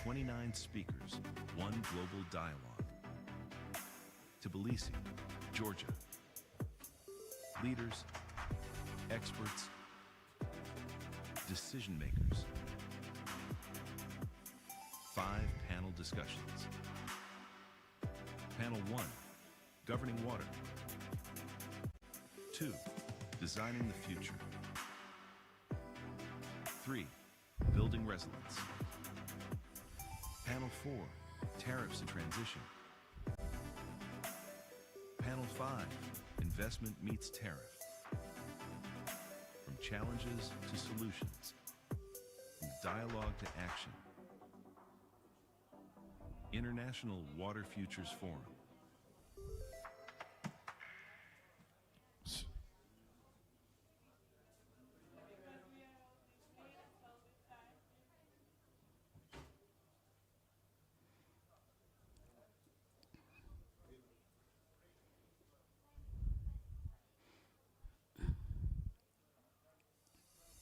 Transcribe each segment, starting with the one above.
29 speakers, one global dialogue. Tbilisi, Georgia. Leaders, experts, decision makers. 5 panel discussions. Panel 1, governing water. 2, designing the future. 3, building resilience. Panel 4, tariffs and transition. Panel 5, investment meets tariff. From challenges to solutions, from dialogue to action. International Water Futures Forum.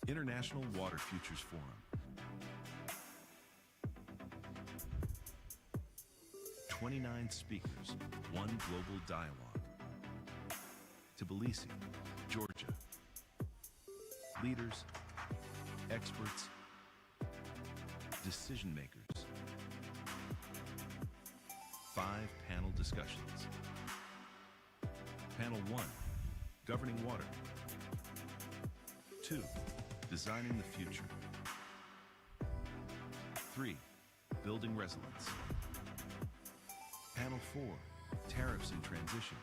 International Water Futures Forum. 29 speakers, one global dialogue. Tbilisi, Georgia. Leaders, experts, decision makers. 5 panel discussions. Panel 1, governing water. 2, designing the future. 3, building resilience. Panel 4, tariffs and transition.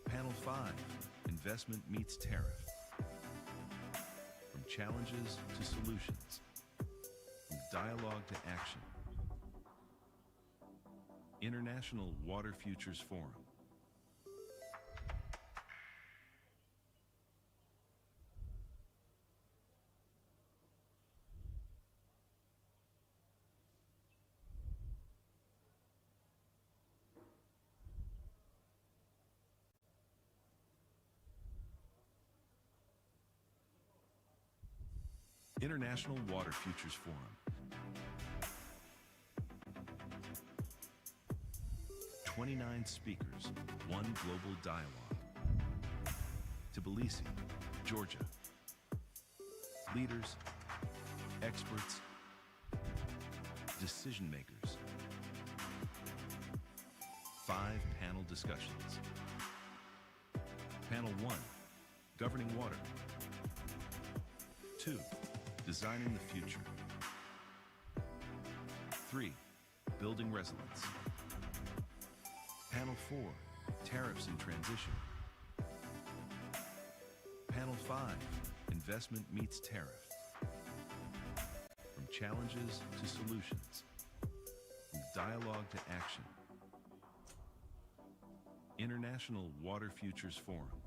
Panel 5, investment meets tariff. From challenges to solutions, from dialogue to action. International Water Futures Forum. International Water Futures Forum. 29 speakers, one global dialogue. Tbilisi, Georgia. Leaders, experts, decision makers. 5 panel discussions. Panel 1, governing water. 2, designing the future. 3, building resilience. Panel 4, tariffs and transition. Panel 5, investment meets tariff. From challenges to solutions, from dialogue to action. International Water Futures Forum.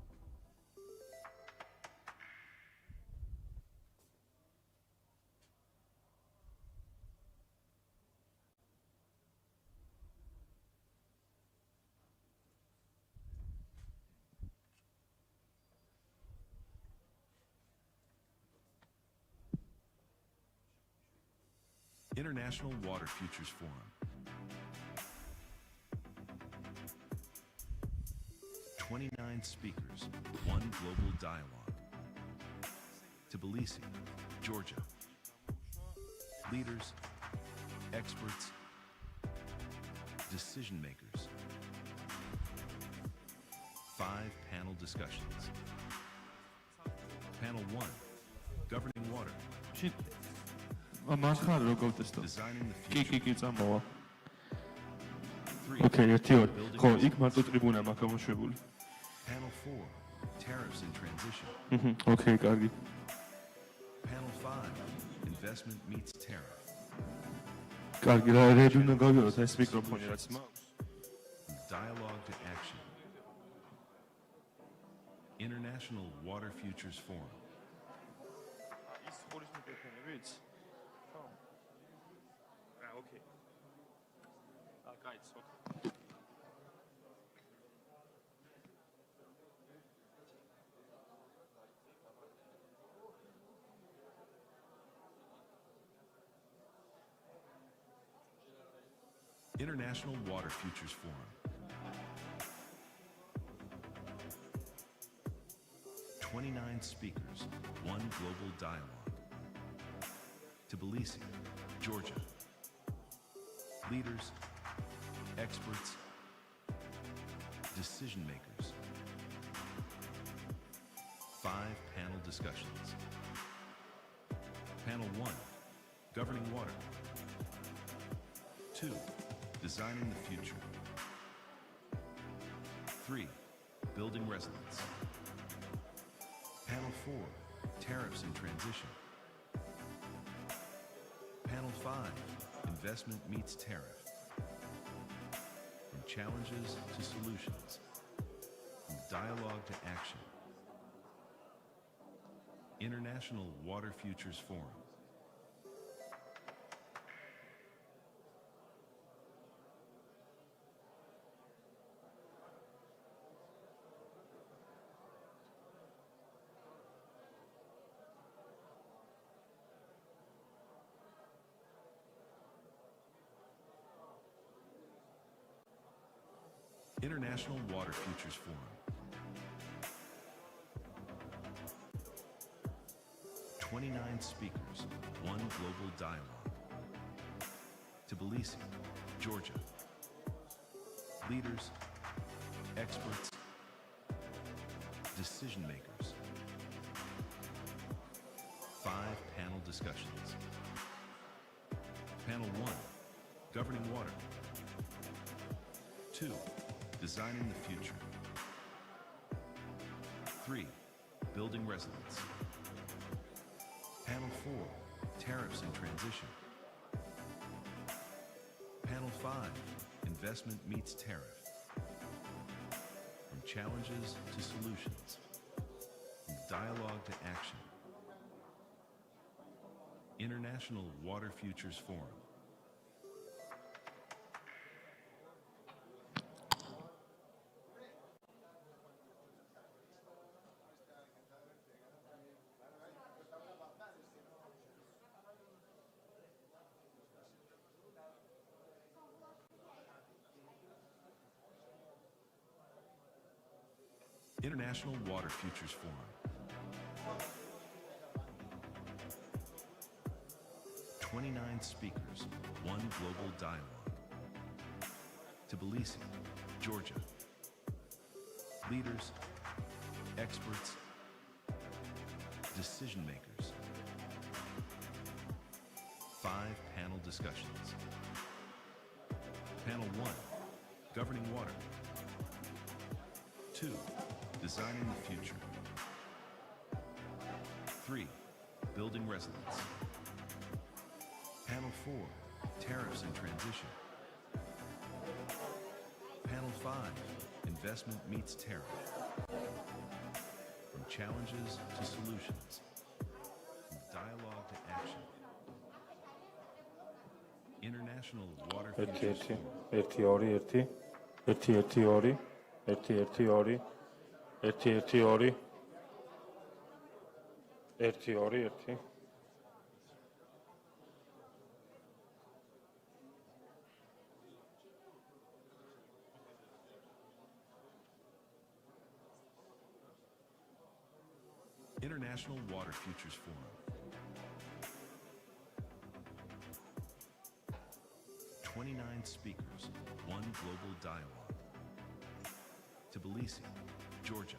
International Water Futures Forum. 29 speakers, one global dialogue. Tbilisi, Georgia. Leaders, experts, decision makers. 5 panel discussions. Panel 1, governing water. მახარ როგორ ტესტო? Designing the კი, future. კი, წამოვა. 3, ოკეი, 1-2. ხო, იქ მარტო ტრიბუნა მაქვს გამოშვებული. Panel 4, tariffs and transition. ოკეი, კარგი. Panel 5, investment meets tariff. კარგი, რა რედი უნდა გავიაროთ ეს მიკროფონი რაც მაქვს. Dialogue to action. International Water Futures Forum. ის ხურის მიკროფონებიც? ხო. ოკეი. კაიც, ოკეი. International Water Futures Forum. 29 speakers, one global dialogue. Tbilisi, Georgia. Leaders, experts, decision makers. 5 panel discussions. Panel 1, governing water. 2, designing the future. 3, building resilience. Panel 4, tariffs in transition. Panel 5, investment meets tariff. From challenges to solutions, from dialogue to action. International Water Futures Forum. International Water Futures Forum. 29 speakers, one global dialogue. Tbilisi, Georgia. Leaders, experts, decision makers. 5 panel discussions. Panel 1, governing water. 2, designing the future. 3, building resilience. Panel 4, tariffs in transition. Panel 5, investment meets tariff. From challenges to solutions, from dialogue to action. International Water Futures Forum. International Water Futures Forum. 29 speakers, one global dialogue. Tbilisi, Georgia. Leaders, experts, decision makers. 5 panel discussions. Panel 1, governing water. 2, designing the future. 3, building resilience. Panel 4, tariffs in transition. Panel 5, investment meets tariff. From challenges to solutions, from dialogue to action. International Water Futures Forum. 1 2 1 1 1 2 1 1 2 1 1 2 1 International Water Futures Forum. 29 speakers, one global dialogue. Tbilisi, Georgia.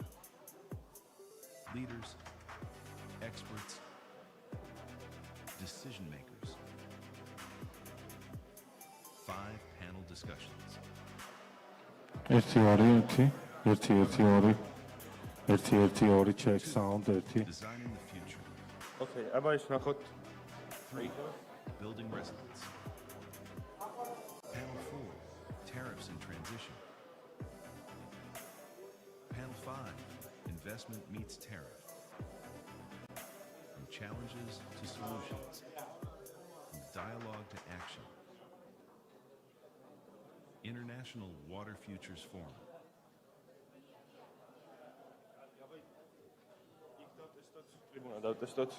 Leaders, experts, decision makers. 5 panel discussions. 1 2 1 1 2 check sound 1 Designing the future. Okay, აბა ის ნახოთ 3, building resilience. Panel 4, tariffs in transition. Panel 5, investment meets tariff. From challenges to solutions, from dialogue to action. International Water Futures Forum. დავტესტოთ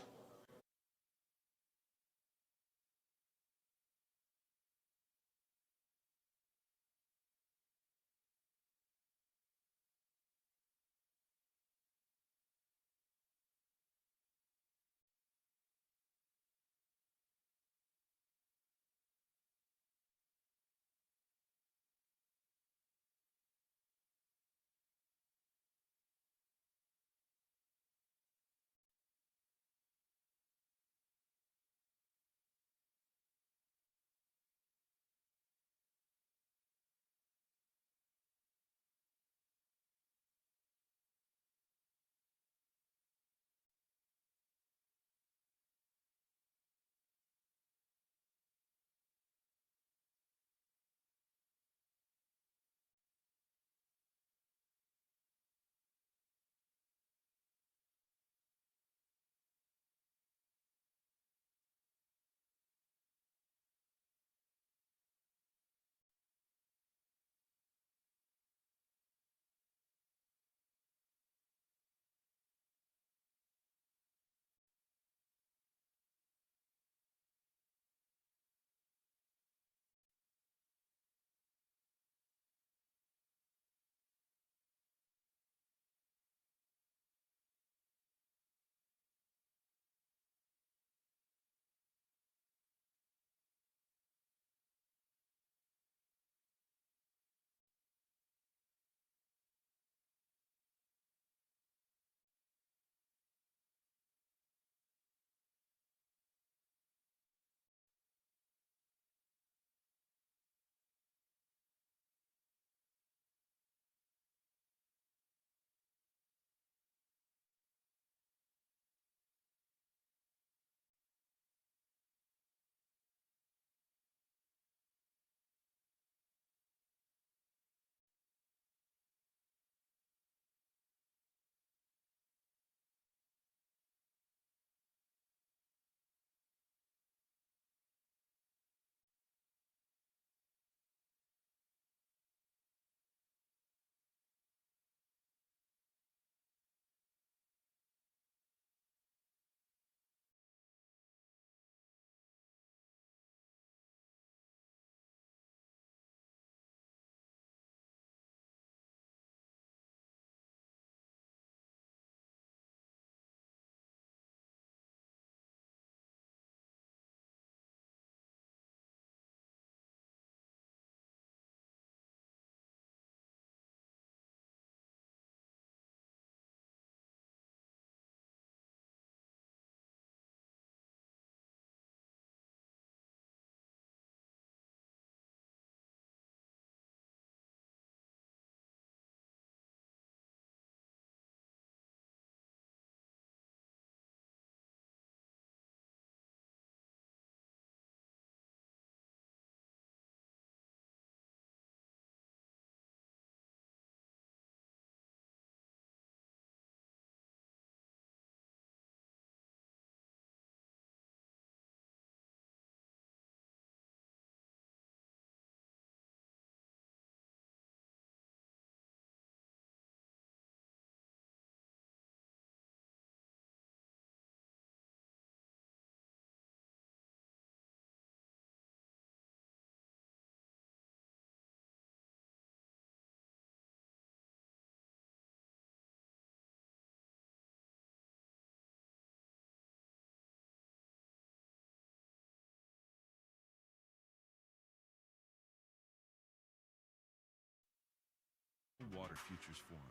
Water Futures Forum.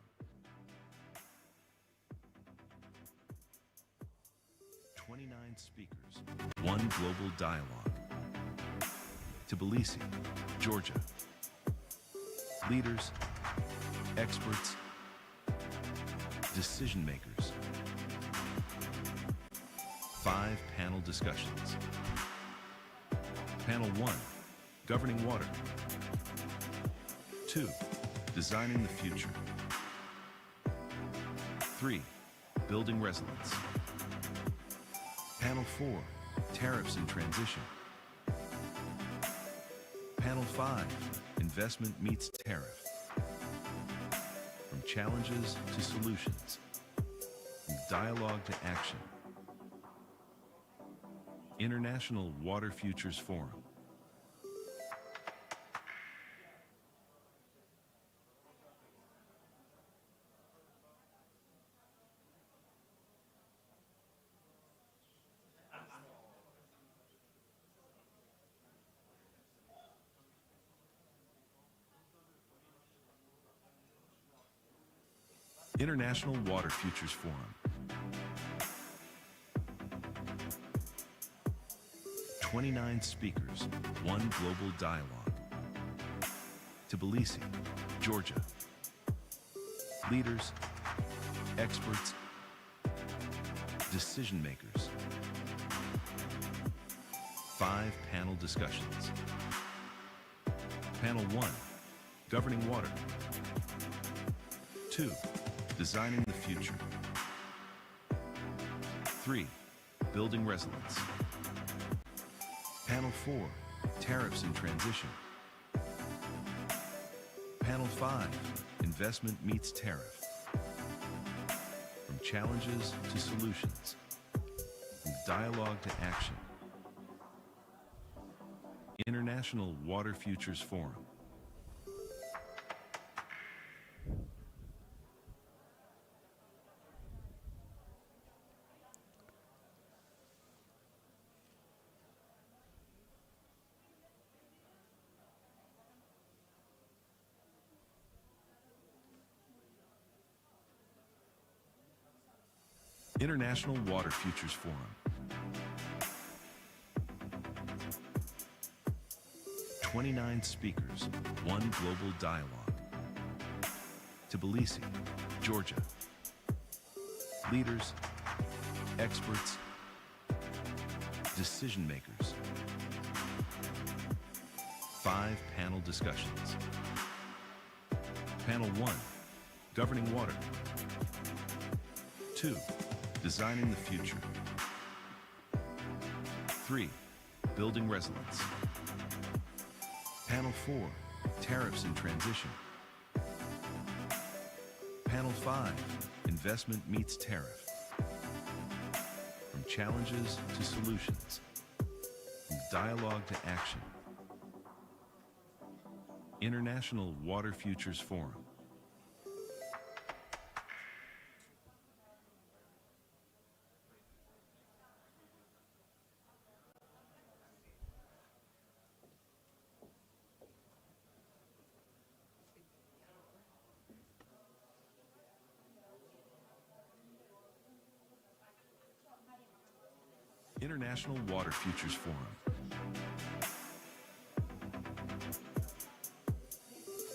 29 speakers, one global dialogue. Tbilisi, Georgia. Leaders, experts, decision makers. 5 panel discussions. Panel 1, Governing Water. 2, Designing the Future. 3, Building Resilience. Panel 4, Tariffs in Transition. Panel 5, Investment Meets Tariff. From challenges to solutions, from dialogue to action. International Water Futures Forum. International Water Futures Forum. 29 speakers, one global dialogue. Tbilisi, Georgia. Leaders, experts, decision makers. 5 panel discussions. Panel 1, Governing Water. 2, Designing the Future. 3, Building Resilience. Panel 4, Tariffs in Transition. Panel 5, Investment Meets Tariff. From challenges to solutions, from dialogue to action. International Water Futures Forum. International Water Futures Forum. 29 speakers, one global dialogue. Tbilisi, Georgia. Leaders, experts, decision makers. 5 panel discussions. Panel 1, Governing Water. 2, Designing the Future. 3, Building Resilience. Panel 4, Tariffs in Transition. Panel 5, Investment Meets Tariff. From challenges to solutions, from dialogue to action. International Water Futures Forum. International Water Futures Forum.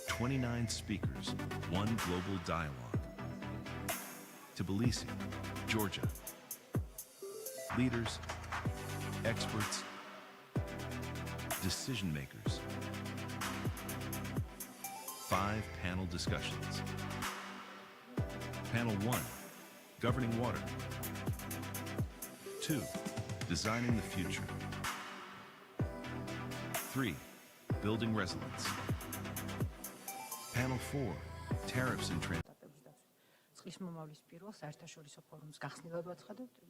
29 speakers, one global dialogue. Tbilisi, Georgia. Leaders, experts, decision makers. 5 panel discussions. Panel 1, Governing Water. 2, Designing the Future. 3, Building Resilience. Panel 4, Tariffs in Transition. წყლის მომავლის პირველ საერთაშორისო ფორუმს გახსნილად ვაცხადებთ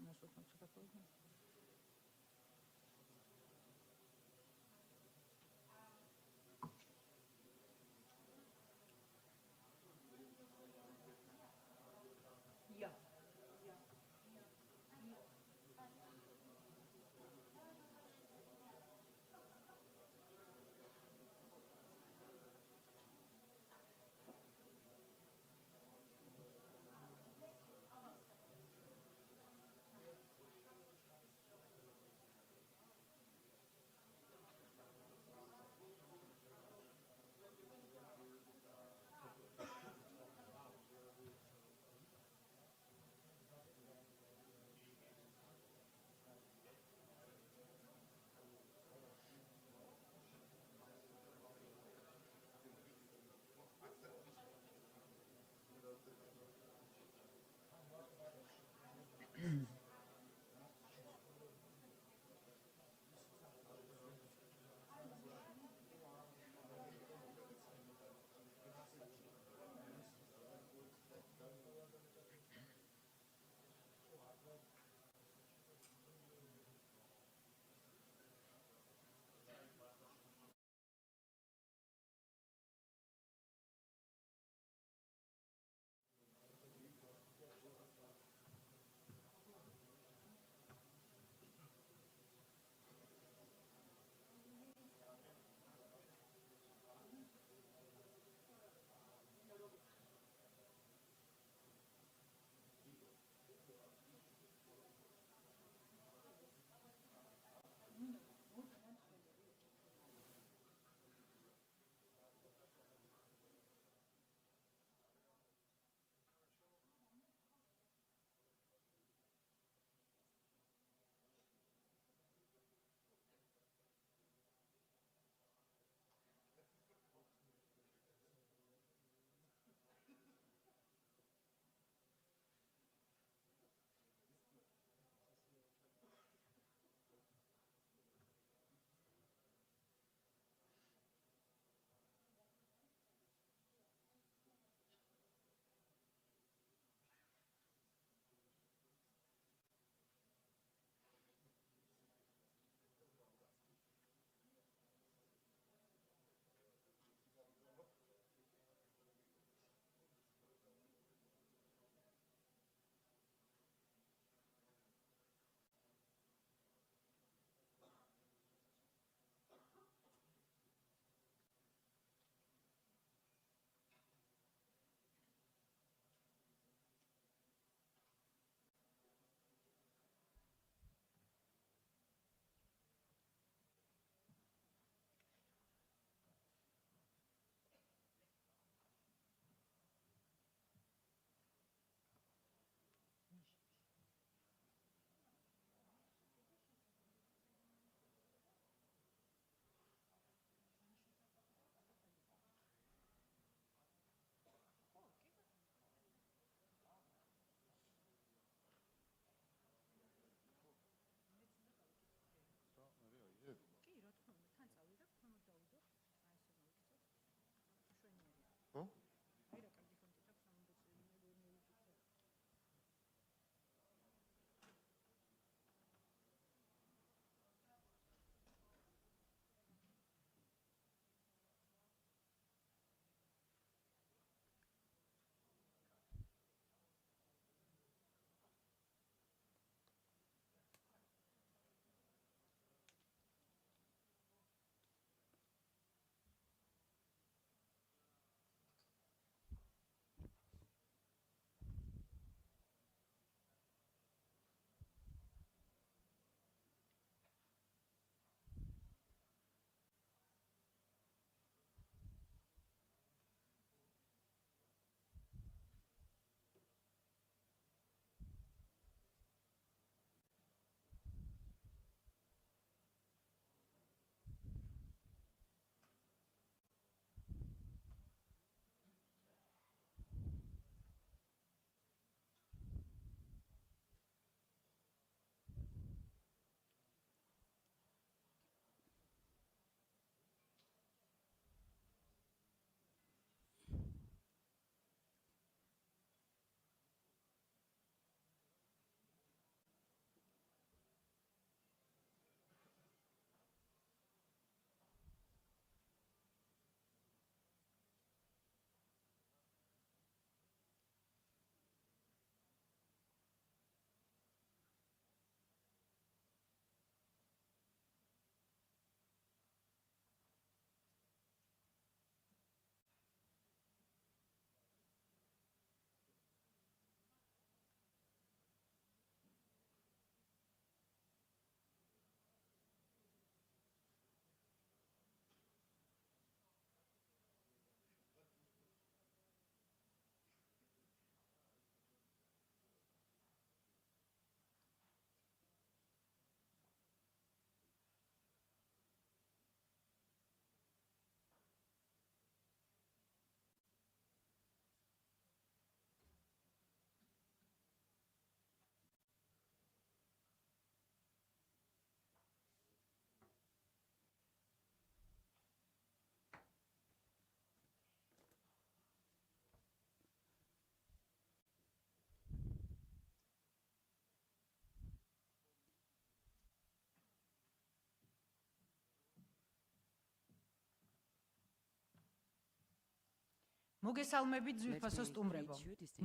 მოგესალმებით ძვირფასო სტუმრებო.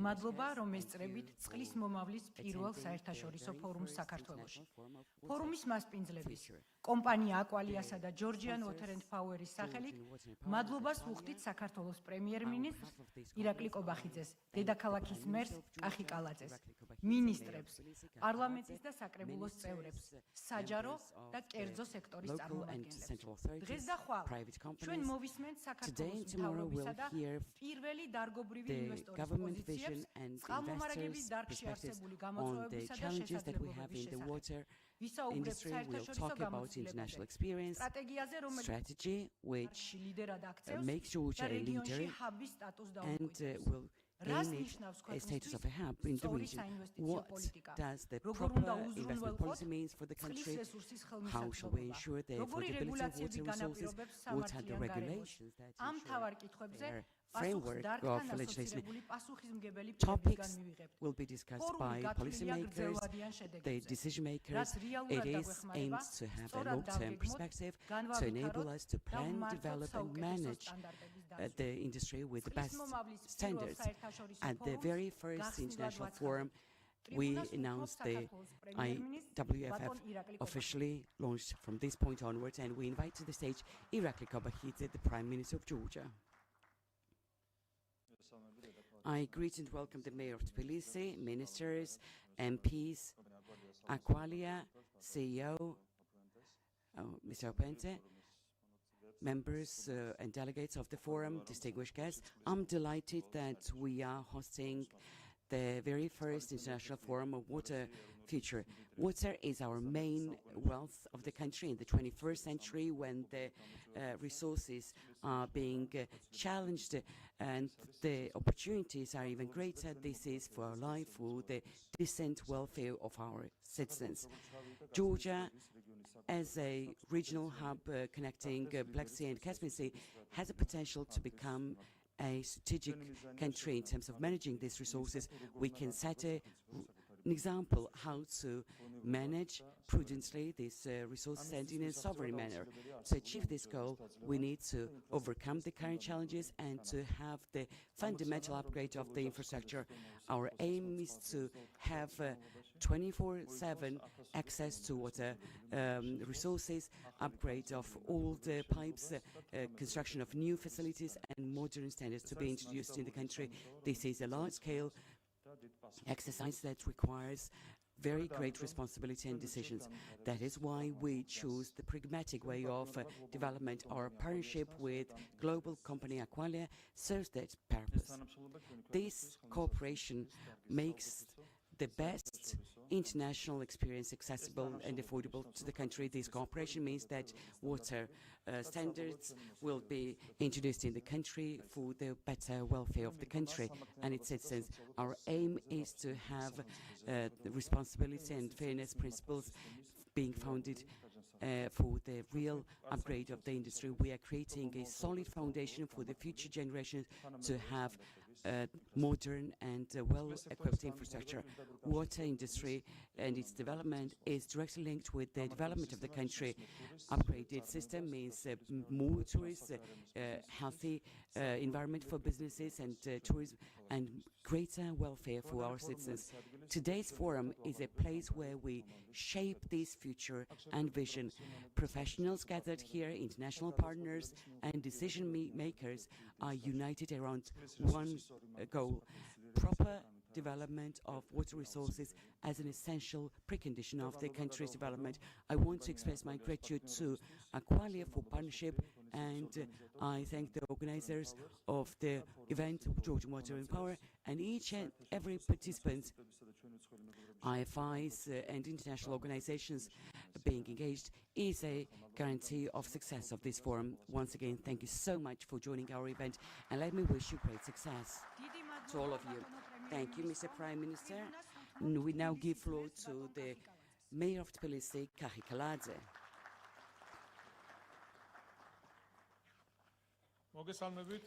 მადლობა, რომ ესწრებით წყლის მომავლის პირველ საერთაშორისო ფორუმს საქართველოში. ფორუმის მასპინძლების კომპანია აკვალიასა და ჯორჯიან Water and Power-ის სახელით მადლობას ვუხდით საქართველოს პრემიერ-მინისტრს ირაკლი კობახიძეს, დედაქალაქის მერს კახი კალაძეს, მინისტრებს, პარლამენტის და საკრებულოს წევრებს, საჯარო და კერძო სექტორის წარმომადგენლებს. დღეს და ხვალ ჩვენ მოვისმენთ საქართველოს მთავრობისა და პირველი დარგობრივი ინვესტორის პოზიციებს წყალმომარაგების დარგში არსებული გამოწვევებისა და შესაძლებლობების შესახებ. ვისაუბრებთ საერთაშორისო გამოცდილებაზე, სტრატეგიაზე, რომელიც ლიდერად აქცევს და რეგიონში ჰაბის სტატუსს დაუკვირდებს. Rās ნიშნავს status of a hub in the region. What does the proper investment policy means for the country? How shall we ensure the affordability of water resources? What are the regulations that ensure their framework of legislation? Topics will be discussed by policymakers, the decision makers. It is aimed to have a long-term perspective to enable us to plan, develop and manage the industry with the best standards. At the very first international forum, we announced the IWFF officially launched from this point onwards, and we invite to the stage Irakli Kobakhidze, the Prime Minister of Georgia. I greet and welcome the Mayor of Tbilisi, ministers, MPs, Aqualia, CEO, Mr. Opente, members and delegates of the forum, distinguished guests. I'm delighted that we are hosting the very first international forum of water future. Water is our main wealth of the country in the 21st century when the resources are being challenged and the opportunities are even greater. This is for our life, for the decent welfare of our citizens. Georgia, as a regional hub connecting Black Sea and Caspian Sea, has a potential to become a strategic country in terms of managing these resources. We can set an example how to manage prudently these resources and in a sovereign manner. To achieve this goal, we need to overcome the current challenges and to have the fundamental upgrade of the infrastructure. Our aim is to have 24/7 access to water resources, upgrade of all the pipes, construction of new facilities and modern standards to be introduced in the country. This is a large-scale exercise that requires very great responsibility and decisions. That is why we choose the pragmatic way of development. Our partnership with global company Aqualia serves that purpose. This cooperation makes the best international experience accessible and affordable to the country. This cooperation means that water standards will be introduced in the country for the better welfare of the country and its citizens. Our aim is to have the responsibility and fairness principles being founded for the real upgrade of the industry. We are creating a solid foundation for the future generations to have modern and well-equipped infrastructure. Water industry and its development is directly linked with the development of the country. Upgraded system means more tourists, healthy environment for businesses and tourism, and greater welfare for our citizens. Today's forum is a place where we shape this future and vision. Professionals gathered here, international partners and decision makers are united around one goal: proper development of water resources as an essential precondition of the country's development. I want to express my gratitude to Aqualia for partnership, and I thank the organizers of the event, Georgian Water and Power, and each and every participant, IFIs and international organizations being engaged is a guarantee of success of this forum. Once again, thank you so much for joining our event, and let me wish you great success to all of you. Thank you, Mr. Prime Minister. We now give floor to the Mayor of Tbilisi, Kahi Kaladze.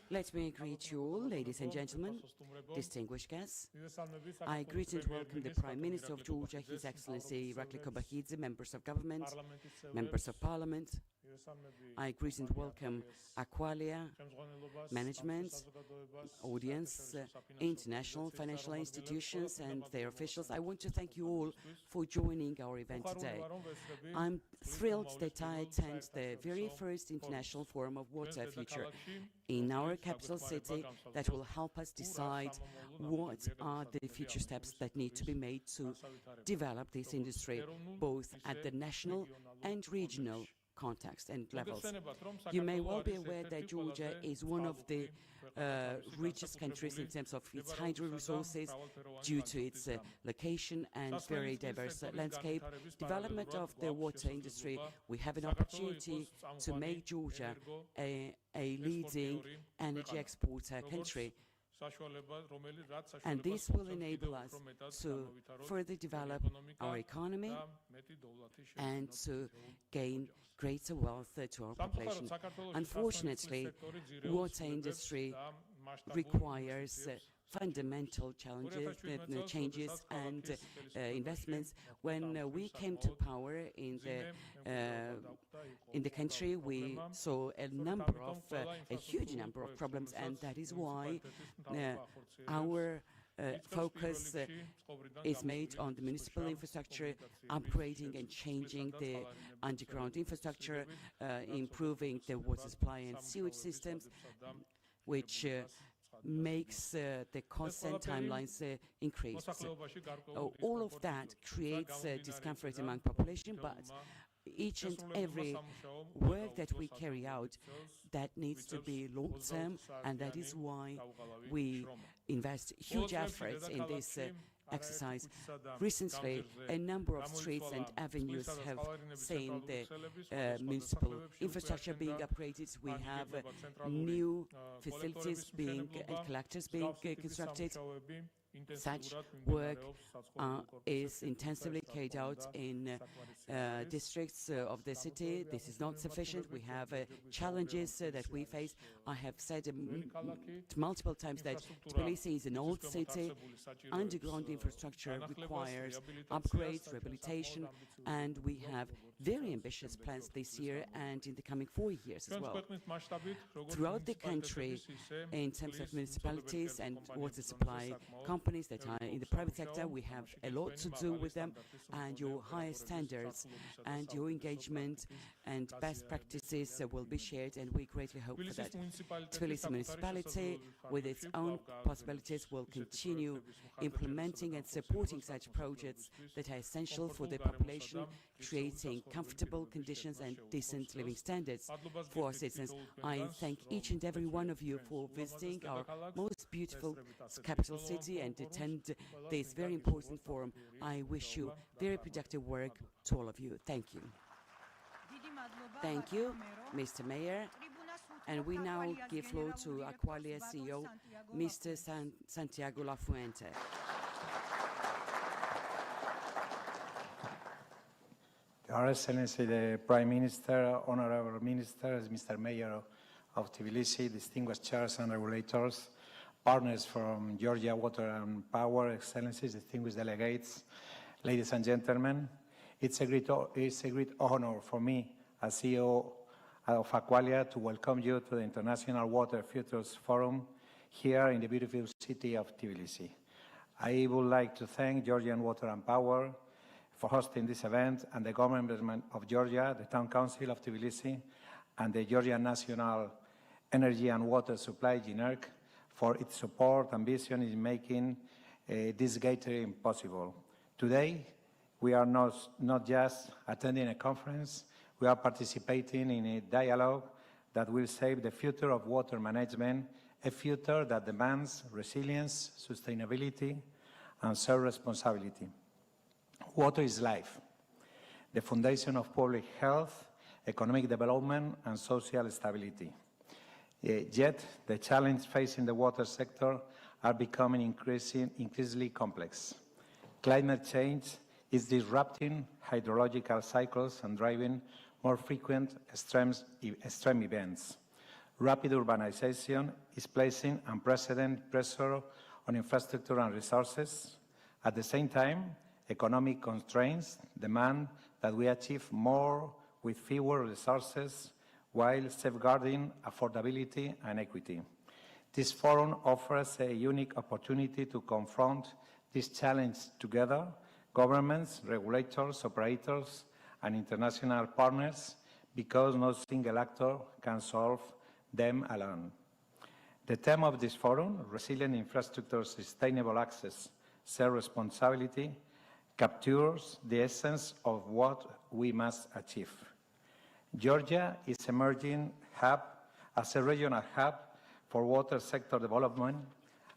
Let me greet you all, ladies and gentlemen, distinguished guests. I greet and welcome the Prime Minister of Georgia, His Excellency Irakli Kobakhidze, members of government, members of parliament, I greet and welcome Aqualia management, audience, international financial institutions and their officials. I want to thank you all for joining our event today. I'm thrilled that I attend the very first International Forum of Water Future in our capital city that will help us decide what are the future steps that need to be made to develop this industry, both at the national and regional context and levels. You may well be aware that Georgia is one of the richest countries in terms of its hydro resources due to its location and very diverse landscape. Development of the water industry, we have an opportunity to make Georgia a leading energy exporter country. And this will enable us to further develop our economy and to gain greater wealth to our population. Unfortunately, water industry requires fundamental challenges, changes and investments. When we came to power in the country, we saw a huge number of problems, and that is why our focus is made on the municipal infrastructure, upgrading and changing the underground infrastructure, improving the water supply and sewage systems, which makes the constant timelines increase. All of that creates discomfort among population, but each and every work that we carry out, that needs to be long-term, and that is why we invest huge efforts in this exercise. Recently, a number of streets and avenues have seen the municipal infrastructure being upgraded. We have new facilities and collectors being constructed. Such work is intensively carried out in districts of the city. This is not sufficient. We have challenges that we face. I have said multiple times that Tbilisi is an old city. Underground infrastructure requires upgrades, rehabilitation, and we have very ambitious plans this year and in the coming 4 years as well. Throughout the country, in terms of municipalities and water supply companies that are in the private sector, we have a lot to do with them, and your higher standards and your engagement and best practices will be shared, and we greatly hope for that. Tbilisi municipality, with its own possibilities, will continue implementing and supporting such projects that are essential for the population, creating comfortable conditions and decent living standards for our citizens. I thank each and every one of you for visiting our most beautiful capital city and attend this very important forum. I wish you very productive work to all of you. Thank you. Thank you, Mr. Mayor. And we now give floor to Aqualia CEO, Mr. Santiago Lafuente. Your Excellency, the Prime Minister, Honorable Ministers, Mr. Mayor of Tbilisi, distinguished chairs and regulators, partners from Georgia Water and Power, Excellencies, distinguished delegates, ladies and gentlemen, it's a great honor for me as CEO of Aqualia to welcome you to the International Water Futures Forum here in the beautiful city of Tbilisi. I would like to thank Georgian Water and Power for hosting this event, and the government of Georgia, the Town Council of Tbilisi, and the Georgian National Energy and Water Supply, GNERC, for its support and vision in making this gathering possible. Today, we are not just attending a conference, we are participating in a dialogue that will shape the future of water management, a future that demands resilience, sustainability, and shared responsibility. Water is life, the foundation of public health, economic development, and social stability. Yet, the challenges facing the water sector are becoming increasingly complex. Climate change is disrupting hydrological cycles and driving more frequent extreme events. Rapid urbanization is placing unprecedented pressure on infrastructure and resources. At the same time, economic constraints demand that we achieve more with fewer resources while safeguarding affordability and equity. This forum offers a unique opportunity to confront this challenge together, governments, regulators, operators, and international partners, because no single actor can solve them alone. The theme of this forum, Resilient Infrastructure, Sustainable Access, Shared Responsibility, captures the essence of what we must achieve. Georgia is emerging as a regional hub for water sector development,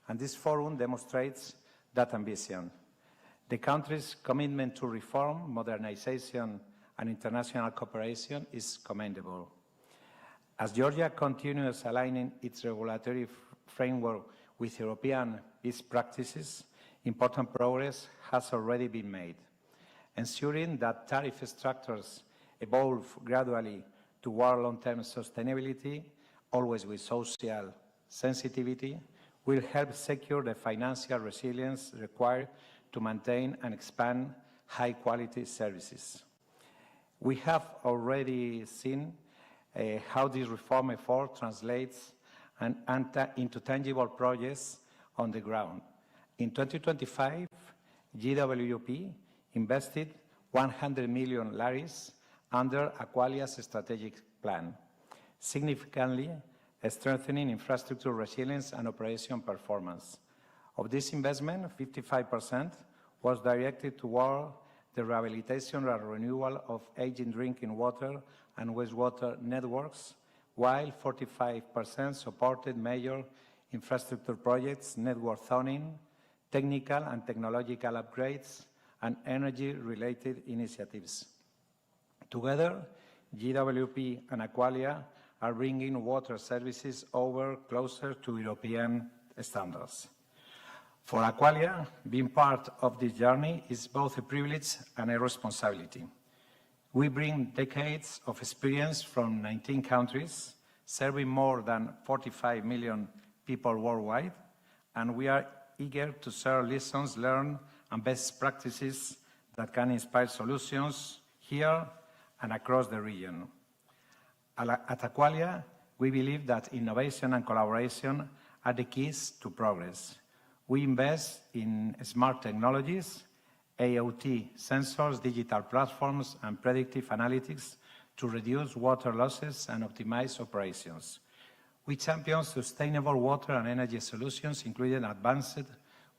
and this forum demonstrates that ambition. The country's commitment to reform, modernization, and international cooperation is commendable. As Georgia continues aligning its regulatory framework with European best practices, important progress has already been made. Ensuring that tariff structures evolve gradually toward long-term sustainability, always with social sensitivity, will help secure the financial resilience required to maintain and expand high-quality services. We have already seen how this reform effort translates into tangible projects on the ground. In 2025, GWP invested 100 million laris under Aqualia's strategic plan, significantly strengthening infrastructure resilience and operation performance. Of this investment, 55% was directed toward the rehabilitation and renewal of aging drinking water and wastewater networks, while 45% supported major infrastructure projects, network zoning, technical and technological upgrades, and energy-related initiatives. Together, GWP and Aqualia are bringing water services over closer to European standards. For Aqualia, being part of this journey is both a privilege and a responsibility. We bring decades of experience from 19 countries, serving more than 45 million people worldwide, and we are eager to share lessons learned and best practices that can inspire solutions here and across the region. At Aqualia, we believe that innovation and collaboration are the keys to progress. We invest in smart technologies, AOT sensors, digital platforms, and predictive analytics to reduce water losses and optimize operations. We champion sustainable water and energy solutions, including advanced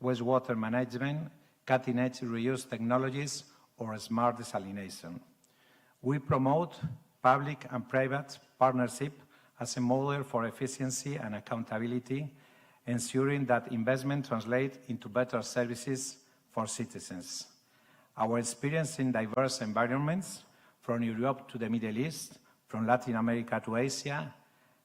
wastewater management, cutting-edge reuse technologies, or smart desalination. We promote public and private partnership as a model for efficiency and accountability, ensuring that investment translates into better services for citizens. Our experience in diverse environments, from Europe to the Middle East, from Latin America to Asia,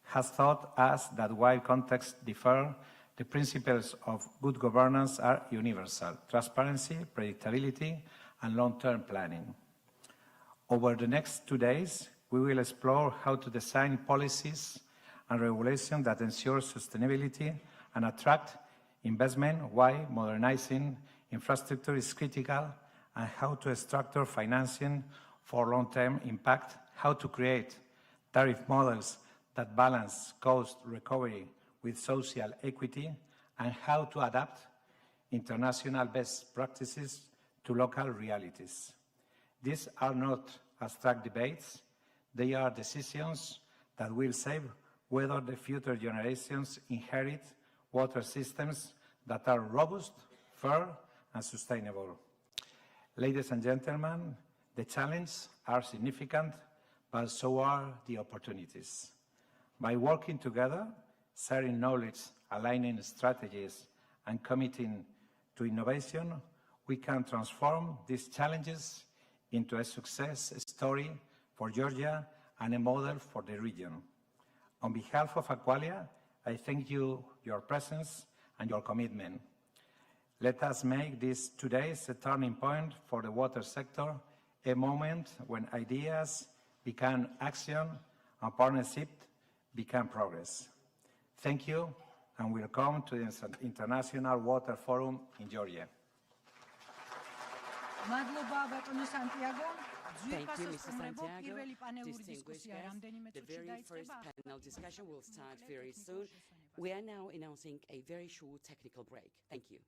has taught us that while contexts differ, the principles of good governance are universal: transparency, predictability, and long-term planning. Over the next 2 days, we will explore how to design policies and regulations that ensure sustainability and attract investment while modernizing infrastructure is critical, and how to structure financing for long-term impact, how to create tariff models that balance cost recovery with social equity, and how to adapt international best practices to local realities. These are not abstract debates, they are decisions that will shape whether the future generations inherit water systems that are robust, fair, and sustainable. Ladies and gentlemen, the challenges are significant, but so are the opportunities. By working together, sharing knowledge, aligning strategies, and committing to innovation, we can transform these challenges into a success story for Georgia and a model for the region. On behalf of Aqualia, I thank you for your presence and your commitment. Let us make these 2 days a turning point for the water sector, a moment when ideas become action and partnership become progress. Thank you, and welcome to the International Water Forum in Georgia. მადლობა ბატონო სანტიაგო. Thank you, ძვირფასო Mr. სტუმრებო, Santiago. პირველი პანელური Distinguished დისკუსია guests, რამდენიმე the წუთში very first დაიწყება. panel discussion will start very soon. We are now announcing a very short technical break. Thank you.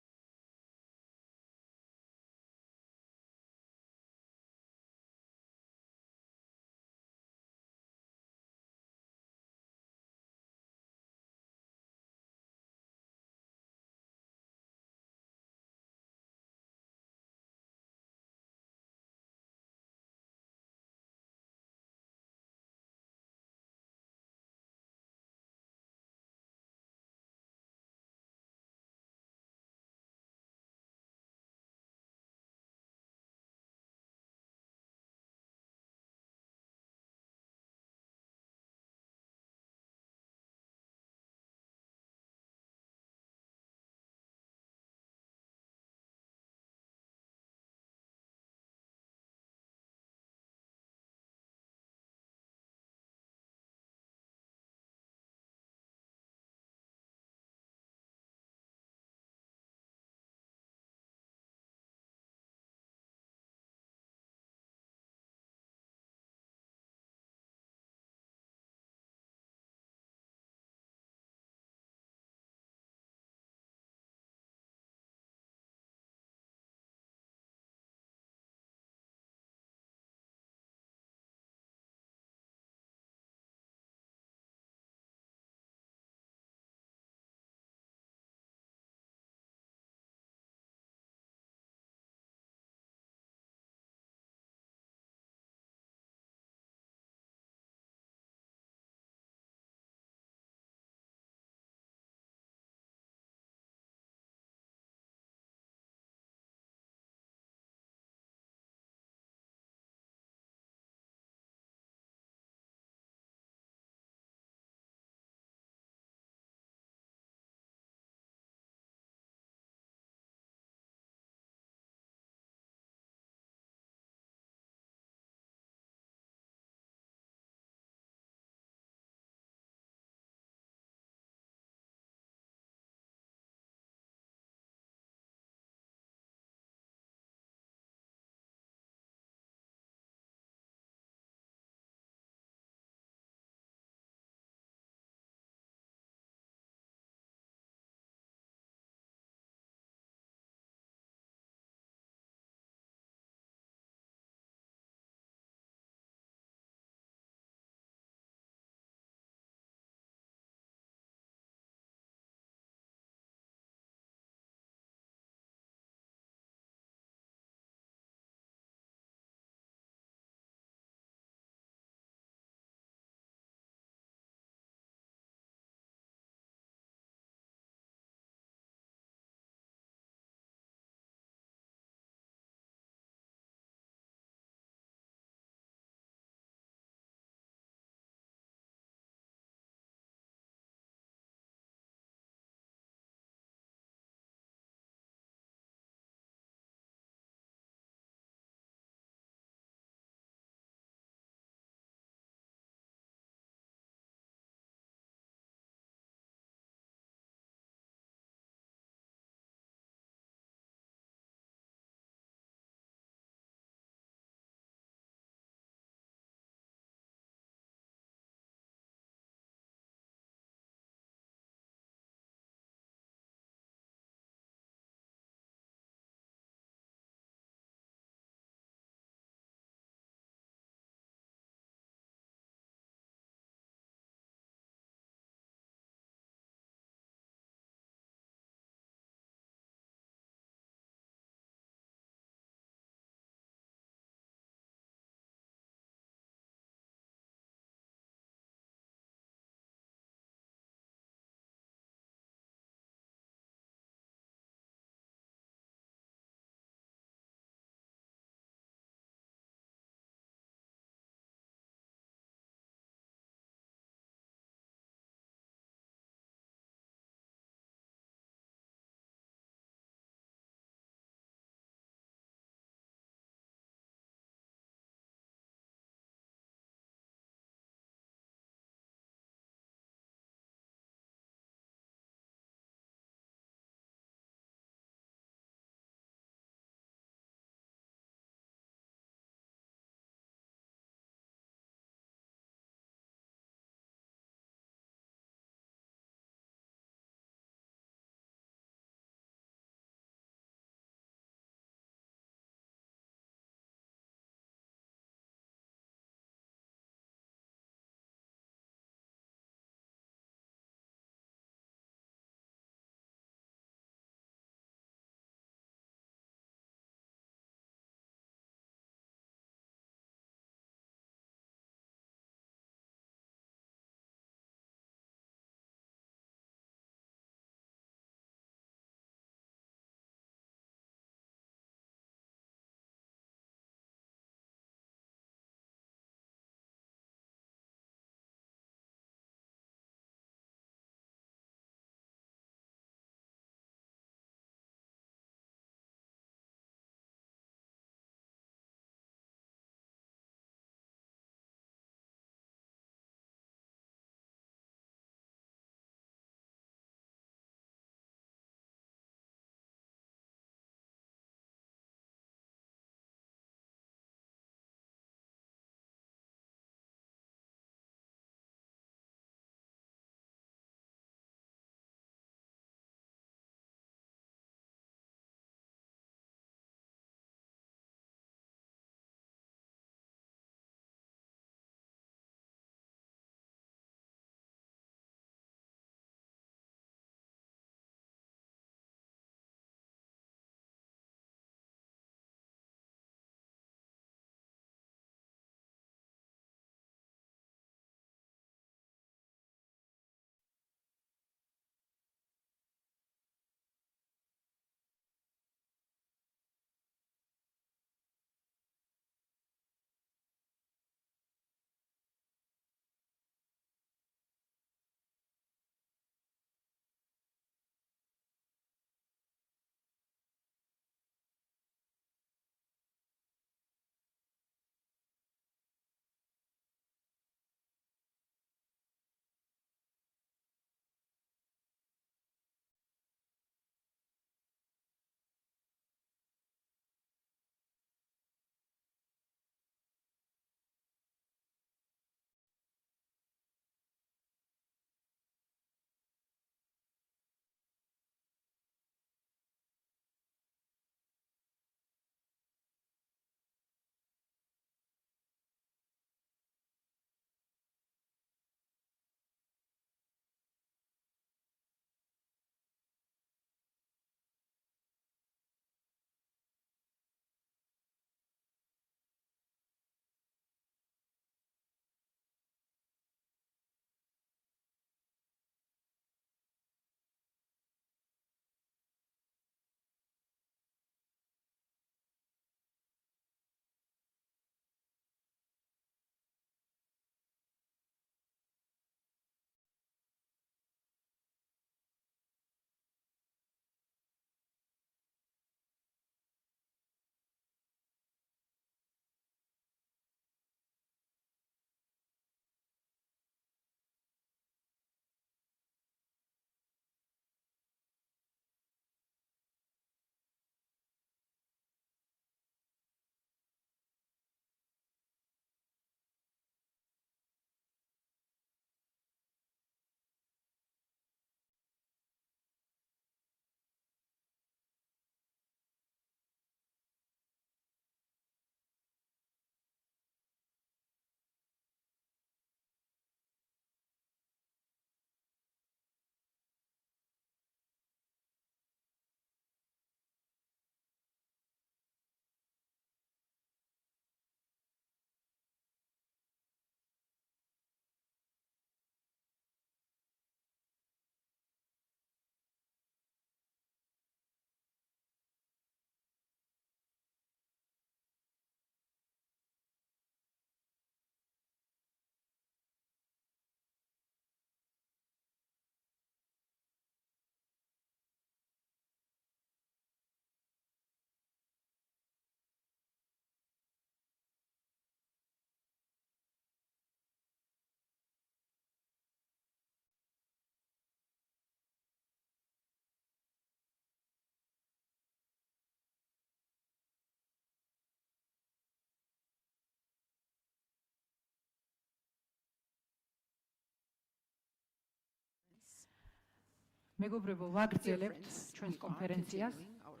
მეგობრებო, ვაგრძელებთ ჩვენს We are კონფერენციას continuing our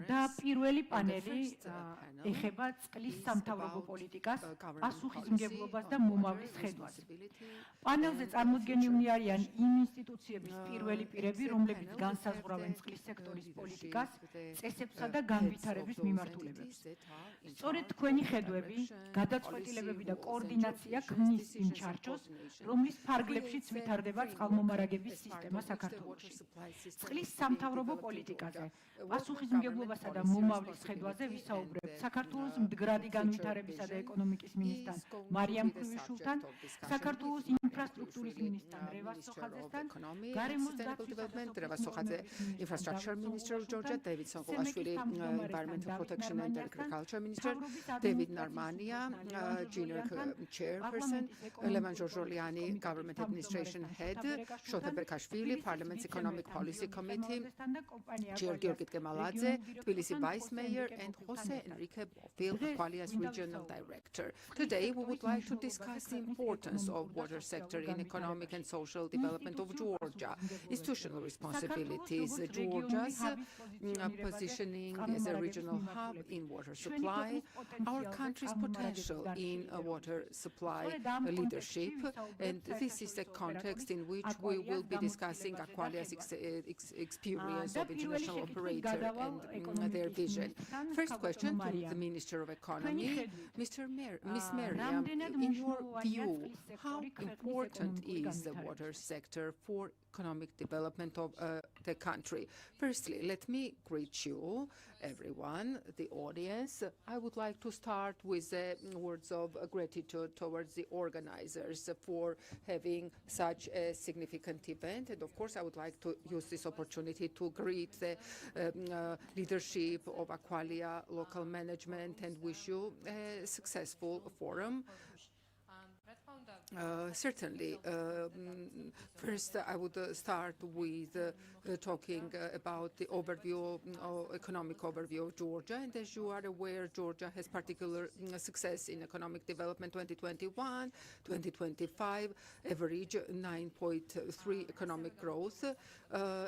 და conference. პირველი The პანელი first, panel ეხება წყლის is სამთავრობო about, პოლიტიკას, government პასუხისმგებლობას და policy on მომავლის water ხედვას. responsibility პანელზე and წარმოდგენილნი future არიან იმ ინსტიტუციების პირველი პირები, It's a რომლებიც panel განსაზღვრავენ that წყლის სექტორის leadership, პოლიტიკას, the, წესებსა და heads განვითარების of those მიმართულებებს. entities that are in სწორედ charge თქვენი of ხედვები, direction, გადაწყვეტილებები და policy, კოორდინაცია goals and ქმნის იმ decisions and ჩარჩოს, coordination რომლის ფარგლებშიც creates a ვითარდება framework წყალმომარაგების as part სისტემა of which the water საქართველოში. supply system წყლის is being სამთავრობო developed in პოლიტიკაზე, Georgia. პასუხისმგებლობასა და Government მომავლის policy ხედვაზე responsibility ვისაუბრებთ and, საქართველოს future მდგრადი განვითარებისა და vision ეკონომიკის მინისტრთან is going to მარიამ be the ქრუიშულთან, subject of discussion საქართველოს with ინფრასტრუქტურის Usually, მინისტრთან რევას Minister of სოხაძესთან, Economy and გარემოს Sustainable დაცვისა და Development, სოფლის Reva Sokhadze, მეურნეობის მინისტრთან Infrastructure დავით Minister of Georgia, სოღუაშვილთან, David სემეკის Soghulashvili, თავმჯდომარესთან Environmental დავით Protection and ნარმანიასთან, Agriculture Minister, მთავრობის David ადმინისტრაციის Narmania, სრულთან ლევან Junior ჟორჟოლიანთან, Chairperson, პარლამენტის Levan ეკონომიკური Georgiani, პოლიტიკის Government კომიტეტის Administration Head, თავმჯდომარესთან, Shota Berkashvili, თბილისის Parliament's Economic ვიცე-მერთან Policy გიორგი Committee, ხემალაძესთან და კომპანია Chair აკვალიას Georgit Kemaladze, რეგიონულ Tbilisi დირექტორთან Vice Mayor, ხოსე and ენრიკე Jose ბოფილთან Enrique Bofil, დღეს Aqualia's გვინდა Regional ვისაუბროთ Director. წყლის Today, we would სექტორის like to მნიშვნელობაზე discuss the ქვეყნის importance of ეკონომიკურ და water sector სოციალურ in economic and განვითარებაში. social development of ინსტიტუციურ Georgia. პასუხისმგებლობებზე. Institutional responsibilities, საქართველოს როგორც Georgia's რეგიონული ჰაბის positioning პოზიციონირებაზე as a წყალმომარაგების regional hub მიმართულებით. in water ჩვენი supply, ქვეყნის our პოტენციალზე country's წყალმომარაგების potential in დარჩენილებას. water supply სწორედ ამ leadership, კონტექსტში and this is the საერთაშორისო context in which we ოპერატორის will be Aqualia's discussing Aqualia's გამოცდილებაზე experience და of პირველი international შეკითხვით operator გადავალ and their ეკონომიკის vision. მინისტრთან, First question ქალბატონო to the მარიამ. Minister of თქვენი Economy, ხედვით, Miss Mariam, რამდენად in your მნიშვნელოვანია view, წყლის how სექტორი ქვეყნის important ეკონომიკური is the განვითარებაში? water sector for economic development of the country? Firstly, let me greet you, everyone, the audience. I would like to start with words of gratitude towards the organizers for having such a significant event. And of course, I would like to use this opportunity to greet the leadership of Aqualia local management and wish you a successful forum. Certainly. First, I would start with talking about the overview, economic overview of Georgia. And as you are aware, Georgia has particular success in economic development 2021, 2025, average 9.3 economic growth,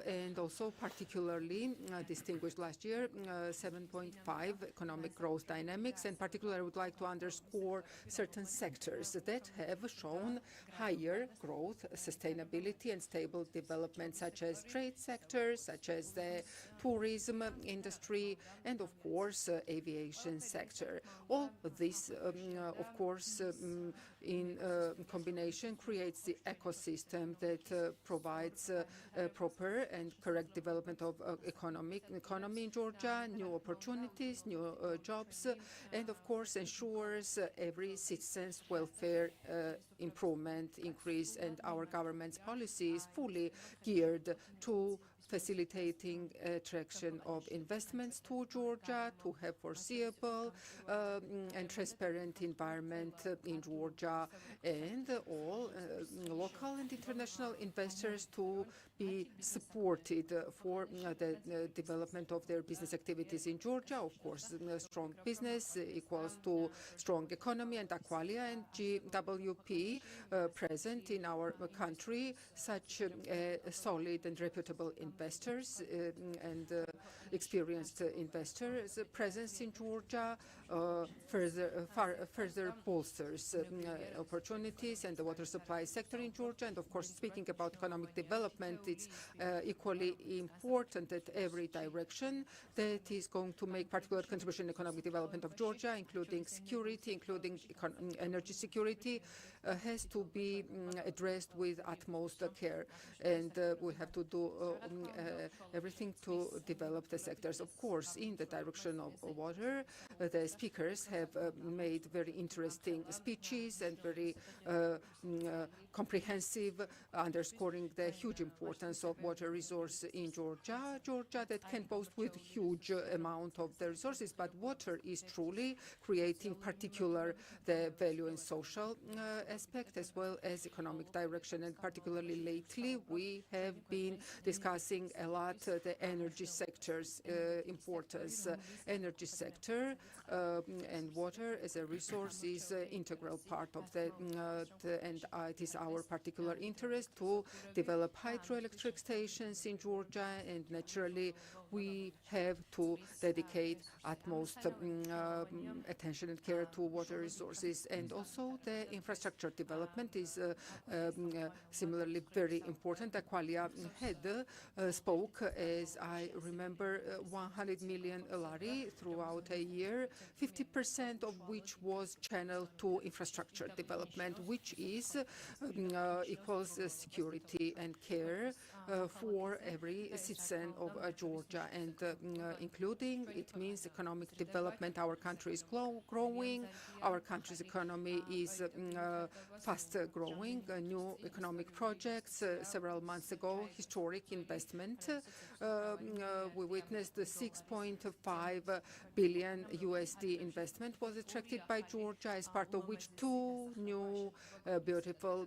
and also particularly distinguished last year 7.5 economic growth dynamics. And particularly, I would like to underscore certain sectors that have shown higher growth, sustainability, and stable development, such as trade sectors, such as the tourism industry, and of course, aviation sector. All of this, of course, in combination creates the ecosystem that provides proper and correct development of economy in Georgia, new opportunities, new jobs, and of course ensures every citizen's welfare improvement, increase, and our government's policy is fully geared to facilitating attraction of investments to Georgia, to have foreseeable and transparent environment in Georgia, and all local and international investors to be supported for the development of their business activities in Georgia. Of course, strong business equals to strong economy, and Aqualia and GWP present in our country such solid and reputable investors and experienced investors' presence in Georgia further bolsters opportunities and the water supply sector in Georgia. And of course, speaking about economic development, it's equally important that every direction that is going to make particular contribution in economic development of Georgia, including security, including energy security, has to be addressed with utmost care. And we have to do everything to develop the sectors. Of course, in the direction of water, the speakers have made very interesting speeches and very comprehensive, underscoring the huge importance of water resource in Georgia. Georgia that can boast with huge amount of the resources, but water is truly creating particular the value in social aspect as well as economic direction. And particularly lately, we have been discussing a lot the energy sectors importance. Energy sector and water as a resource is an integral part of that, and it is our particular interest to develop hydroelectric stations in Georgia, and naturally we have to dedicate utmost attention and care to water resources. And also the infrastructure development is similarly very important. Aqualia head spoke, as I remember, 100 million lari throughout a year, 50% of which was channeled to infrastructure development, which is equals security and care for every citizen of Georgia, and including it means economic development. Our country is growing. Our country's economy is fast growing. New economic projects several months ago, historic investment. We witnessed the 6.5 billion USD investment was attracted by Georgia, as part of which 2 new beautiful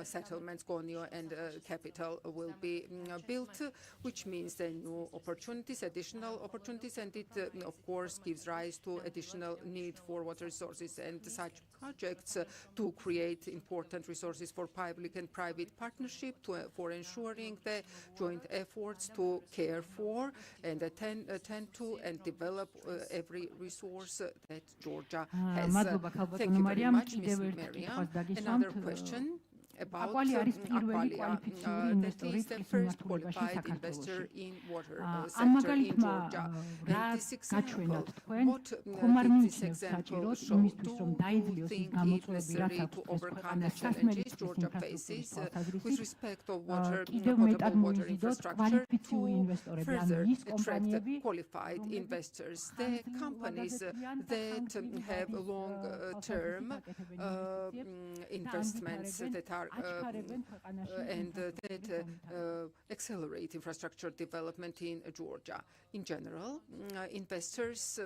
settlements, Gonio and Capital, will be built, which means the new opportunities, additional opportunities, and it of course gives rise to additional need for water resources, and such projects to create important resources for public and private partnership for ensuring the joint efforts to care for and attend to and develop every resource that Georgia has. Thank you very much, Ms. Maria. Another question about Aqualia, that is the first qualified investor in water sector in Georgia. And this example, what did this example show? Do you think it necessary to overcome the challenges Georgia faces with respect to water, potable water infrastructure to further attract qualified investors? The companies that have long-term investments that are and that accelerate infrastructure development in Georgia. In general, investors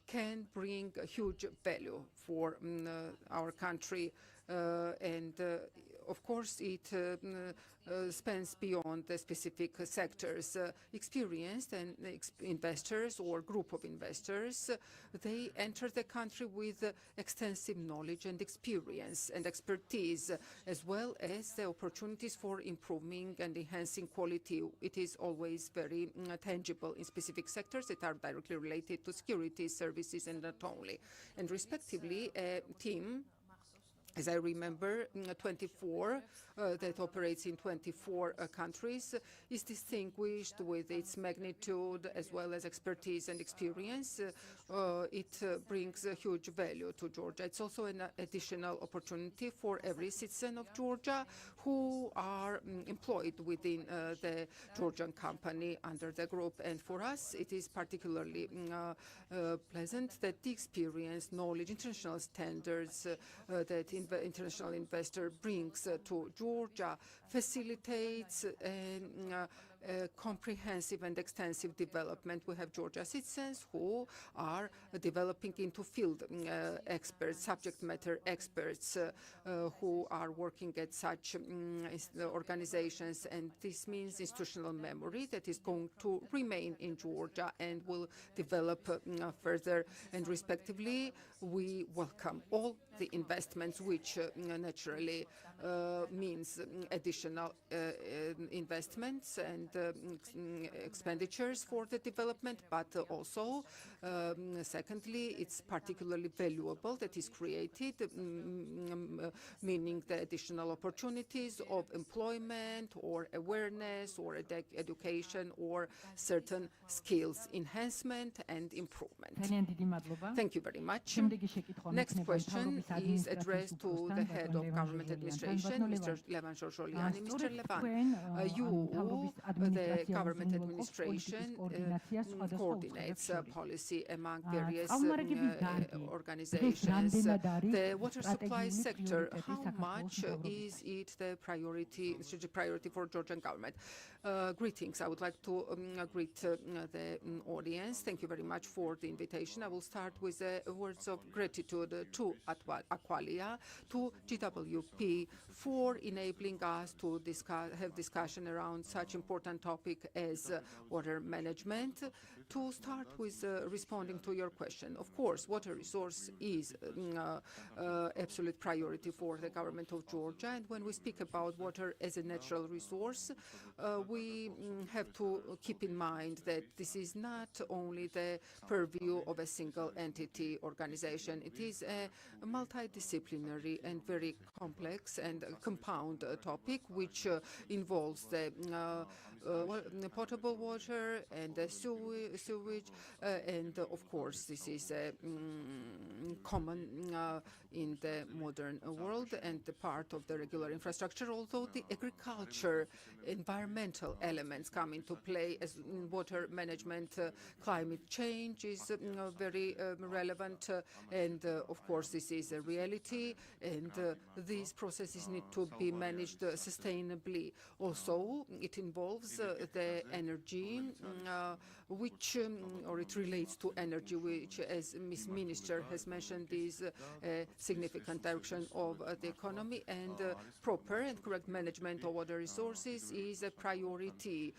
can bring a huge value for our country, and of course it spans beyond the specific sectors. Experienced and investors or group of investors, they enter the country with extensive knowledge and experience and expertise, as well as the opportunities for improving and enhancing quality. It is always very tangible in specific sectors that are directly related to security services and not only. And respectively, a team, as I remember, 24 that operates in 24 countries, is distinguished with its magnitude as well as expertise and experience. It brings a huge value to Georgia. It's also an additional opportunity for every citizen of Georgia who are employed within the Georgian company under the group. And for us, it is particularly pleasant that the experience, knowledge, international standards that international investor brings to Georgia facilitates comprehensive and extensive development. We have Georgia citizens who are developing into field experts, subject matter experts who are working at such organizations, and this means institutional memory that is going to remain in Georgia and will develop further. And respectively, we welcome all the investments, which naturally means additional investments and expenditures for the development, but also, secondly, it's particularly valuable that is created, meaning the additional opportunities of employment or awareness or education or certain skills enhancement and improvement. Thank you very much. Next question is addressed to the head of government administration, Mr. Levan Shorsholiani. Mr. Levan, you, the government administration, coordinates policy among various organizations. The water supply sector, how much is it the priority, strategic priority for Georgian government? Greetings. I would like to greet the audience. Thank you very much for the invitation. I will start with words of gratitude to Aqualia, to GWP for enabling us to have discussion around such important important topic as water management. To start with responding to your question, of course, water resource is absolute priority for the government of Georgia. And when we speak about water as a natural resource, we have to keep in mind that this is not only the purview of a single entity organization. It is a multidisciplinary and very complex and compound topic which involves the potable water and the sewage, and of course this is common in the modern world and the part of the regular infrastructure, although the agriculture, environmental elements come into play as in water management. Climate change is very relevant, and of course this is a reality, and these processes need to be managed sustainably. Also, it involves the energy, which, or it relates to energy, which, as Ms. Minister has mentioned, is a significant direction of the economy, and proper and correct management of water resources is a priority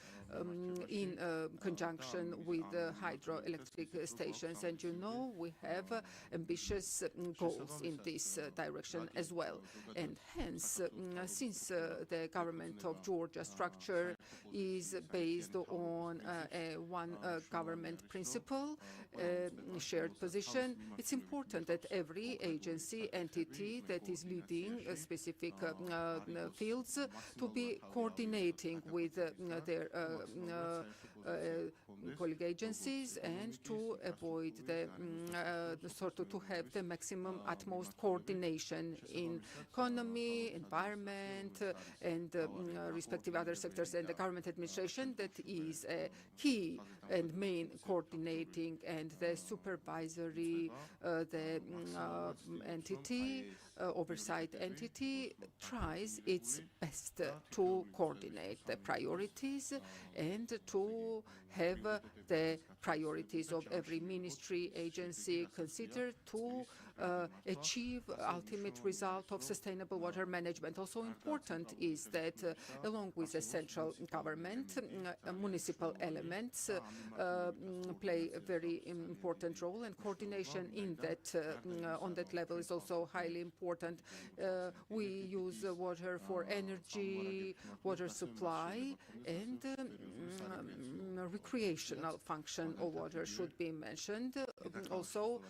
in conjunction with hydroelectric stations. And you know, we have ambitious goals in this direction as well. And hence, since the government of Georgia structure is based on a one government principle, shared position, it's important that every agency, entity that is leading specific fields to be coordinating with their colleague agencies, and to avoid the to have the maximum utmost coordination in economy, environment, and respective other sectors and the government administration. That is a key and main coordinating and the supervisory the entity, oversight entity tries its best to coordinate the priorities and to have the priorities of every ministry, agency considered to achieve ultimate result of sustainable water management. Also important is that along with the central government, municipal elements play a very important role, and coordination in that on that level is also highly important. We use water for energy, water supply, and recreational function of water should be mentioned. Also,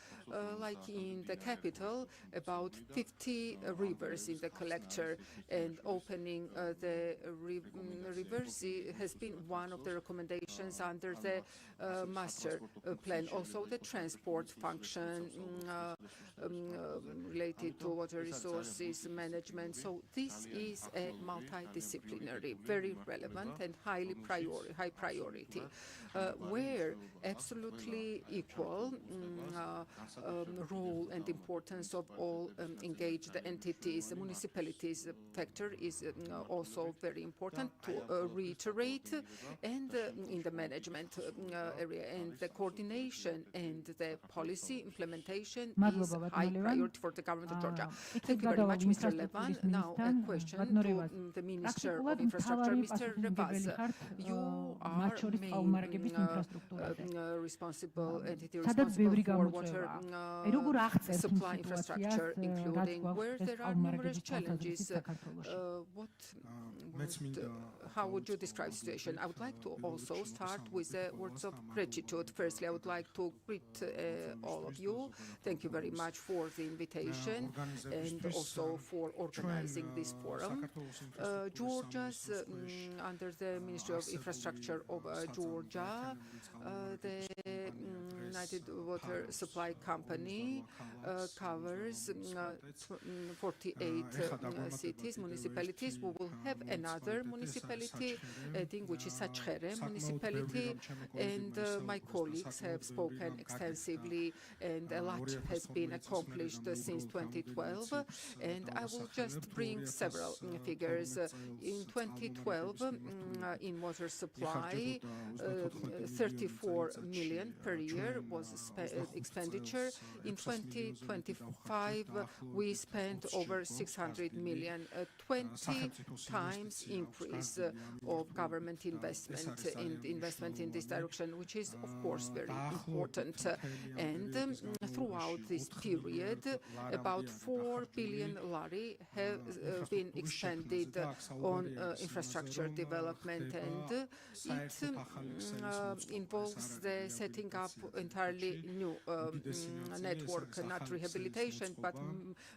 like in the capital, about 50 rivers in the collector, and opening the rivers has been one of the recommendations under the master plan. Also, the transport function related to water resources management. So this is a multidisciplinary, very relevant and high priority, where absolutely equal role and importance of all engaged entities. The municipalities factor is also very important to reiterate, and in the management area, and the coordination and the policy implementation is high priority for the government of Georgia. Thank you very much, Mr. Levan. Now a question to the Minister of Infrastructure, Mr. Revaz. You are main responsible entity responsible for water supply infrastructure, including where there are numerous challenges. How would you describe the situation? I would like to also start with words of gratitude. Firstly, I would like to greet all of you. Thank you very much for the invitation and also for organizing this forum. Georgia's, under the Ministry of Infrastructure of Georgia, the United Water Supply Company covers 48 cities, municipalities. We will have another municipality, which is Sachkhere municipality, and my colleagues have spoken extensively, and a lot has been accomplished since 2012. And I will just bring several figures. In 2012, in water supply, 34 24 million per year was expenditure. In 2025, we spent over 600 million, 20 times increase of government investment in this direction, which is, of course, very important. And throughout this period, about 4 billion lari have been expended on infrastructure development, and it involves the setting up entirely new network, not rehabilitation, but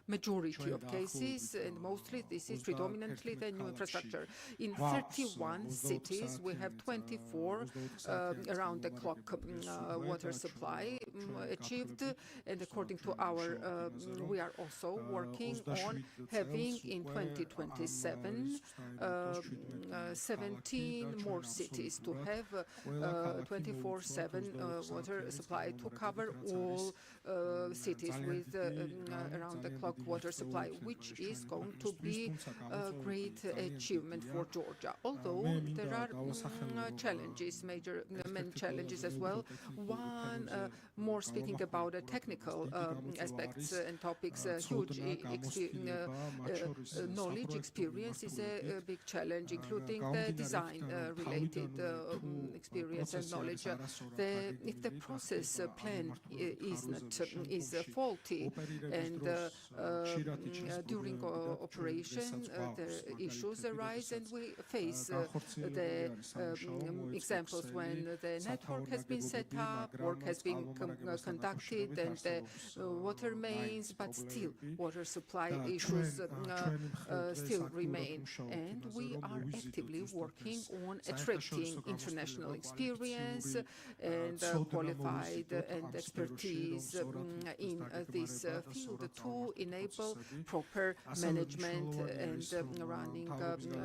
majority of cases, and mostly this is predominantly the new infrastructure. In 31 cities, we have 24 around-the-clock water supply achieved, and according to our, we are also working on having in 2027 17 more cities to have 24/7 water supply to cover all cities with around-the-clock water supply, which is going to be a great achievement for Georgia. Although there are challenges, many challenges as well. One, more speaking about the technical aspects and topics, huge knowledge, experience is a big challenge, including the design-related experience and knowledge. If the process plan is faulty, and during operation the issues arise, and we face the examples when the network has been set up, work has been conducted, and the water mains, but still water supply issues still remain. And we are actively working on attracting international experience and qualified and expertise in this field to enable proper management and running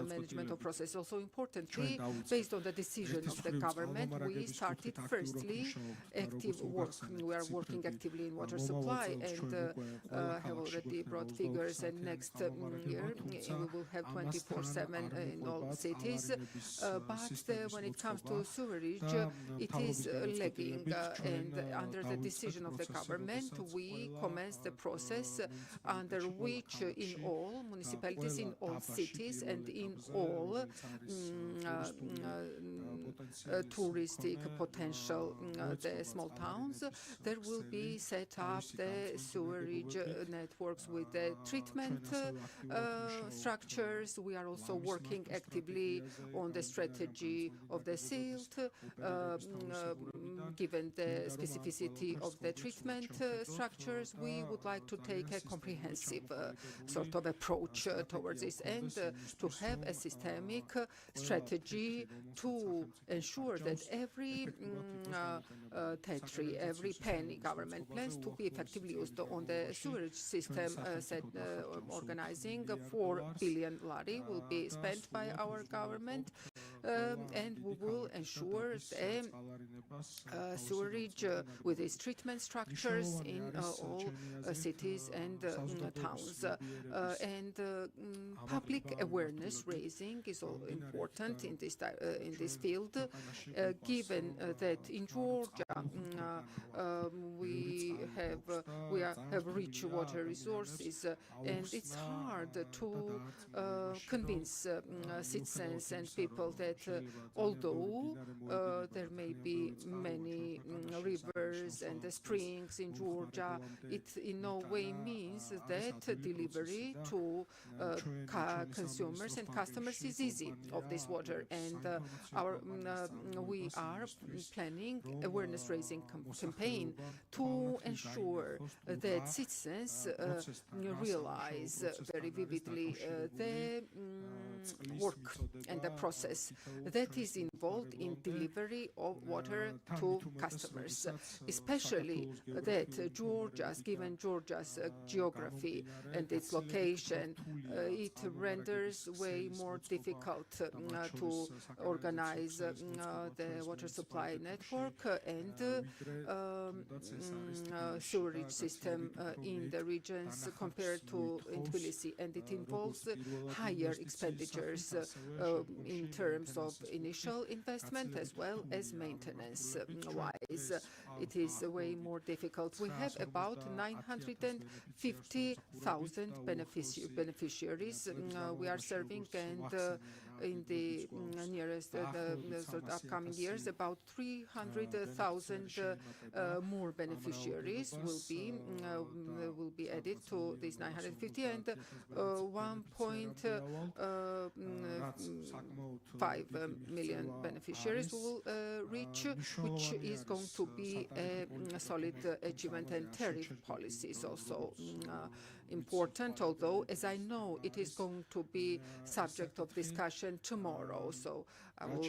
management of process. Also importantly, based on the decision of the government, we started firstly active work. We are working actively in water supply, and have already brought figures, and next year we will have 24/7 in all cities. But when it comes to sewerage, it is lagging, and under the decision of the government, we commenced the process under which in all municipalities, in all cities, and in all touristic potential, the small towns, there will be set up the sewerage networks with the treatment structures. We are also working actively on the strategy of the silt, given the specificity of the treatment structures. We would like to take a comprehensive sort of approach towards this, and to have a systemic strategy to ensure that every territory, every penny government plans to be effectively used on the sewerage system. Organizing 4 billion lari will be spent by our government, and we will ensure the sewerage with its treatment structures in all cities and towns. And public awareness raising is all important in this field, given that in Georgia we have rich water resources, and it's hard to convince citizens and people that although there may be many rivers and springs in Georgia, it in no way means that delivery to consumers and customers is easy of this water. And we are planning awareness-raising campaign to ensure that citizens realize very vividly the work and the process that is involved in delivery of water to customers, especially that given Georgia's geography and its location, it renders way more difficult to organize the water supply network, and sewerage system in the regions compared to in Tbilisi, and it involves higher expenditures in terms of initial investment as well as maintenance wise. It is way more difficult. We have about 950,000 beneficiaries we are serving, and in the nearest sort of upcoming years, about 300,000 more beneficiaries will be added to these 950, and 1.5 million beneficiaries will reach, which is going to be a solid achievement. And tariff policy is also important, although, as I know, it is going to be subject of discussion tomorrow. So I will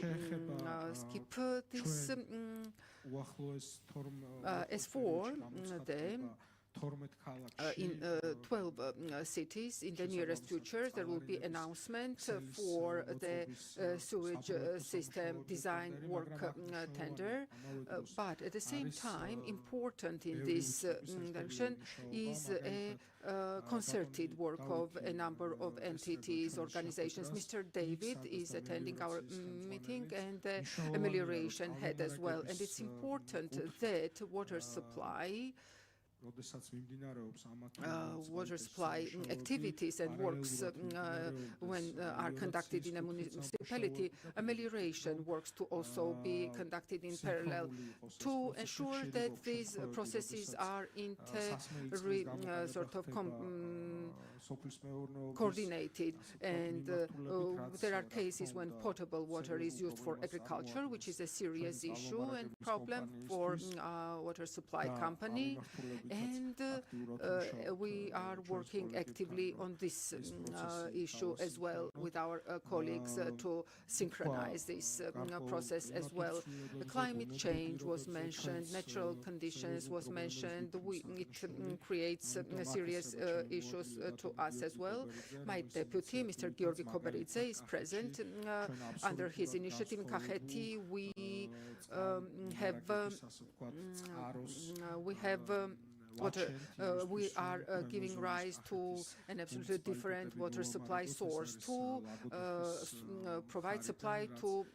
skip this. As for the in 12 cities in the nearest future, there will be announcement for the sewage system design work tender. But at the same time, important in this direction is a concerted work of a number of entities, organizations. Mr. David is attending our meeting, and the amelioration head as well. And it's important that water supply activities and works when are conducted in a municipality, amelioration works to also be conducted in parallel to ensure that these processes are coordinated. And there are cases when potable water is used for agriculture, which is a serious issue and problem for water supply company. And we are working actively on this issue as well with our colleagues to synchronize this process as well. Climate change was mentioned, natural conditions was mentioned. It creates serious issues to us as well. My deputy, Mr. Georgi Koberidze, is present. Under his initiative in Kakheti, we are giving rise to an absolutely different water supply source to provide supply to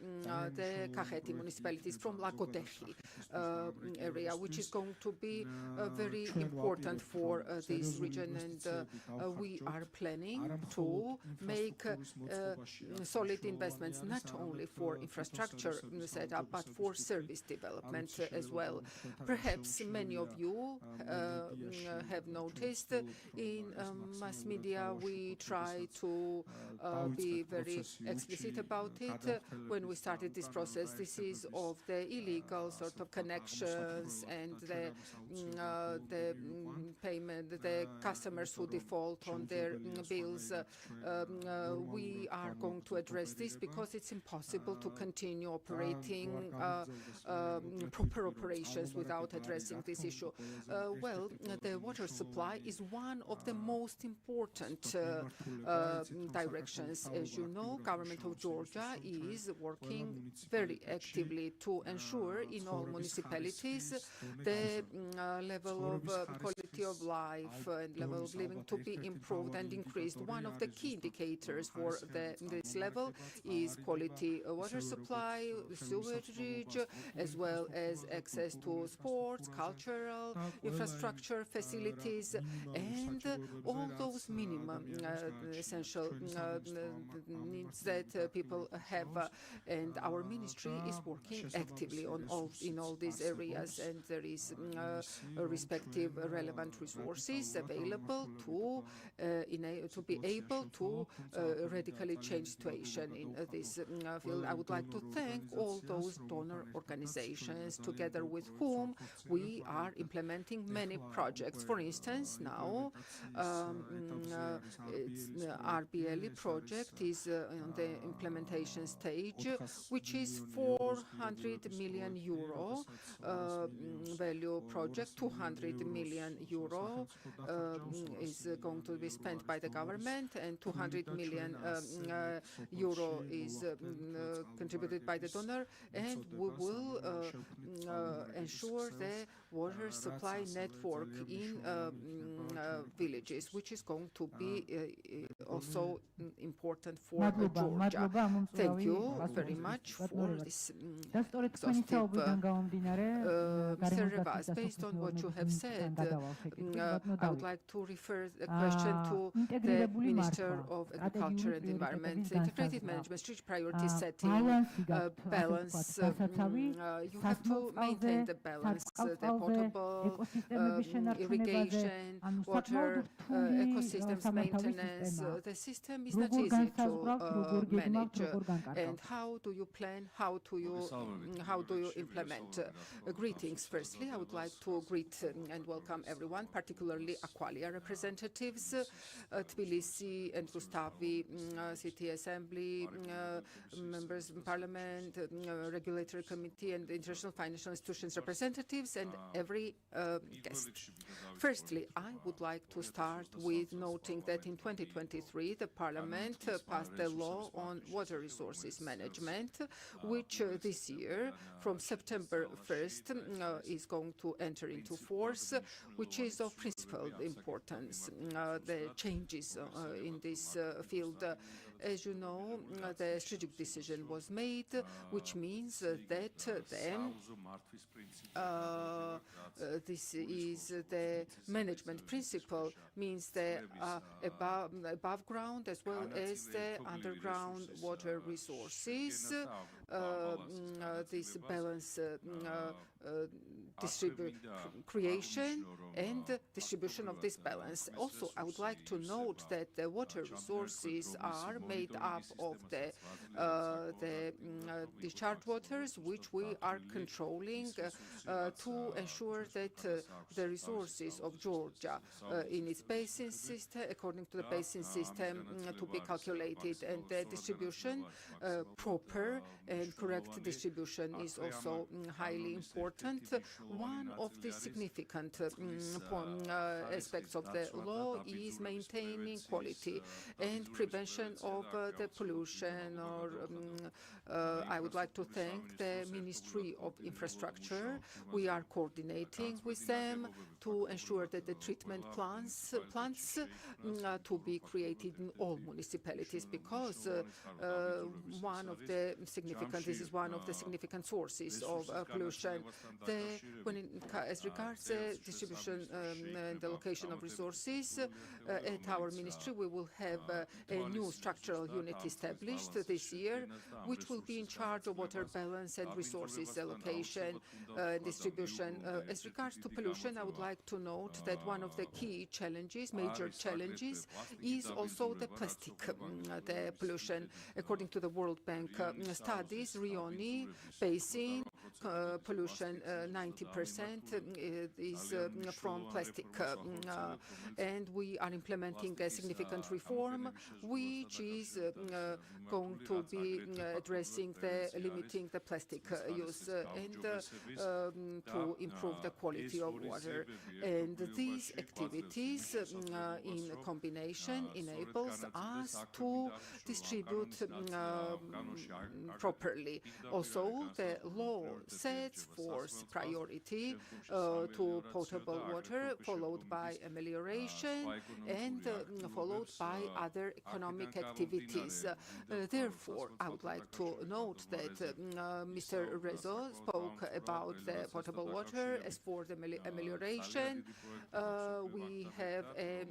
the Kakheti municipalities from Lagodehi area, which is going to be very important for this region. And we are planning to make solid investments not only for infrastructure setup but for service development as well. Perhaps many of you have noticed in mass media we try to be very explicit about it. When we started this process, this is of the illegal sort of connections and the payment, the customers who default on their bills. We are going to address this because it's impossible to continue operating proper operations without addressing this issue. Well, the water supply is one of the most important directions. As you know, government of Georgia is working very actively to ensure in all municipalities the level of quality of life and level of living to be improved and increased. One of the key indicators for this level is quality water supply, sewerage, as well as access to sports, cultural infrastructure facilities, and all those minimum essential needs that people have. And our ministry is working actively in all these areas, and there is respective relevant resources available to be able to radically change situation in this field. I would like to thank all those donor organizations together with whom we are implementing many projects. For instance, now RBLE project is on the implementation stage, which is 400 million euro value project, 200 million euro euro is going to be spent by the government, and 200 million euro is contributed by the donor, and we will ensure the water supply network in villages, which is going to be also important for Georgia. Thank you very much for this exhaustive. Mr. Rivas, based on what you have said, I would like to refer the question to the Minister of Agriculture and Environment. Integrated management, strict priority setting, balance. You have to maintain the balance, the potable irrigation, water, ecosystems maintenance. The system is not easy to manage. And how do you plan? How do you implement? Greetings. Firstly, I would like to greet and welcome everyone, particularly Aqualia representatives, Tbilisi and Rustavi City Assembly, members of Parliament, Regulatory Committee, and the International Financial Institutions representatives, and every guest. Firstly, I would like to start with noting that in 2023, the Parliament passed a law on water resources management, which this year, from September 1st, is going to enter into force, which is of principal importance. The changes in this field. As you know, the strategic decision was made, which means that then this is the management principle, means the above ground as well as the underground water resources, this balance creation and distribution of this balance. Also, I would like to note that the water resources are made up of the discharge waters, which we are controlling to ensure that the resources of Georgia in its basin system, according to the basin system, to be calculated, and the distribution, proper and correct distribution, is also highly important. One of the significant aspects of the law is maintaining quality and prevention of the pollution. I would like to thank the Ministry of Infrastructure. We are coordinating with them to ensure that the treatment plants to be created in all municipalities, because this is one of the significant sources of pollution. As regards the distribution and the allocation of resources, at our ministry we will have a new structural unit established this year, which will be in charge of water balance and resources allocation and distribution. As regards to pollution, I would like to note that one of the key challenges, major challenges, is also the plastic, the pollution. According to the World Bank studies, Rioni Basin pollution 90% is from plastic, and we are implementing a significant reform, which is going to be addressing limiting the plastic use and to improve the quality of water. And these activities in combination enables us to distribute properly. Also, the law sets forth priority to potable water, followed by amelioration, and followed by other economic activities. Therefore, I would like to note that Mr. Rezo spoke about the potable water. As for the amelioration, we have a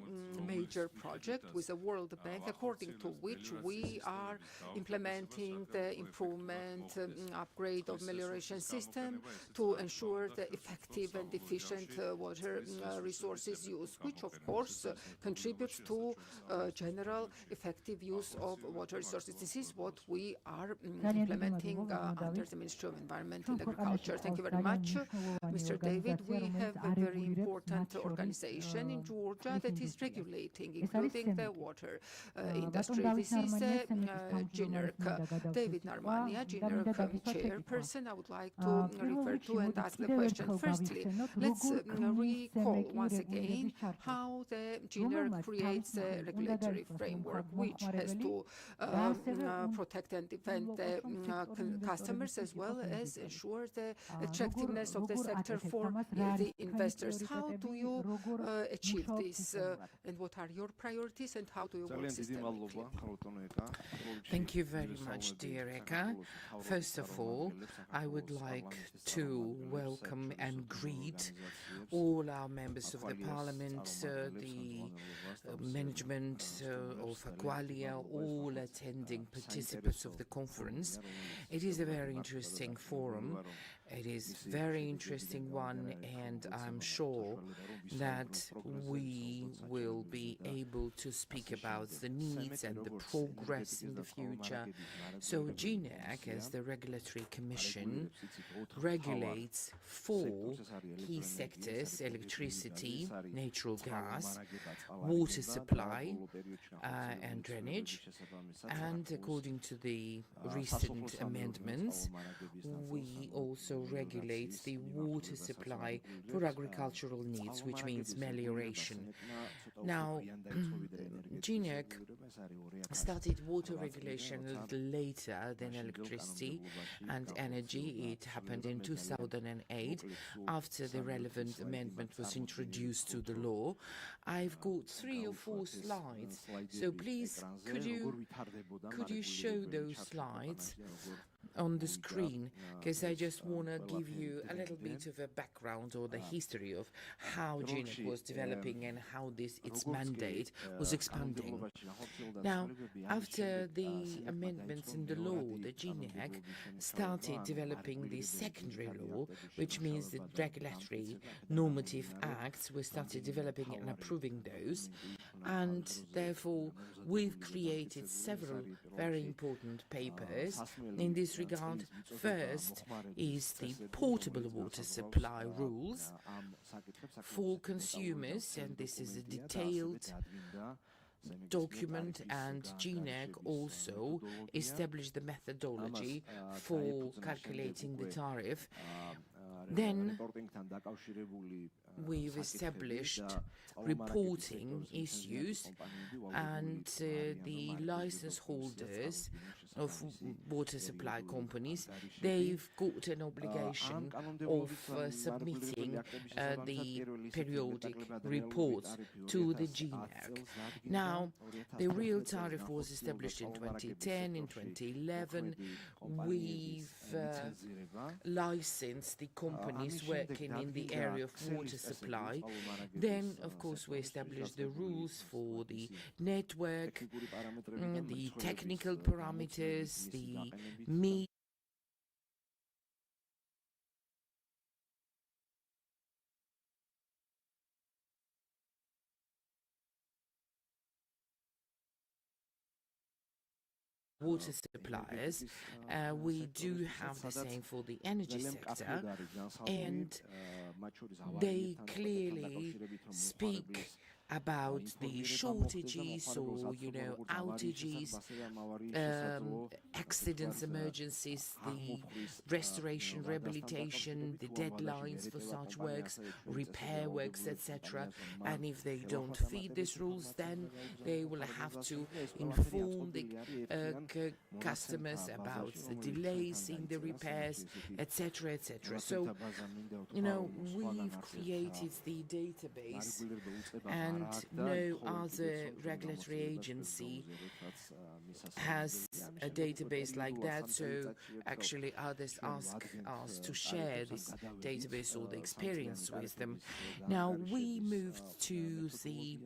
major project with the World Bank, according to which we are implementing the improvement, upgrade of amelioration system to ensure the effective and efficient water resources use, which of course contributes to general effective use of water resources. This is what we are implementing under the Ministry of Environment and Agriculture. Thank you very much, Mr. David. We have a very important organization in Georgia that is regulating, including the water industry. This is GNERC. David Narmania, GNERC chairperson. I would like to refer to and ask the question. Firstly, let's recall once again how the GNR creates a regulatory framework which has to protect and defend the customers as well as ensure the attractiveness of the sector for the investors. How do you achieve this and what are your priorities and how do you work systemically? Thank you very much, dear Eka. First of all, I would like to welcome and greet all our members of the Parliament, the management of Aqualia, all attending participants of the conference. It is a very interesting forum. It is a very interesting one, and I'm sure that we will be able to speak about the needs and the progress in the future. So GNEC, as the regulatory commission, regulates 4 key sectors: electricity, natural gas, water supply, and drainage. And according to the recent amendments, we also regulates the water supply for agricultural needs, which means melioration. Now, GNEC started water regulation a little later than electricity and energy. It happened in 2008 after the relevant amendment was introduced to the law. I've got 3 or 4 slides, so please could you show those slides on the screen, because I just want to give you a little bit of a background or the history of how GNEC was developing and how its mandate was expanding. Now, after the amendments in the law, the GNEC started developing the secondary law, which means the regulatory normative acts. We started developing and approving those, and therefore we've created several very important papers in this regard. First is the portable water supply rules for consumers, and this is a detailed document, and GNEC also established the methodology for calculating the tariff. Then we've established reporting issues, and the license holders of water supply companies, they've got an obligation of submitting the periodic reports to the GNEC. Now, the real tariff was established in 2010. In 2011, we've licensed the companies working in the area of water supply. Then, of course, we established the rules for the network, the technical parameters, the water suppliers. We do have the same for the energy sector, and they clearly speak about the shortages or, outages, accidents, emergencies, the restoration, rehabilitation, the deadlines for such works, repair works, etc. And if they don't feed these rules, then they will have to inform the customers about the delays in the repairs, etc., etc. So, we've created the database, and no other regulatory agency has a database like that, so actually others ask us to share this database or the experience with them. Now, we moved to the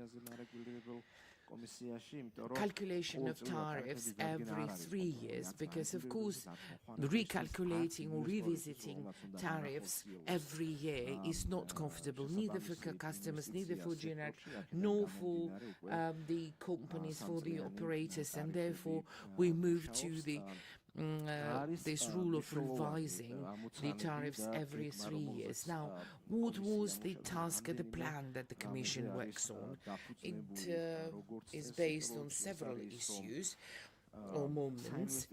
calculation of tariffs every 3 years, because of course recalculating or revisiting tariffs every year is not comfortable, neither for customers, neither for GNEC, nor for the companies, for the operators, and therefore we moved to the this rule of revising the tariffs every 3 years. Now, what was the task of the plan that the Commission works on? It is based on several issues. or moments.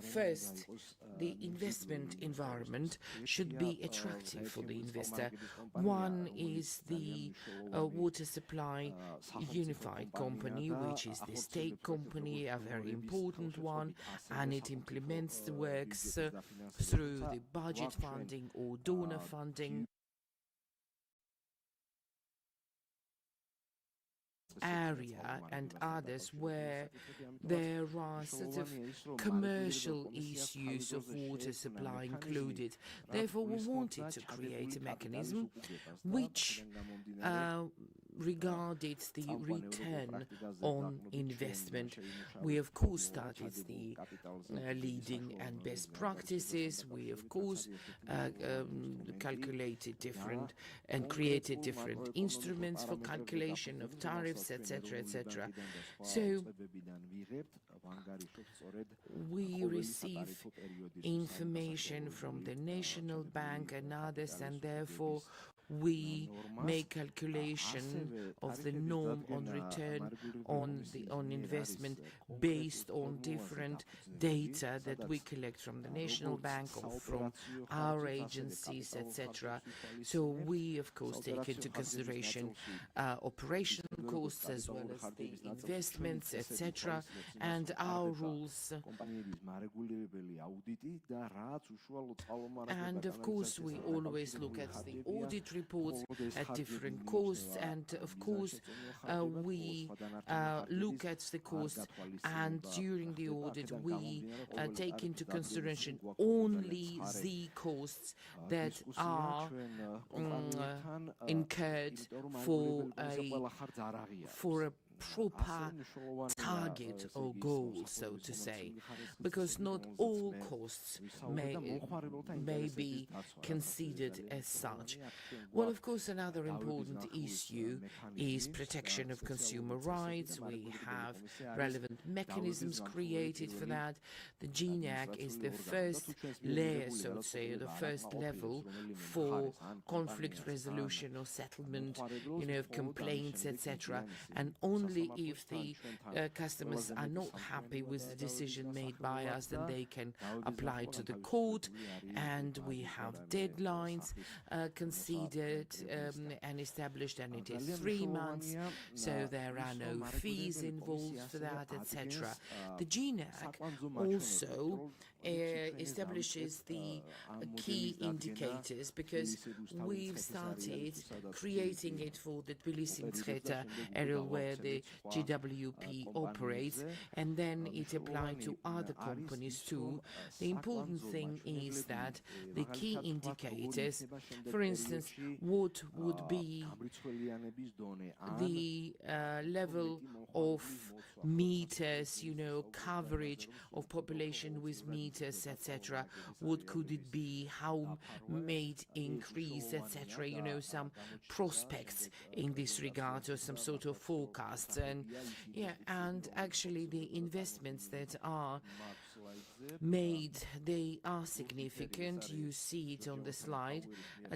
First, the investment environment should be attractive for the investor. One is the water supply unified company, which is the state company, a very important one, and it implements the works through the budget funding or donor funding. Area and others where there are sort of commercial issues of water supply included. Therefore, we wanted to create a mechanism which regarded the return on investment. We of course studied the leading and best practices. We of course calculated different and created different instruments for calculation of tariffs, etc., etc. So we receive information from the National Bank and others, and therefore we make calculation of the norm on return on investment based on different data that we collect from the National Bank or from our agencies, etc. So we of course take into consideration operational costs as well as the investments, etc., and our rules. And of course we always look at the audit reports at different costs, and of course we look at the costs, and during the audit we take into consideration only the costs that are incurred for a proper target or goal, so to say, because not all costs may be considered as such. Well, of course, another important issue is protection of consumer rights. We have relevant mechanisms created for that. The GNAC is the first layer, so to say, the first level for conflict resolution or settlement, of complaints, etc. And only if the customers are not happy with the decision made by us, then they can apply to the court, and we have deadlines considered and established, and it is 3 months, so there are no fees involved for that, etc. The GNAC also establishes the key indicators, because we've started creating it for the Tbilisi area where the GWP operates, and then it applied to other companies too. The important thing is that the key indicators, for instance, what would be the level of meters, coverage of population with meters, etc. What could it be? How may it increase, etc. Some prospects in this regard, or some sort of forecasts. And actually the investments that are made, they are significant. You see it on the slide.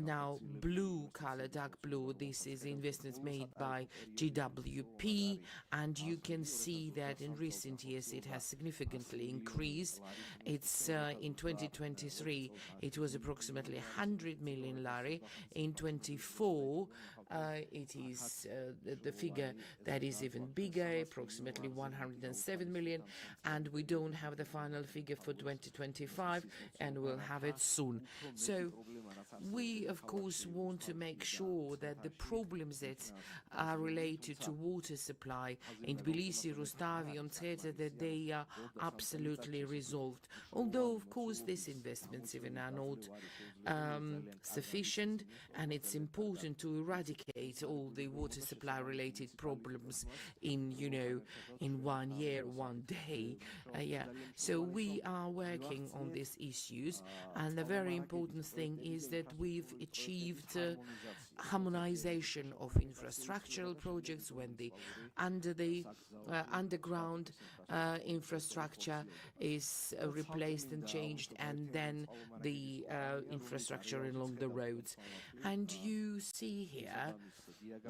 Now, blue color, dark blue, this is investments made by GWP, and you can see that in recent years it has significantly increased. It's in 2023 it was approximately 100 million lari. In 24 it is the figure that is even bigger, approximately 107 million, and we don't have the final figure for 2025, and we'll have it soon. So we of course want to make sure that the problems that are related to water supply in Tbilisi, Rustavi, etc., that they are absolutely resolved. Although of course these investments even are not sufficient, and it's important to eradicate all the water supply related problems in 1 year, 1 day. So we are working on these issues, and the very important thing is that we've achieved harmonization of infrastructural projects when the underground infrastructure is replaced and changed, and then the infrastructure along the roads. And you see here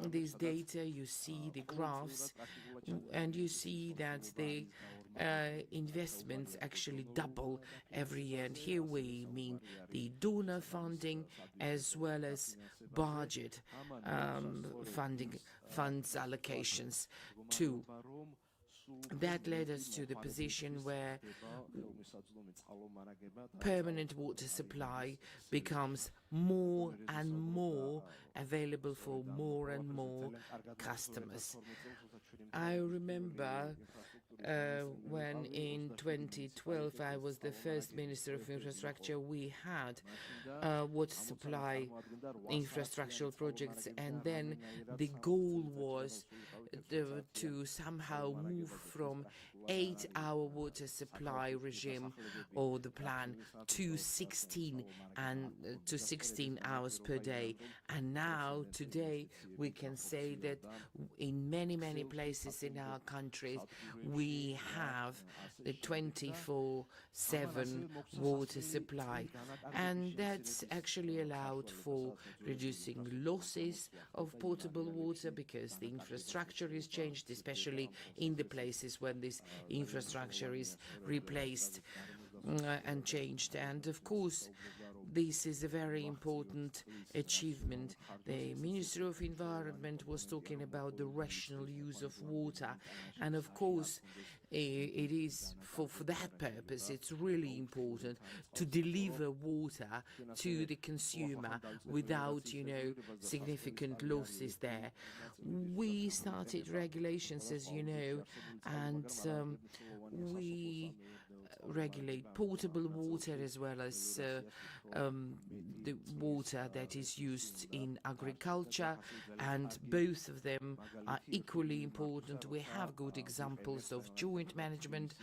this data, you see the graphs, and you see that the investments actually double every year. And here we mean the donor funding as well as budget funds allocations too. That led us to the position where permanent water supply becomes more and more available for more and more customers. I remember when in 2012 I was the first Minister of Infrastructure, we had water supply infrastructural projects, and then the goal was to somehow move from 8-hour water supply regime or the plan to 16 hours per day. And now today we can say that in many places in our countries we have the 24/7 water supply, and that's actually allowed for reducing losses of potable water because the infrastructure is changed, especially in the places when this infrastructure is replaced and changed. And of course this is a very important achievement. The Ministry of Environment was talking about the rational use of water, and of course it is for that purpose it's really important to deliver water to the consumer without significant losses there. We started regulations, as you know, and we regulate potable water as well as the water that is used in agriculture, and both of them are equally important. We have good examples of joint management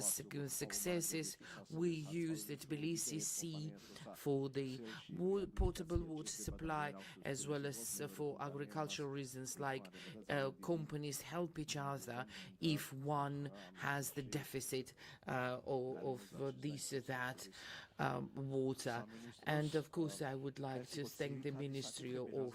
successes. We use the Tbilisi Sea for the potable water supply as well as for agricultural reasons, like companies help each other if one has the deficit of this or that water. And of course I would like to thank the Ministry of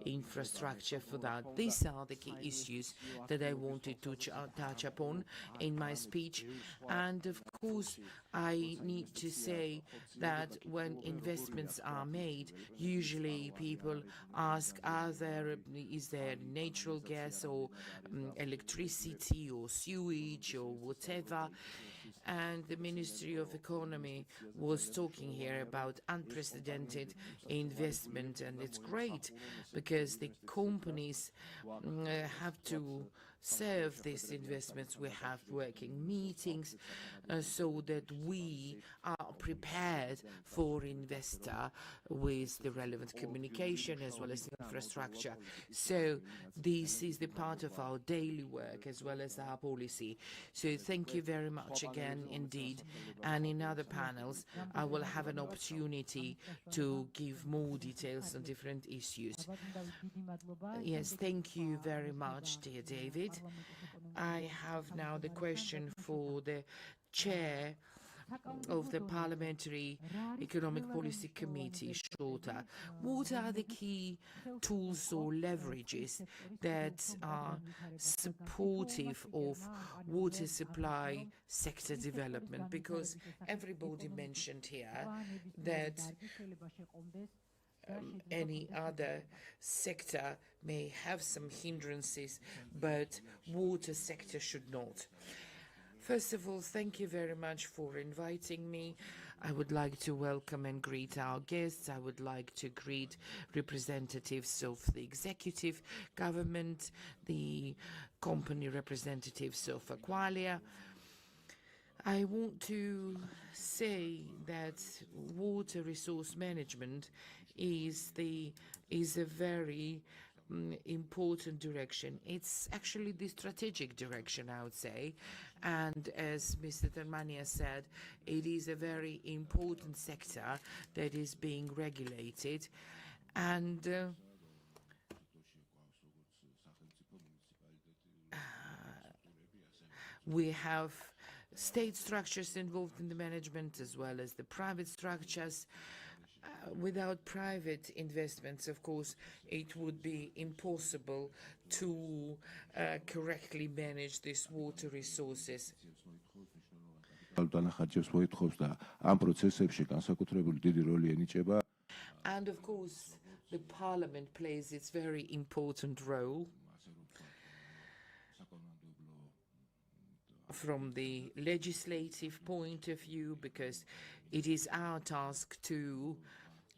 Infrastructure for that. These are the key issues that I wanted to touch upon in my speech. And of course I need to say that when investments are made, usually people ask, is there natural gas or electricity or sewage or whatever? And the Ministry of Economy was talking here about unprecedented investment, and it's great because the companies have to serve these investments. We have working meetings so that we are prepared for investor with the relevant communication as well as infrastructure. So this is the part of our daily work as well as our policy. So thank you very much again indeed. And in other panels I will have an opportunity to give more details on different issues. Yes, thank you very much, dear David. I have now the question for the chair of the Parliamentary Economic Policy Committee, Shorter. What are the key tools or leverages that are supportive of water supply sector development? Because everybody mentioned here that any other sector may have some hindrances, but water sector should not. First of all, thank you very much for inviting me. I would like to welcome and greet our guests. I would like to greet representatives of the executive government, the company representatives of Aqualia. I want to say that water resource management is a very important direction. It's actually the strategic direction, I would say. And as Mr. Termania said, it is a very important sector that is being regulated. And We have state structures involved in the management as well as the private structures. Without private investments, of course, it would be impossible to correctly manage these water resources. And of course, the Parliament plays its very important role from the legislative point of view, because it is our task to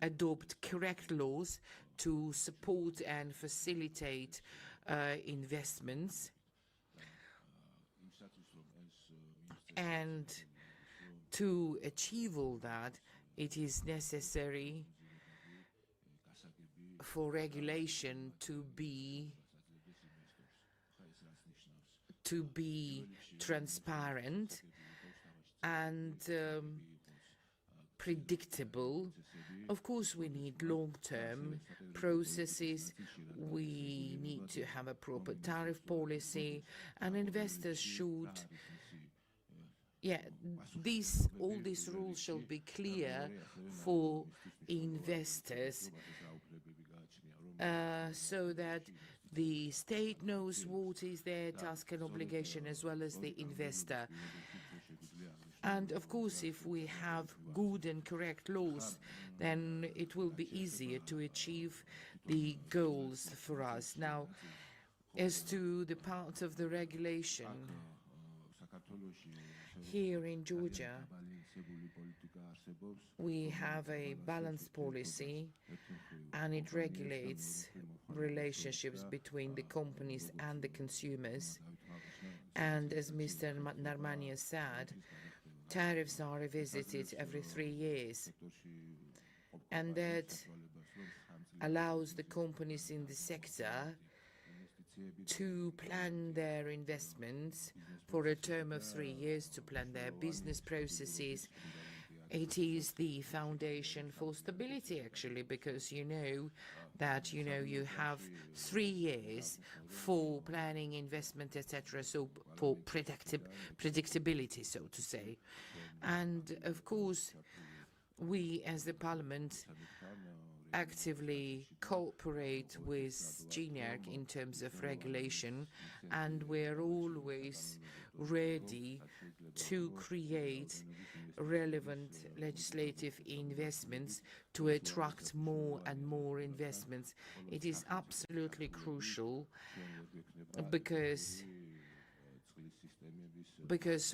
adopt correct laws to support and facilitate investments. And to achieve all that, it is necessary for regulation to be transparent and predictable. Of course, we need long-term processes. We need to have a proper tariff policy, and investors should. All these rules shall be clear for investors, so that the state knows what is their task and obligation, as well as the investor. And of course, if we have good and correct laws, then it will be easier to achieve the goals for us. Now, as to the part of the regulation, here in Georgia, we have a balanced policy, and it regulates relationships between the companies and the consumers. And as Mr. Narmania said, tariffs are revisited every 3 years, and that allows the companies in the sector to plan their investments for a term of 3 years, to plan their business processes. It is the foundation for stability, actually, because you know that you have 3 years for planning, investment, etc., so for predictability, so to say. And of course, we as the Parliament actively cooperate with GNERC in terms of regulation, and we're always ready to create relevant legislative investments to attract more and more investments. It is absolutely crucial because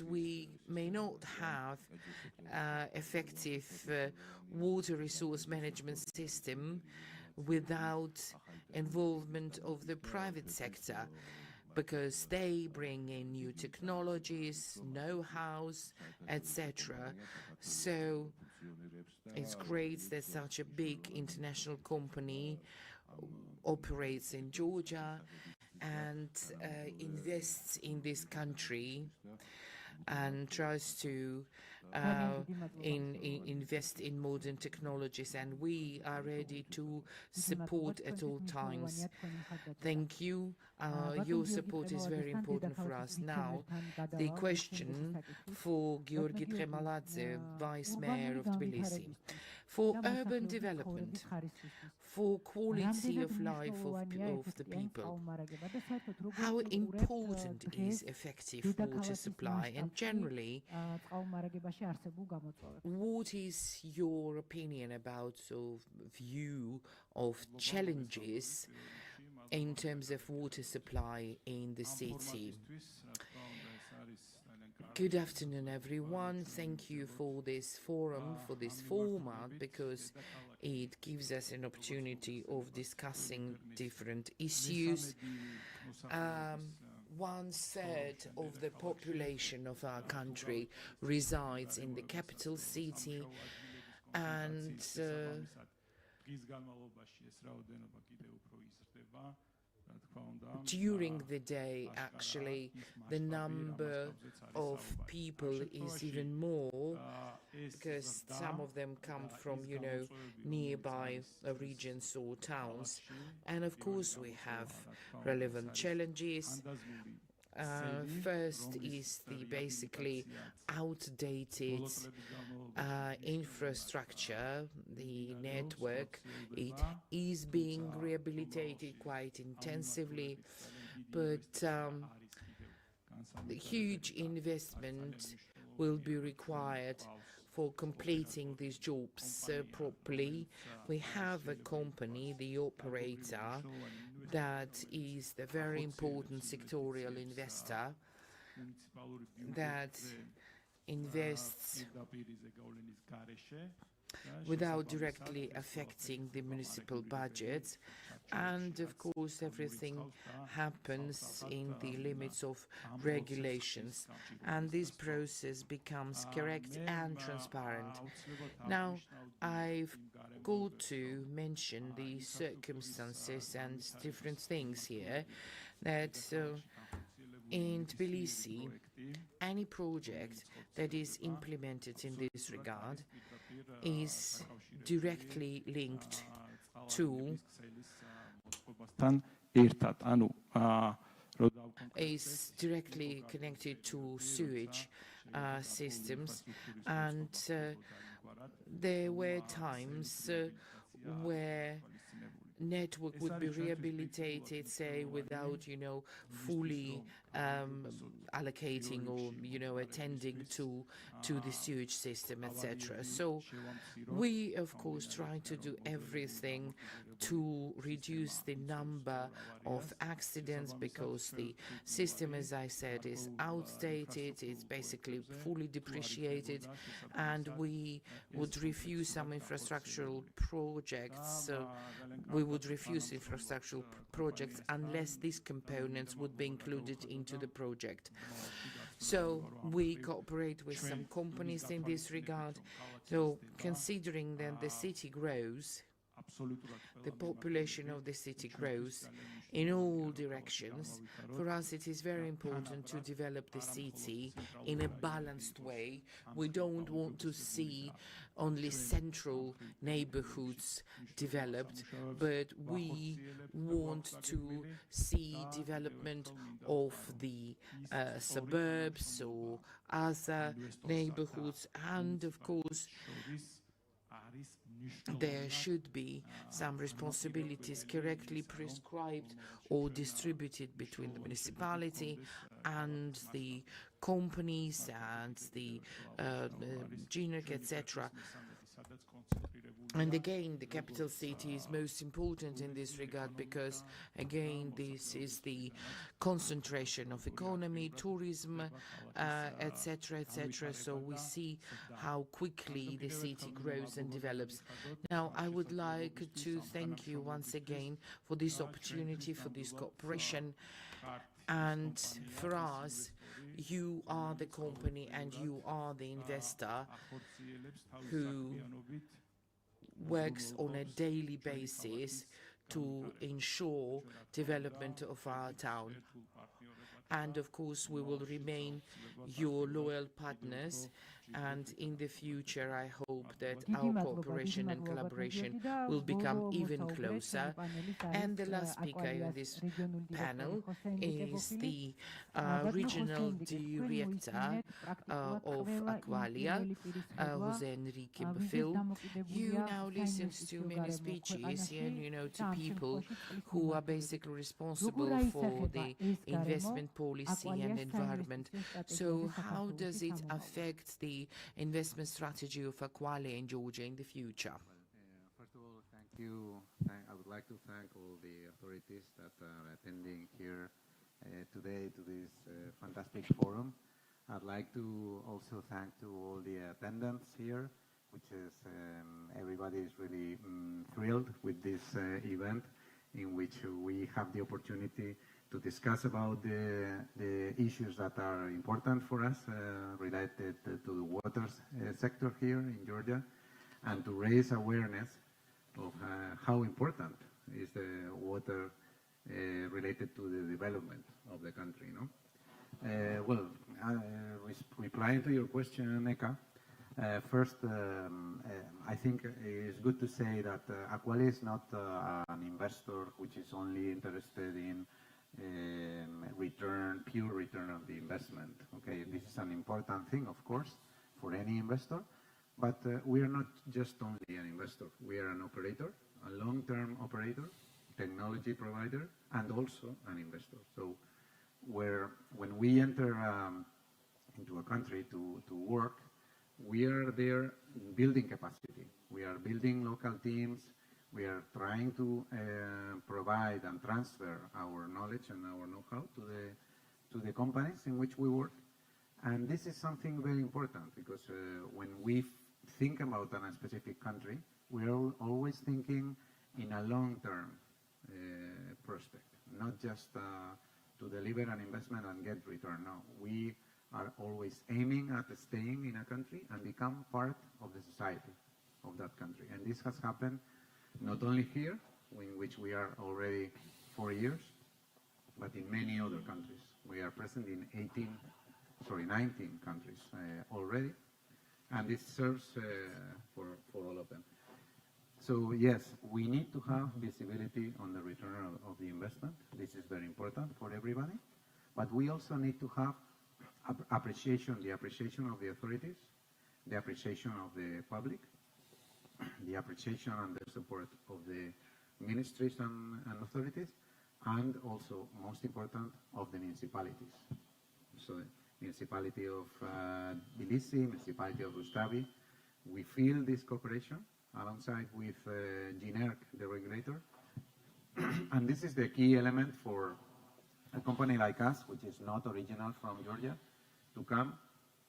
we may not have effective water resource management system without involvement of the private sector, because they bring in new technologies, know-hows, etc. So it's great that such a big international company operates in Georgia and invests in this country and tries to invest in modern technologies, and we are ready to support at all times. Thank you. Your support is very important for us. Now, the question for Georgi Tremaladze, Vice Mayor of Tbilisi. For urban development, for quality of life of the people, how important is effective water supply? And generally, what is your opinion about view of challenges in terms of water supply in the city? Good afternoon, everyone. Thank you for this forum, for this format, because it gives us an opportunity of discussing different issues. 1/3 of the population of our country resides in the capital city, and during the day, actually, the number of people is even more, because some of them come from, nearby regions or towns. And of course, we have relevant challenges. First is the basically outdated infrastructure, the network. It is being rehabilitated quite intensively, but the huge investment will be required for completing these jobs properly. We have a company, the operator, that is the very important sectorial investor that invests without directly affecting the municipal budgets. And of course, everything happens in the limits of regulations, and this process becomes correct and transparent. Now, I've got to mention the circumstances and different things here, that in Tbilisi, any project that is implemented in this regard is directly linked to is directly connected to sewage systems, and there were times where network would be rehabilitated, say, without, fully allocating or, attending to the sewage system, etc. So we, of course, try to do everything to reduce the number of accidents, because the system, as I said, is outdated, it's basically fully depreciated, and we would refuse some infrastructural projects. We would refuse infrastructural projects unless these components would be included into the project. So we cooperate with some companies in this regard. So considering that the city grows, the population of the city grows in all directions, for us it is very important to develop the city in a balanced way. We don't want to see only central neighborhoods developed, but we want to see development of the suburbs or other neighborhoods, and of course there should be some responsibilities correctly prescribed or distributed between the municipality and the companies and the GNRC, etc. And again, the capital city is most important in this regard, because again, this is the concentration of economy, tourism, etc., etc. So we see how quickly the city grows and develops. Now, I would like to thank you once again for this opportunity, for this cooperation. And for us, you are the company and you are the investor who works on a daily basis to ensure development of our town. And of course, we will remain your loyal partners, and in the future I hope that our cooperation and collaboration will become even closer. And the last speaker in this panel is the regional director of Aqualia, Jose Enrique Bafil. You now listen to many speeches and to people who are basically responsible for the investment policy and environment. So how does it affect the investment strategy of Aqualia in Georgia in the future? First of all, thank you. I would like to thank all the authorities that are attending here today to this fantastic forum. I'd like to also thank to all the attendants here, which is everybody is really thrilled with this event, in which we have the opportunity to discuss about the issues that are important for us related to the water sector here in Georgia, and to raise awareness of how important is the water related to the development of the country. Replying to your question, Eka, first, I think it's good to say that Aqualia is not an investor which is only interested in return, pure return of the investment. Okay, this is an important thing, of course, for any investor, but we are not just only an investor. We are an operator, a long-term operator, technology provider, and also an investor. So when we enter into a country to work, we are there building capacity. We are building local teams. We are trying to provide and transfer our knowledge and our know-how to the companies in which we work. And this is something very important because when we think about a specific country, we are always thinking in a long-term prospect, not just to deliver an investment and get return. No, we are always aiming at staying in a country and become part of the society of that country. And this has happened not only here, in which we are already 4 years, but in many other countries. We are present in 19 countries already, and this serves for all of them. So yes, we need to have visibility on the return of the investment. This is very important for everybody, but we also need to have the appreciation of the authorities, the appreciation of the public, the appreciation and the support of the ministries and authorities, and also, most important, of the municipalities. So municipality of Tbilisi, municipality of Rustavi, we feel this cooperation alongside with GNERC, the regulator. And this is the key element for a company like us, which is not original from Georgia, to come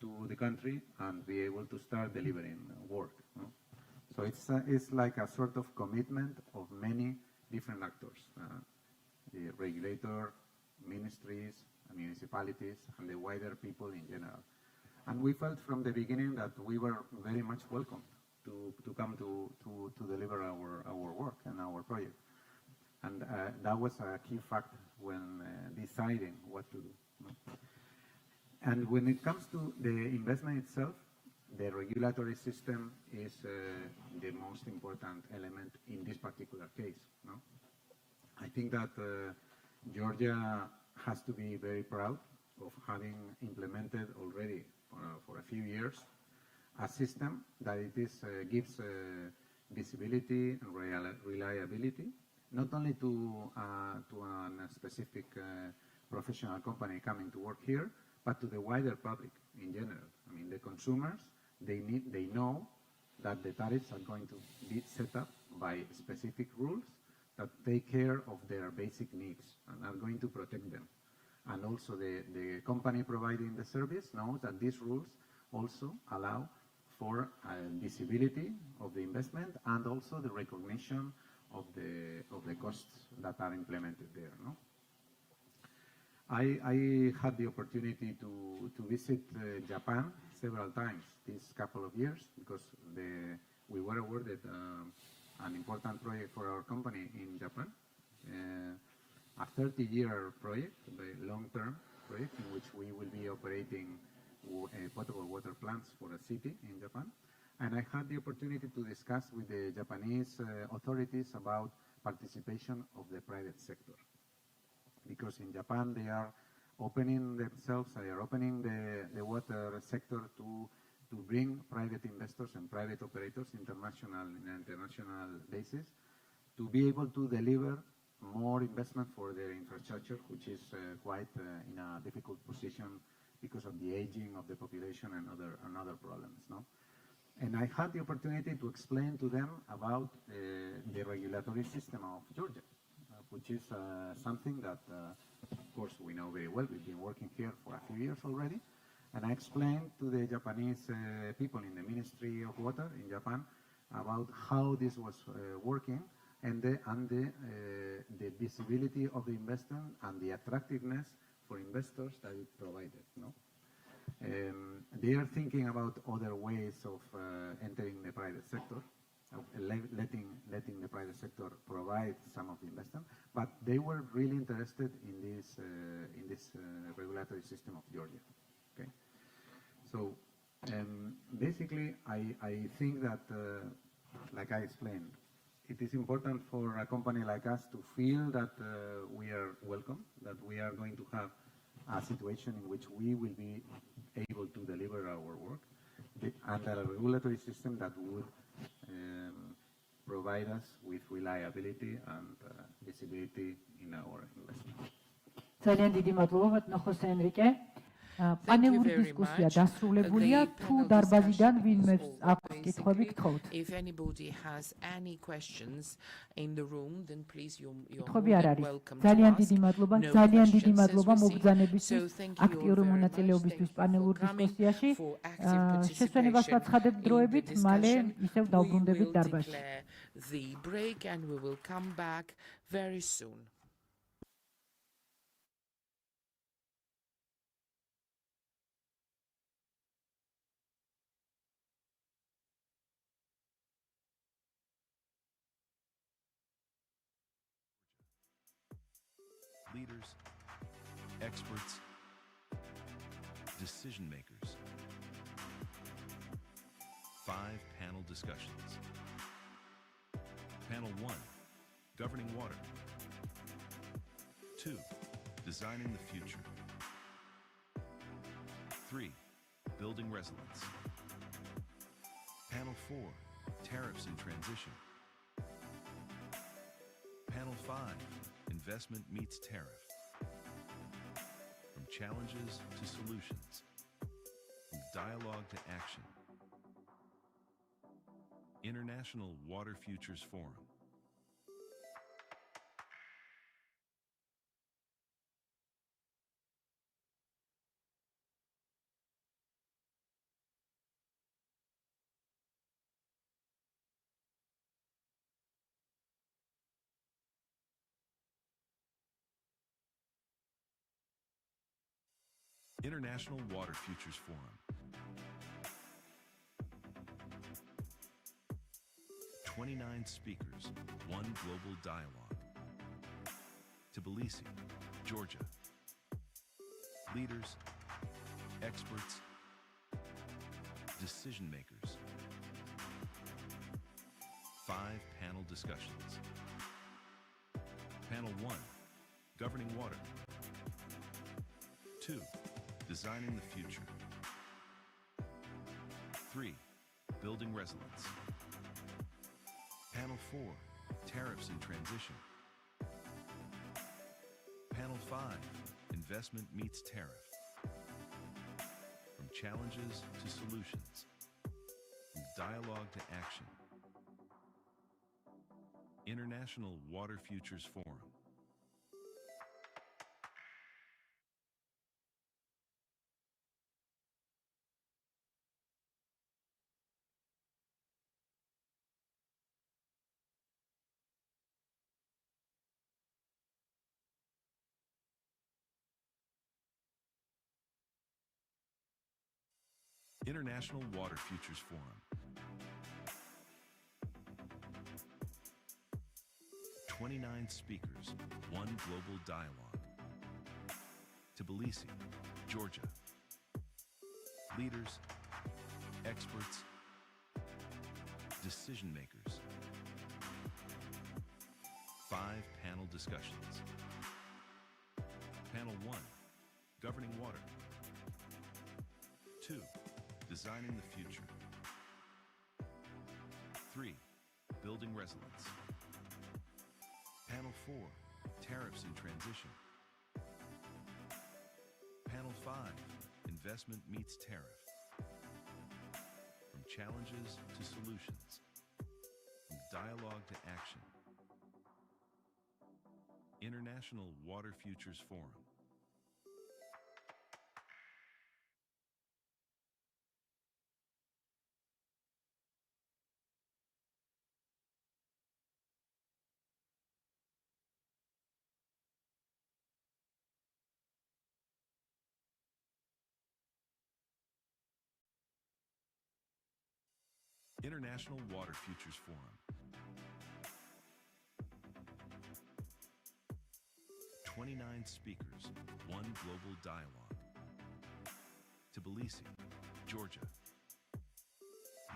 to the country and be able to start delivering work. No? So it's like a sort of commitment of many different actors, the regulator, ministries, municipalities, and the wider people in general. And we felt from the beginning that we were very much welcome to come to deliver our work and our project. And that was a key fact when deciding what to do. And when it comes to the investment itself, the regulatory system is the most important element in this particular case. No? I think that Georgia has to be very proud of having implemented already for a few years a system that gives visibility and reliability, not only to a specific professional company coming to work here, but to the wider public in general. I mean, the consumers, they know that the tariffs are going to be set up by specific rules that take care of their basic needs and are going to protect them. And also the company providing the service knows that these rules also allow for visibility of the investment and also the recognition of the costs that are implemented there. No? I had the opportunity to visit Japan several times this couple of years because we were awarded an important project for our company in Japan, a 30-year project, a long-term project in which we will be operating potable water plants for a city in Japan. And I had the opportunity to discuss with the Japanese authorities about participation of the private sector. Because in Japan they are opening themselves, they are opening the water sector to bring private investors and private operators in an international basis to be able to deliver more investment for their infrastructure, which is quite in a difficult position because of the aging of the population and other problems. No? And I had the opportunity to explain to them about the regulatory system of Georgia, which is something that, of course, we know very well. We've been working here for a few years already. And I explained to the Japanese people in the Ministry of Water in Japan about how this was working and the visibility of the investment and the attractiveness for investors that it provided. No? They are thinking about other ways of entering the private sector, letting the private sector provide some of the investment, but they were really interested in this regulatory system of Georgia. Okay, so basically, I think that, like I explained, it is important for a company like us to feel that we are welcome, that we are going to have a situation in which we will be able to deliver our work under a regulatory system that would provide us with reliability and visibility in our investment. ძალიან დიდი მადლობა ბატონო ხოსე ენრიკე. პანელური დისკუსია დასრულებულია. თუ დარბაზიდან ვინმე აქვს კითხვები, გთხოვთ. If anybody has any questions in the room, then please you're კითხვები არ არის. welcome. ძალიან დიდი მადლობა, ძალიან დიდი მადლობა მობრძანებისთვის, აქტიური მონაწილეობისთვის პანელურ დისკუსიაში. შესვენებას ვაცხადებ დროებით, მალე ისევ დავბრუნდებით დარბაზში. The break and we will come back very soon. Leaders, experts, decision makers. 5 panel discussions. Panel 1, governing water. 2, designing the future. 3, building resilience. Panel 4, tariffs in transition. Panel 5, investment meets tariff. From challenges to solutions. From dialogue to action. International Water Futures Forum. International Water Futures Forum. 29 speakers, 1 global dialogue. Tbilisi, Georgia. Leaders, experts, decision makers. 5 panel discussions. Panel 1, governing water. 2, designing the future. 3, building resilience. Panel 4, tariffs in transition. Panel 5, investment meets tariff. From challenges to solutions. From dialogue to action. International Water Futures Forum. International Water Futures Forum. 29 speakers, 1 global dialogue. Tbilisi, Georgia. Leaders, experts, decision makers. 5 panel discussions. Panel 1, governing water. 2, designing the future. 3, building resilience. Panel 4, tariffs in transition. Panel 5, investment meets tariff. From challenges to solutions. From dialogue to action. International Water Futures Forum. International Water Futures Forum. 29 speakers, 1 global dialogue. Tbilisi, Georgia.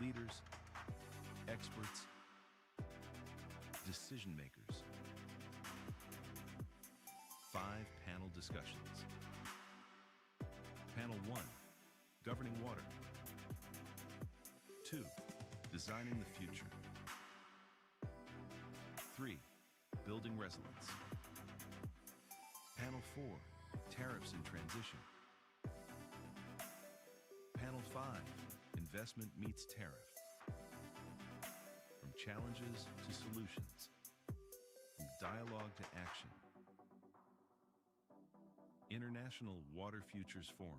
Leaders, experts, decision makers. 5 panel discussions. Panel 1, governing water. 2, designing the future. 3, building resilience. Panel 4, tariffs in transition. Panel 5, investment meets tariff. From challenges to solutions. From dialogue to action. International Water Futures Forum.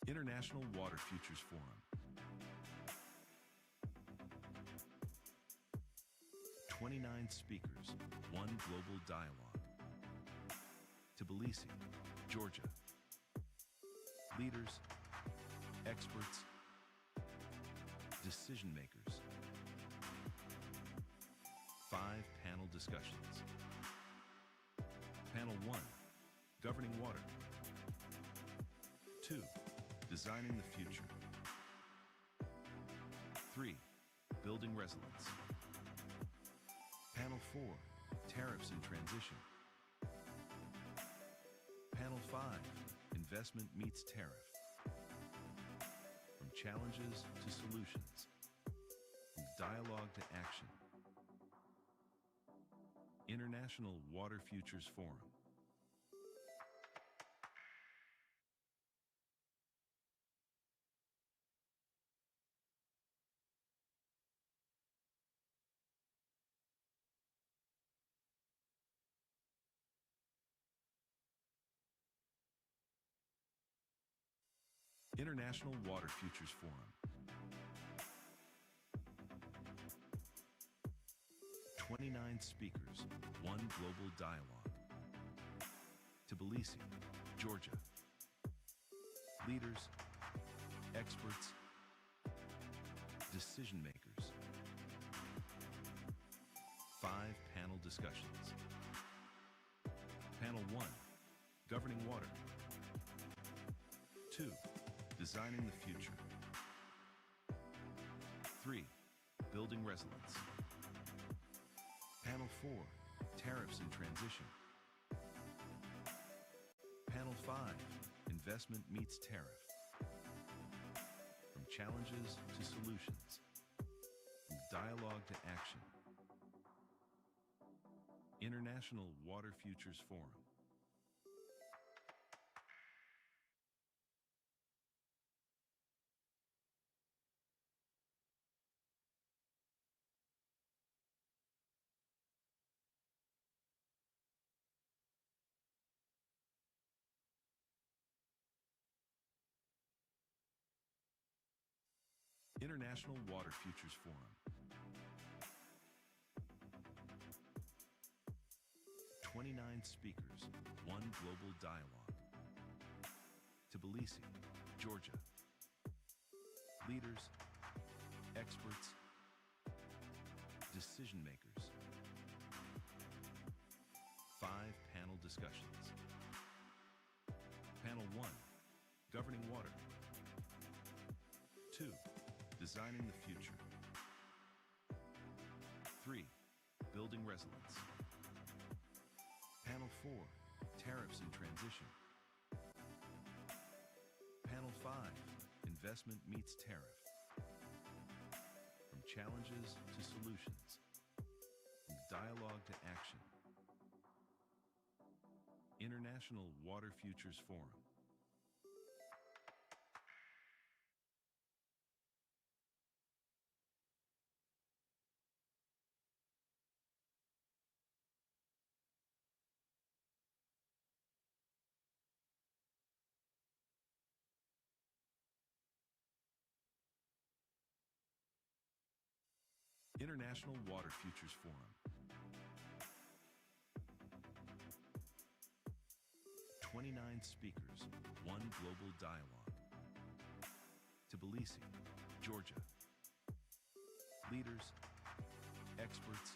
International Water Futures Forum. 29 speakers, 1 global dialogue. Tbilisi, Georgia. Leaders, experts, decision makers. 5 panel discussions. Panel 1, governing water. 2, designing the future. 3, building resilience. Panel 4, tariffs in transition. Panel 5, investment meets tariff. From challenges to solutions. From dialogue to action. International Water Futures Forum. International Water Futures Forum. 29 speakers, 1 global dialogue. Tbilisi, Georgia. Leaders, experts, decision makers. 5 panel discussions. Panel 1, governing water. 2, designing the future. 3, building resilience. Panel 4, tariffs in transition. Panel 5, investment meets tariff. From challenges to solutions. From dialogue to action. International Water Futures Forum. International Water Futures Forum. 29 speakers, 1 global dialogue. Tbilisi, Georgia. Leaders, experts, decision makers. 5 panel discussions. Panel 1, governing water. 2, designing the future. 3, building resilience. Panel 4, tariffs in transition. Panel 5, investment meets tariff. From challenges to solutions. From dialogue to action. International Water Futures Forum. International Water Futures Forum. 29 speakers, 1 global dialogue. Tbilisi, Georgia. Leaders, experts,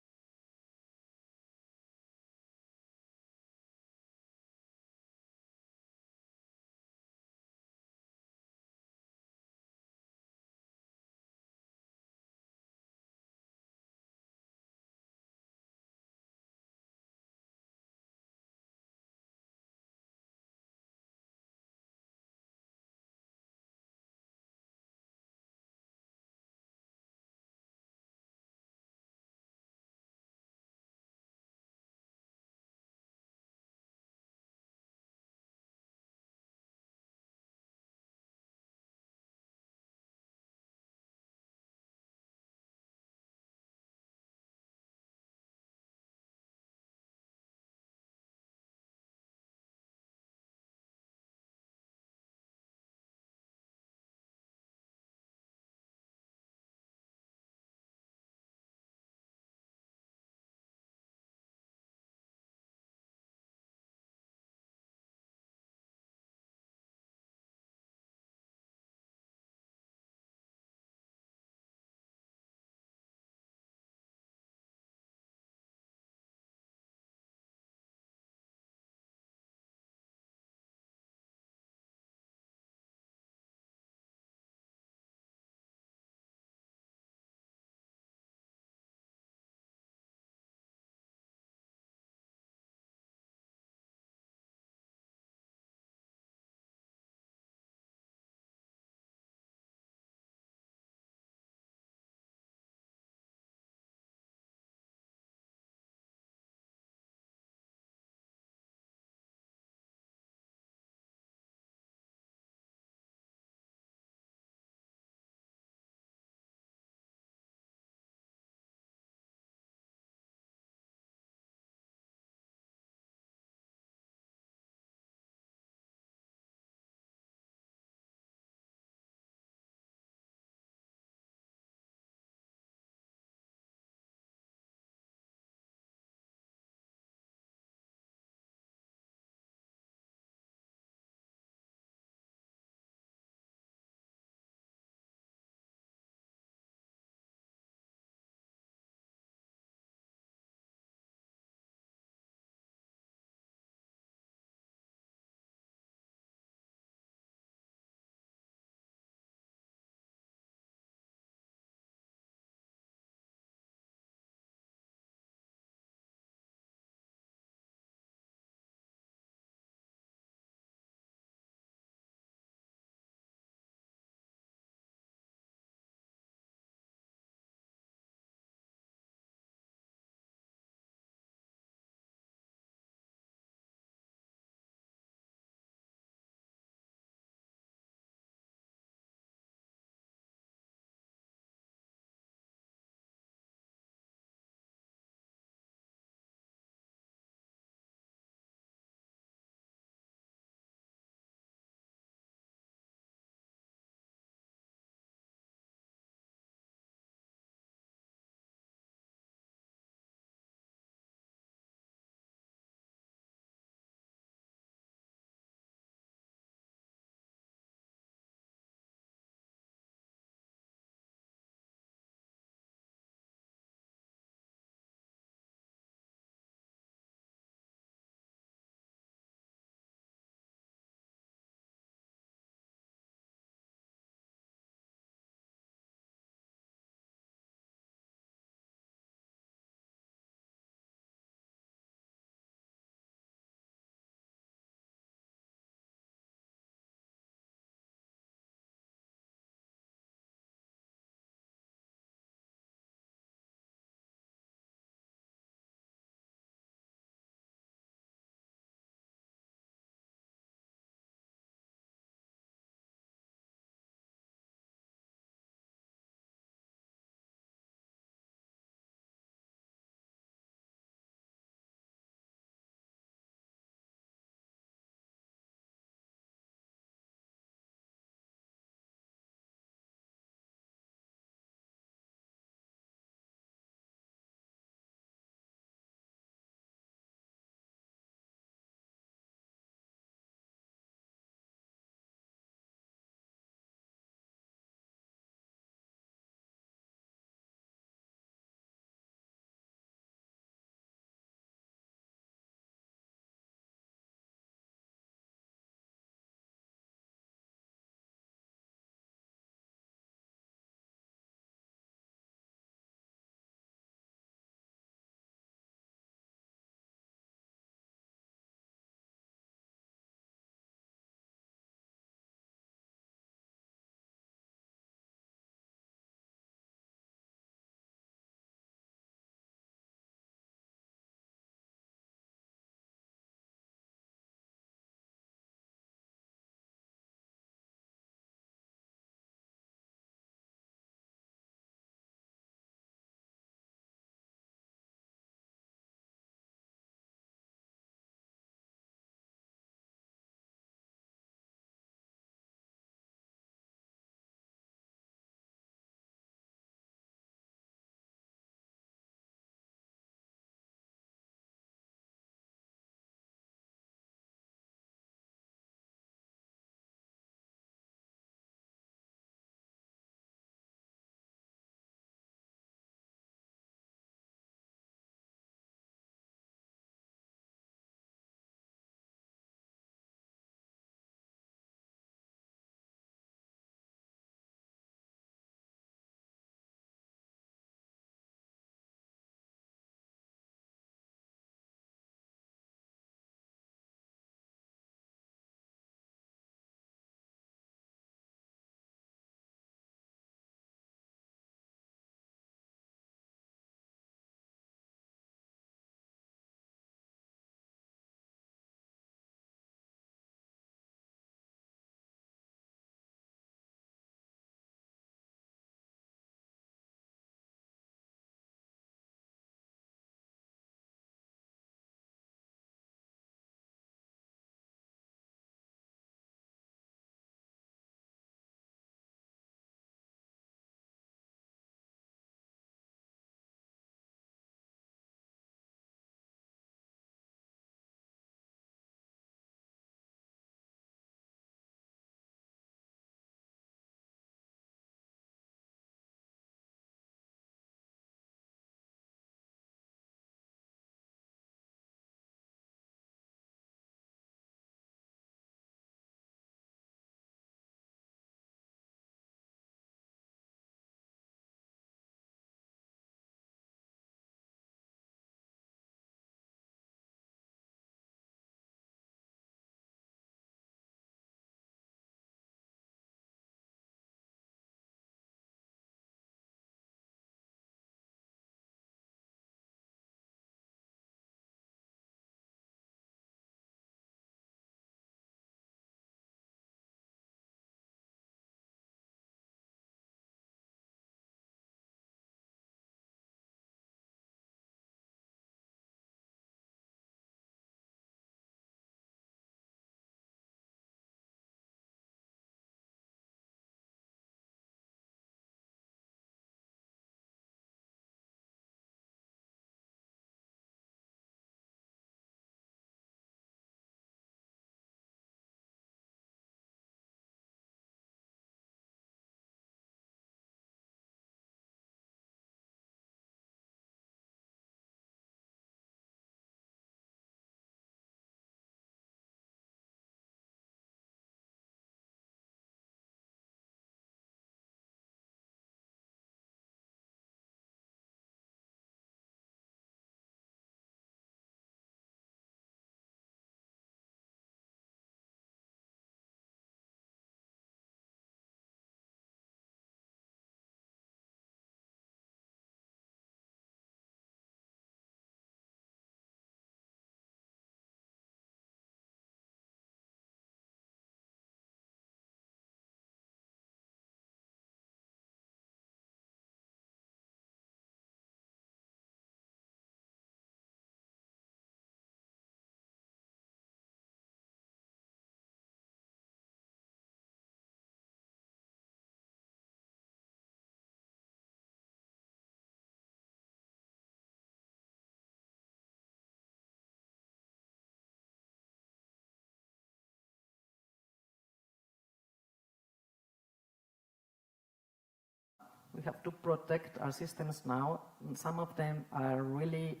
We have to protect our systems now. Some of them are really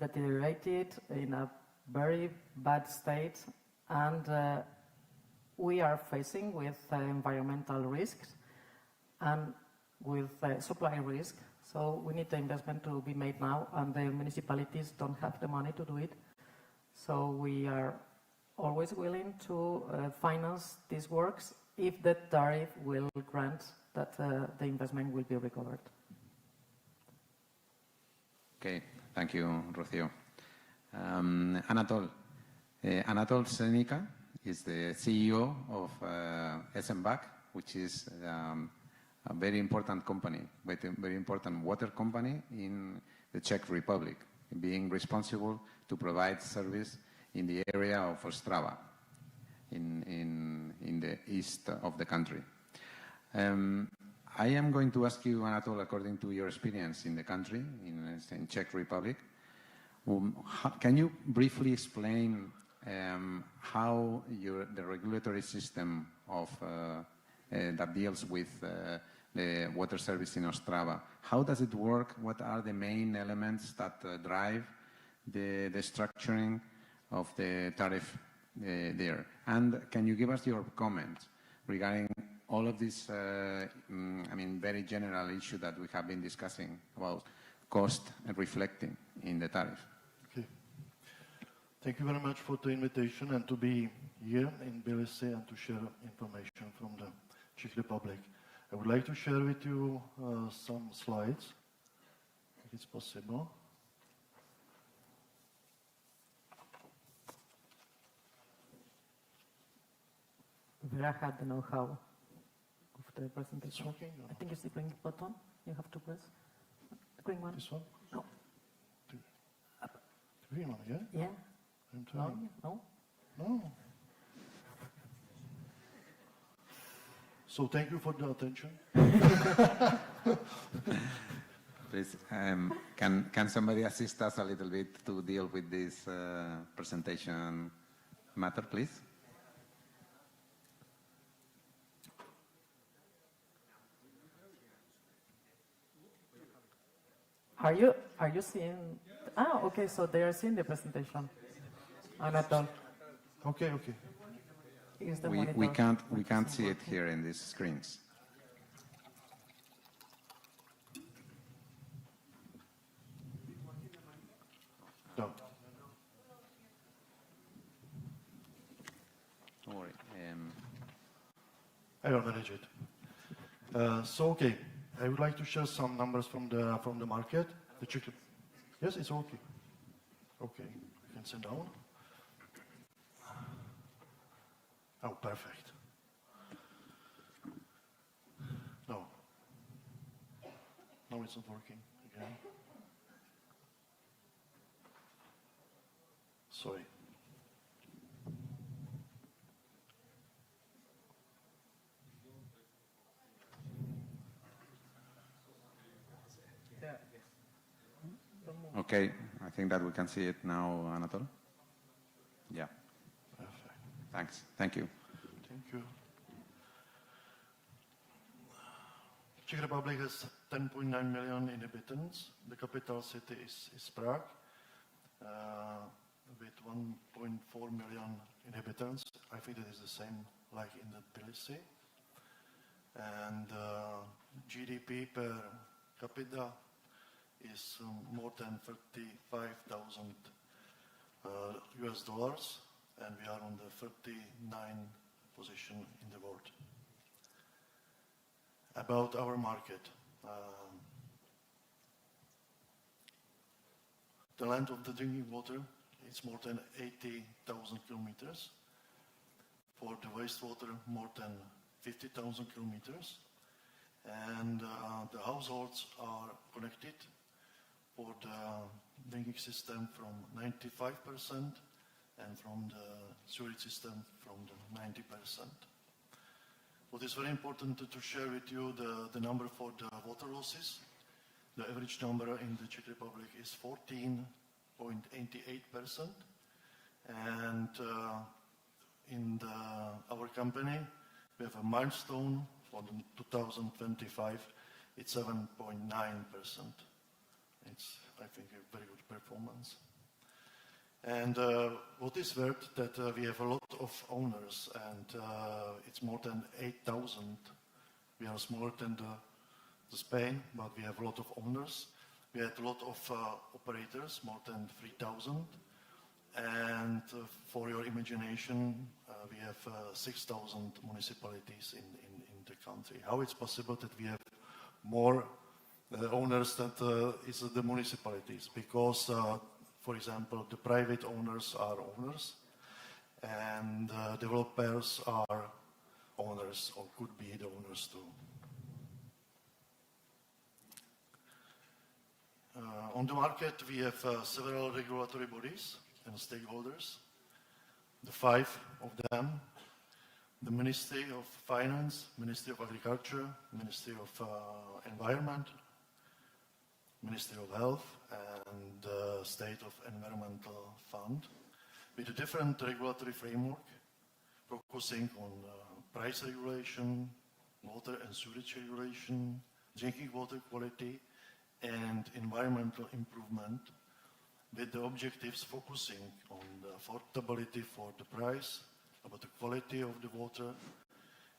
deteriorated in a very bad state, and we are facing with environmental risks and with supply risk. So we need the investment to be made now, and the municipalities don't have the money to do it. So we are always willing to finance these works if the tariff will grant that the investment will be recovered. Okay, thank you, Rocío. Anatol Senica is the CEO of SMBAC, which is a very important company, very important water company in the Czech Republic, being responsible to provide service in the area of Ostrava, in the east of the country. I am going to ask you, Anatol, according to your experience in the country, in Czech Republic, can you briefly explain how the regulatory system of that deals with the water service in Ostrava, how does it work? What are the main elements that drive the structuring of the tariff there? And can you give us your comments regarding all of this, very general issue that we have been discussing about cost and reflecting in the tariff? Okay. Thank you very much for the invitation and to be here in Tbilisi and to share information from the Czech Republic. I would like to share with you some slides, if it's possible. Vera had the know-how of the presentation. Okay, I think it's the green button you have to press. The green one. This one? No. The green one, yeah? Yeah. I'm No? trying. No? No. So thank you for the attention. Please, can somebody assist us a little bit to deal with this presentation matter, please? Are you seeing? Okay, so they are seeing the presentation. Anatol. Okay. Is the We monitor. can't see it here in these screens. No. Don't worry. I will manage it. Okay, I would like to share some numbers from the market. The Czech. Yes, it's okay. Okay, you can sit down. Oh, perfect. No. No, it's not working again. Sorry. Okay, I think that we can see it now, Anatol. Yeah. Perfect. Thanks. Thank you. Thank you. Czech Republic has 10.9 million inhabitants. The capital city is Prague, with 1.4 million inhabitants. I think it is the same like in the Tbilisi. And GDP per capita is more than $35,000 US dollars, and we are on the 39th position in the world. About our market, the length of the drinking water is more than 80,000 kilometers. For the wastewater, more than 50,000 kilometers. And the households are connected for the drinking system from 95% and from the sewage system from the 90%. What is very important to share with you the number for the water losses. The average number in the Czech Republic is 14.88%. And in our company, we have a milestone for 2025. it's 7.9%. It's, I think, a very good performance. And what is worth that we have a lot of owners, and it's more than 8,000. We are smaller than the Spain, but we have a lot of owners. We had a lot of operators, more than 3,000. And for your imagination, we have 6,000 municipalities in the country. How it's possible that we have more owners than is the municipalities? Because, for example, the private owners are owners, and developers are owners, or could be the owners too. On the market, we have several regulatory bodies and stakeholders. The 5 of them: the Ministry of Finance, Ministry of Agriculture, Ministry of Environment, Ministry of Health, and the State of Environmental Fund, with a different regulatory framework, focusing on price regulation, water and sewage regulation, drinking water quality, and environmental improvement, with the objectives focusing on the affordability for the price, about the quality of the water,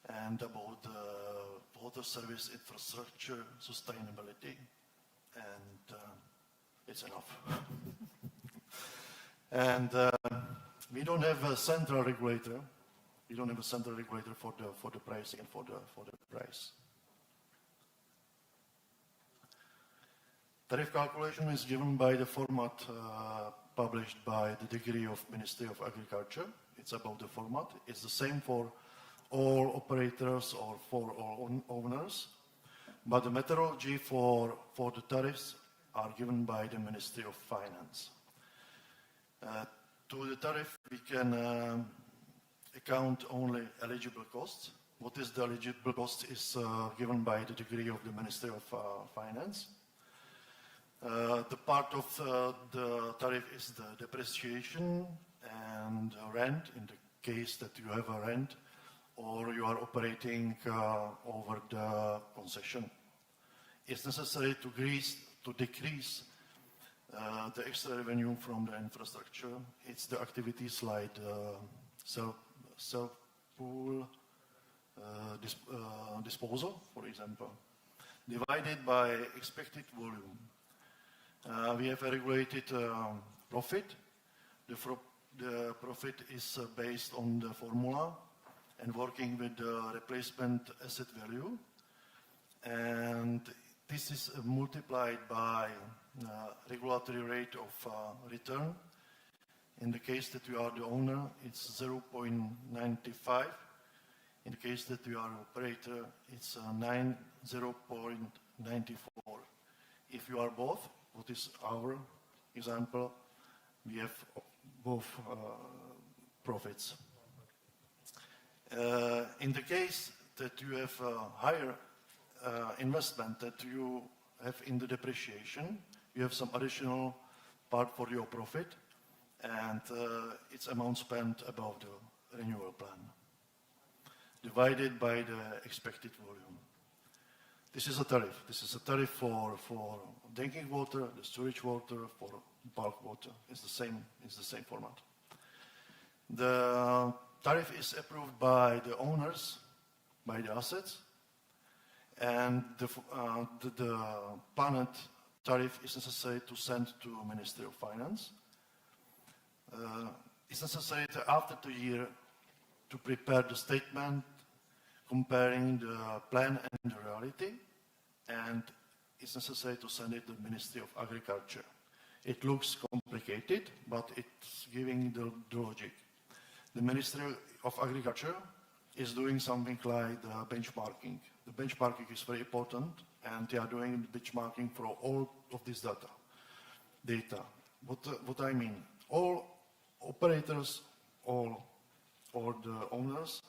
and about the water service infrastructure sustainability. And it's enough. And we don't have a central regulator. We don't have a central regulator for the pricing and for the price. Tariff calculation is given by the format published by the decree of Ministry of Agriculture. It's about the format. It's the same for all operators or for all owners, but the methodology for the tariffs are given by the Ministry of Finance. To the tariff, we can account only eligible costs. What is the eligible cost is given by the decree of the Ministry of Finance. The part of the tariff is the depreciation and rent, in the case that you have a rent or you are operating over the concession. It's necessary to decrease the extra revenue from the infrastructure. It's the activities like self-pool disposal, for example, divided by expected volume. We have a regulated profit. The profit is based on the formula and working with the replacement asset value. And this is multiplied by regulatory rate of return. In the case that you are the owner, it's 0.95. In the case that you are an operator, it's 0.94. If you are both, what is our example, we have both profits. In the case that you have a higher investment that you have in the depreciation, you have some additional part for your profit, and it's amount spent above the renewal plan, divided by the expected volume. This is a tariff. This is a tariff for drinking water, the storage water, for bulk water. It's the same format. The tariff is approved by the owners, by the assets, and the planned tariff is necessary to send to Ministry of Finance. It's necessary to, after 2 years, to prepare the statement comparing the plan and the reality, and it's necessary to send it to the Ministry of Agriculture. It looks complicated, but it's giving the logic. The Ministry of Agriculture is doing something like the benchmarking. The benchmarking is very important, and they are doing benchmarking for all of this data. What I mean, all operators, all the owners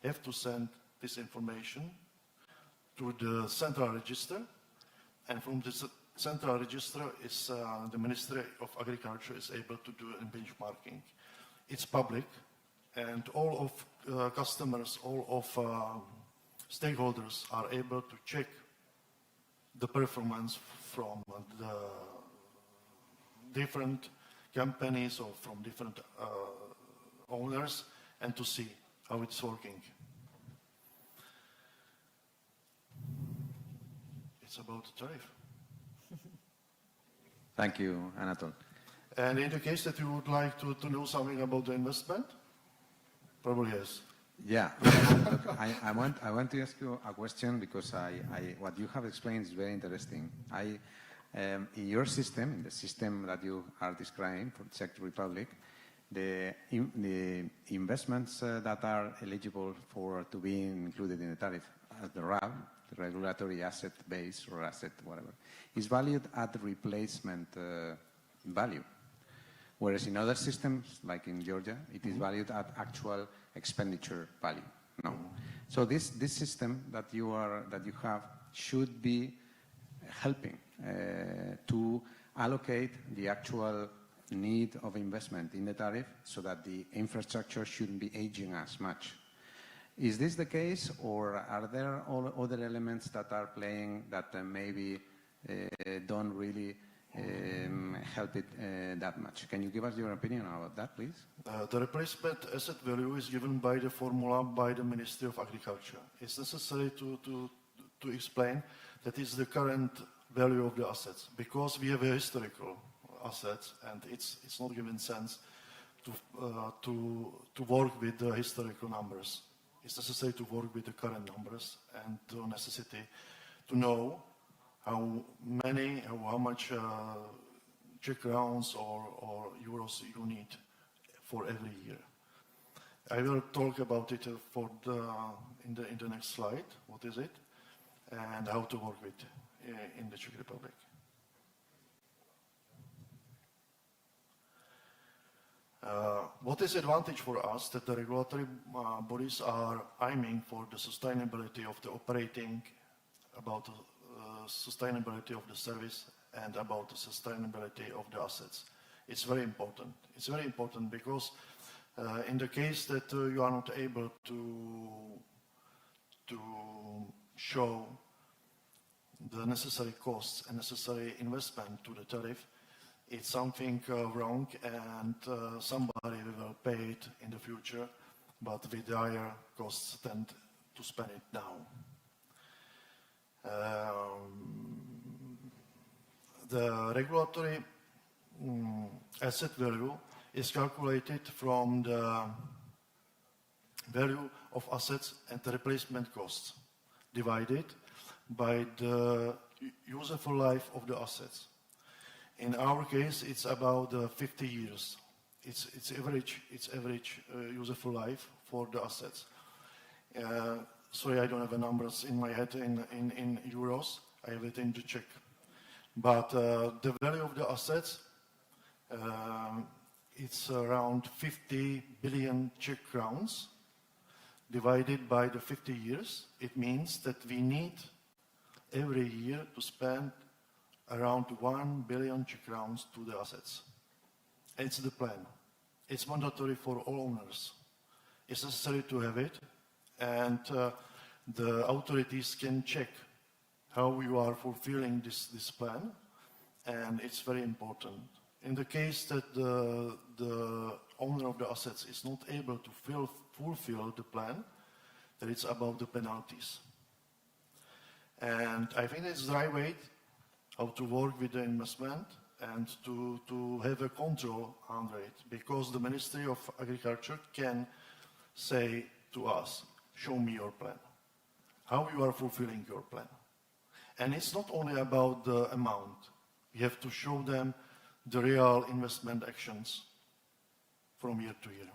have to send this information to the central register, and from this central register is the Ministry of Agriculture is able to do a benchmarking. It's public, and all of customers, all of stakeholders are able to check the performance from the different companies or from different owners and to see how it's working. It's about the tariff. Thank you, Anatol. And in the case that you would like to know something about the investment, probably yes. Yeah, look, I want to ask you a question because what you have explained is very interesting. In your system, in the system that you are describing for the Czech Republic, the investments that are eligible to be included in the tariff as the RAB, the regulatory asset base or asset whatever, is valued at the replacement value. Whereas in other systems, like in Georgia, it is valued at actual expenditure value. No. So this system that you have should be helping to allocate the actual need of investment in the tariff so that the infrastructure shouldn't be aging as much. Is this the case, or are there other elements that are playing that maybe don't really help it that much? Can you give us your opinion about that, please? The replacement asset value is given by the formula by the Ministry of Agriculture. It's necessary to explain that is the current value of the assets, because we have a historical assets and it's not given sense to work with the historical numbers. It's necessary to work with the current numbers and the necessity to know how much Czech crowns or euros you need for every year. I will talk about it in the next slide. What is it? And how to work with in the Czech Republic. What is the advantage for us that the regulatory bodies are aiming for the sustainability of the operating, about the sustainability of the service and about the sustainability of the assets. It's very important. It's very important because in the case that you are not able to show the necessary costs and necessary investment to the tariff, it's something wrong, and somebody will pay it in the future, but with higher costs tend to spend it now. The regulatory asset value is calculated from the value of assets and the replacement costs divided by the useful life of the assets. In our case, it's about 50 years. It's average useful life for the assets. Sorry, I don't have the numbers in my head in euros. I have it in the Czech. But the value of the assets, it's around 50 billion Czech crowns divided by the 50 years. It means that we need every year to spend around 1 billion Czech crowns to the assets. It's the plan. It's mandatory for all owners. It's necessary to have it, and the authorities can check how you are fulfilling this plan, and it's very important. In the case that the owner of the assets is not able to fulfill the plan, then it's about the penalties. And I think it's the right way how to work with the investment and to have a control under it, because the Ministry of Agriculture can say to us, show me your plan, how you are fulfilling your plan. And it's not only about the amount. You have to show them the real investment actions from year to year.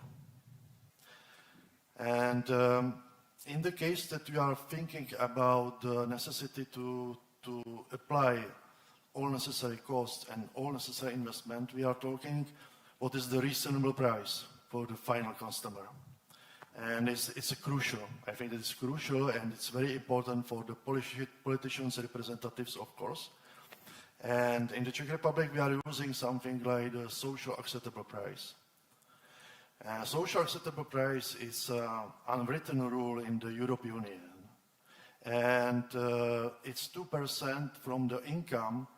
And in the case that we are thinking about the necessity to apply all necessary costs and all necessary investment, we are talking what is the reasonable price for the final customer. And it's crucial. I think it's crucial, and it's very important for the politicians, representatives, of course. And in the Czech Republic, we are using something like the social acceptable price. Social acceptable price is an unwritten rule in the European Union. and it's 2% from the income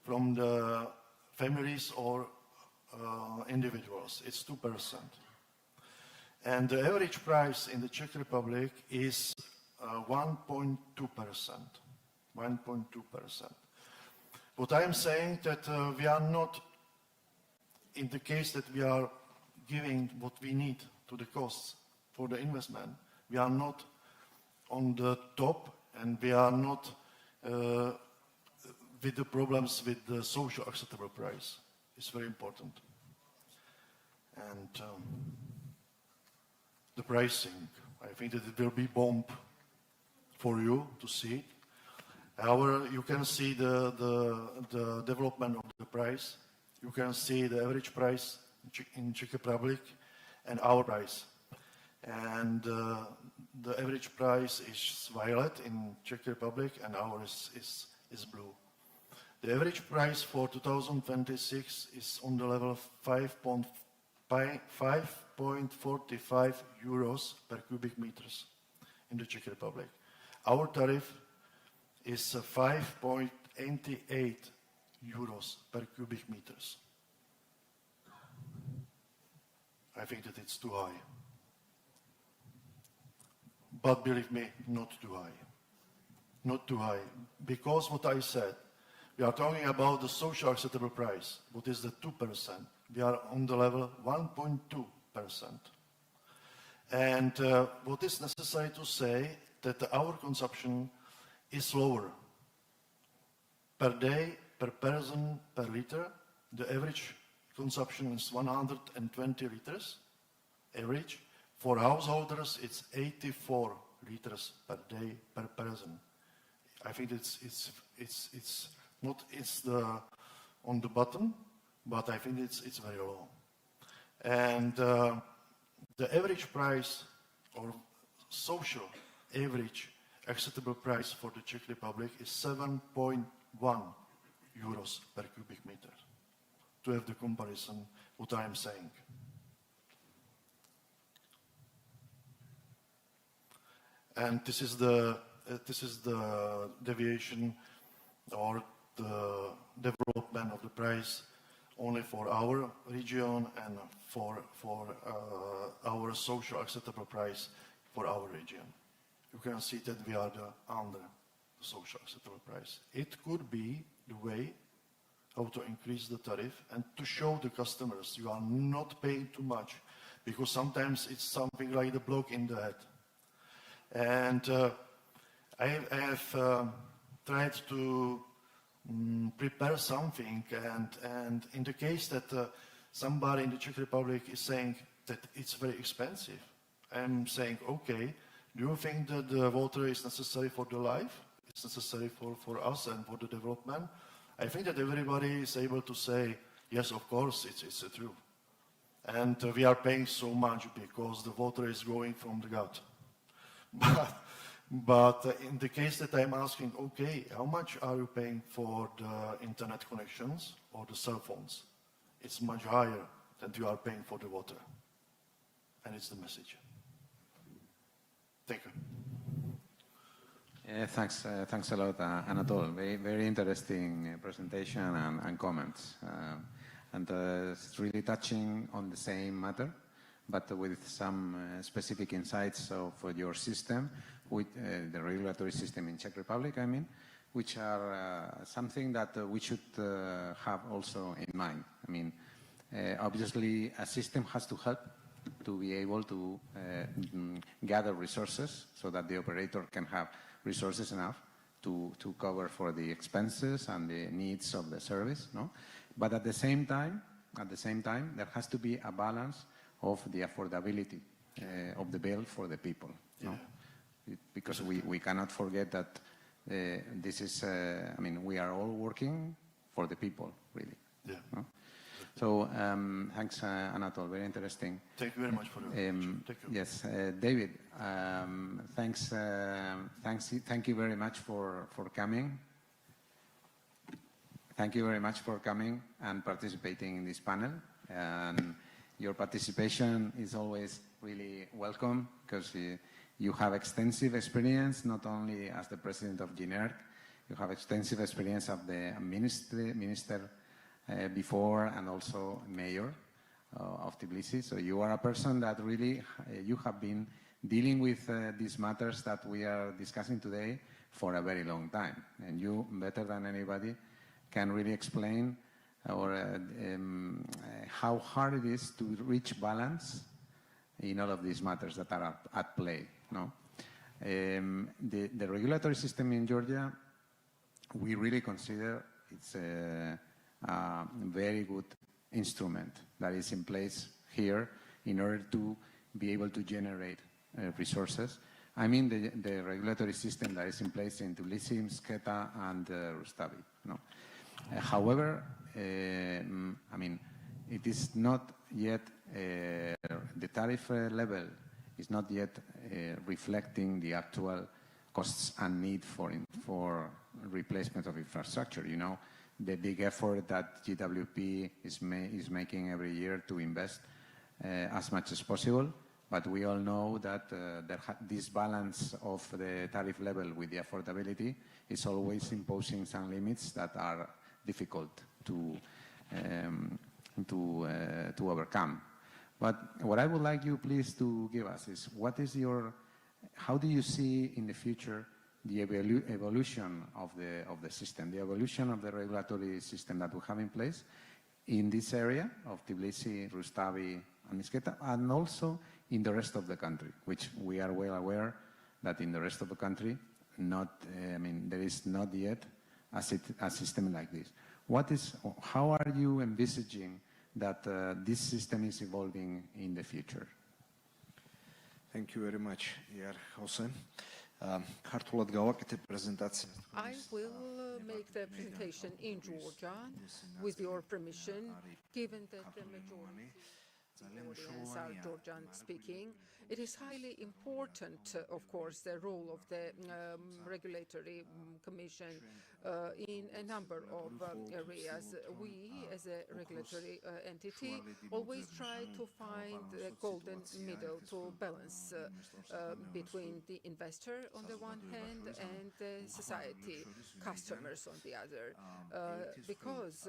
from the families or individuals. It's 2%. And the average price in the Czech Republic is 1.2%. 1.2%. What I am saying that we are not, in the case that we are giving what we need to the costs for the investment, we are not on the top, and we are not with the problems with the social acceptable price. It's very important. And the pricing, I think that it will be bomb for you to see. However, you can see the development of the price. You can see the average price in Czech Republic and our price. And the average price is violet in Czech Republic and ours is blue. The average price for 2026 is on the level of 5.45 euros per cubic meters in the Czech Republic. Our tariff is 5.88 euros per cubic meters. I think that it's too high. But believe me, not too high. Not too high. Because what I said, we are talking about the social acceptable price. What is the 2%? We are on the level 1.2%. And what is necessary to say that our consumption is lower. Per day, per person, per liter, the average consumption is 120 liters, average. For householders, it's 84 liters per day per person. I think it's not on the bottom, but I think it's very low. And the average price or social average acceptable price for the Czech Republic is 7.1 euros per cubic meter. To have the comparison, what I am saying. And this is the deviation or the development of the price only for our region and for our social acceptable price for our region. You can see that we are under the social acceptable price. It could be the way how to increase the tariff and to show the customers you are not paying too much, because sometimes it's something like the block in the head. And I have tried to prepare something, and in the case that somebody in the Czech Republic is saying that it's very expensive, I'm saying, okay, do you think that the water is necessary for the life? It's necessary for us and for the development? I think that everybody is able to say, yes, of course, it's true. And we are paying so much because the water is going from the gut. But in the case that I'm asking, okay, how much are you paying for the internet connections or the cell phones? It's much higher than you are paying for the water. And it's the message. Thank you. Thanks a lot, Anatol. Very interesting presentation and comments. And it's really touching on the same matter, but with some specific insights of your system, with the regulatory system in Czech Republic, I mean, which are something that we should have also in mind. I mean, obviously, a system has to help to be able to gather resources so that the operator can have resources enough to cover for the expenses and the needs of the service, no? But at the same time, there has to be a balance of the affordability of the bill for the people, no? Because we cannot forget that this is, I mean, we are all working for the people, really. Yeah. No? So thanks, Anatol. Very interesting. Thank you very much for the invitation. Thank you. Yes, David. Thank you very much for coming. Thank you very much for coming and participating in this panel. And your participation is always really welcome, because You have extensive experience, not only as the president of GNERC, you have extensive experience of the minister before and also mayor of Tbilisi. So you are a person that really, you have been dealing with these matters that we are discussing today for a very long time. And you, better than anybody, can really explain how hard it is to reach balance in all of these matters that are at play. No? The regulatory system in Georgia, we really consider it's a very good instrument that is in place here in order to be able to generate resources. I mean the regulatory system that is in place in Tbilisi, Msketa, and Rustavi. No? However, I mean, it is not yet, the tariff level is not yet reflecting the actual costs and need for replacement of infrastructure. You know, the big effort that GWP is making every year to invest as much as possible, but we all know that this balance of the tariff level with the affordability is always imposing some limits that are difficult to overcome. But what I would like you please to give us is, how do you see in the future the evolution of the system, the evolution of the regulatory system that we have in place in this area of Tbilisi, Rustavi, and Msketa, and also in the rest of the country, which we are well aware that in the rest of the country, there is not yet a system like this. How are you envisaging that this system is evolving in the future? Thank you very much, Jose. I will make the presentation in Georgia with your permission, given that the majority of the audience are Georgian speaking. It is highly important, of course, the role of the regulatory commission in a number of areas. We, as a regulatory entity, always try to find the golden middle to balance between the investor on the one hand and the society, customers on the other. Because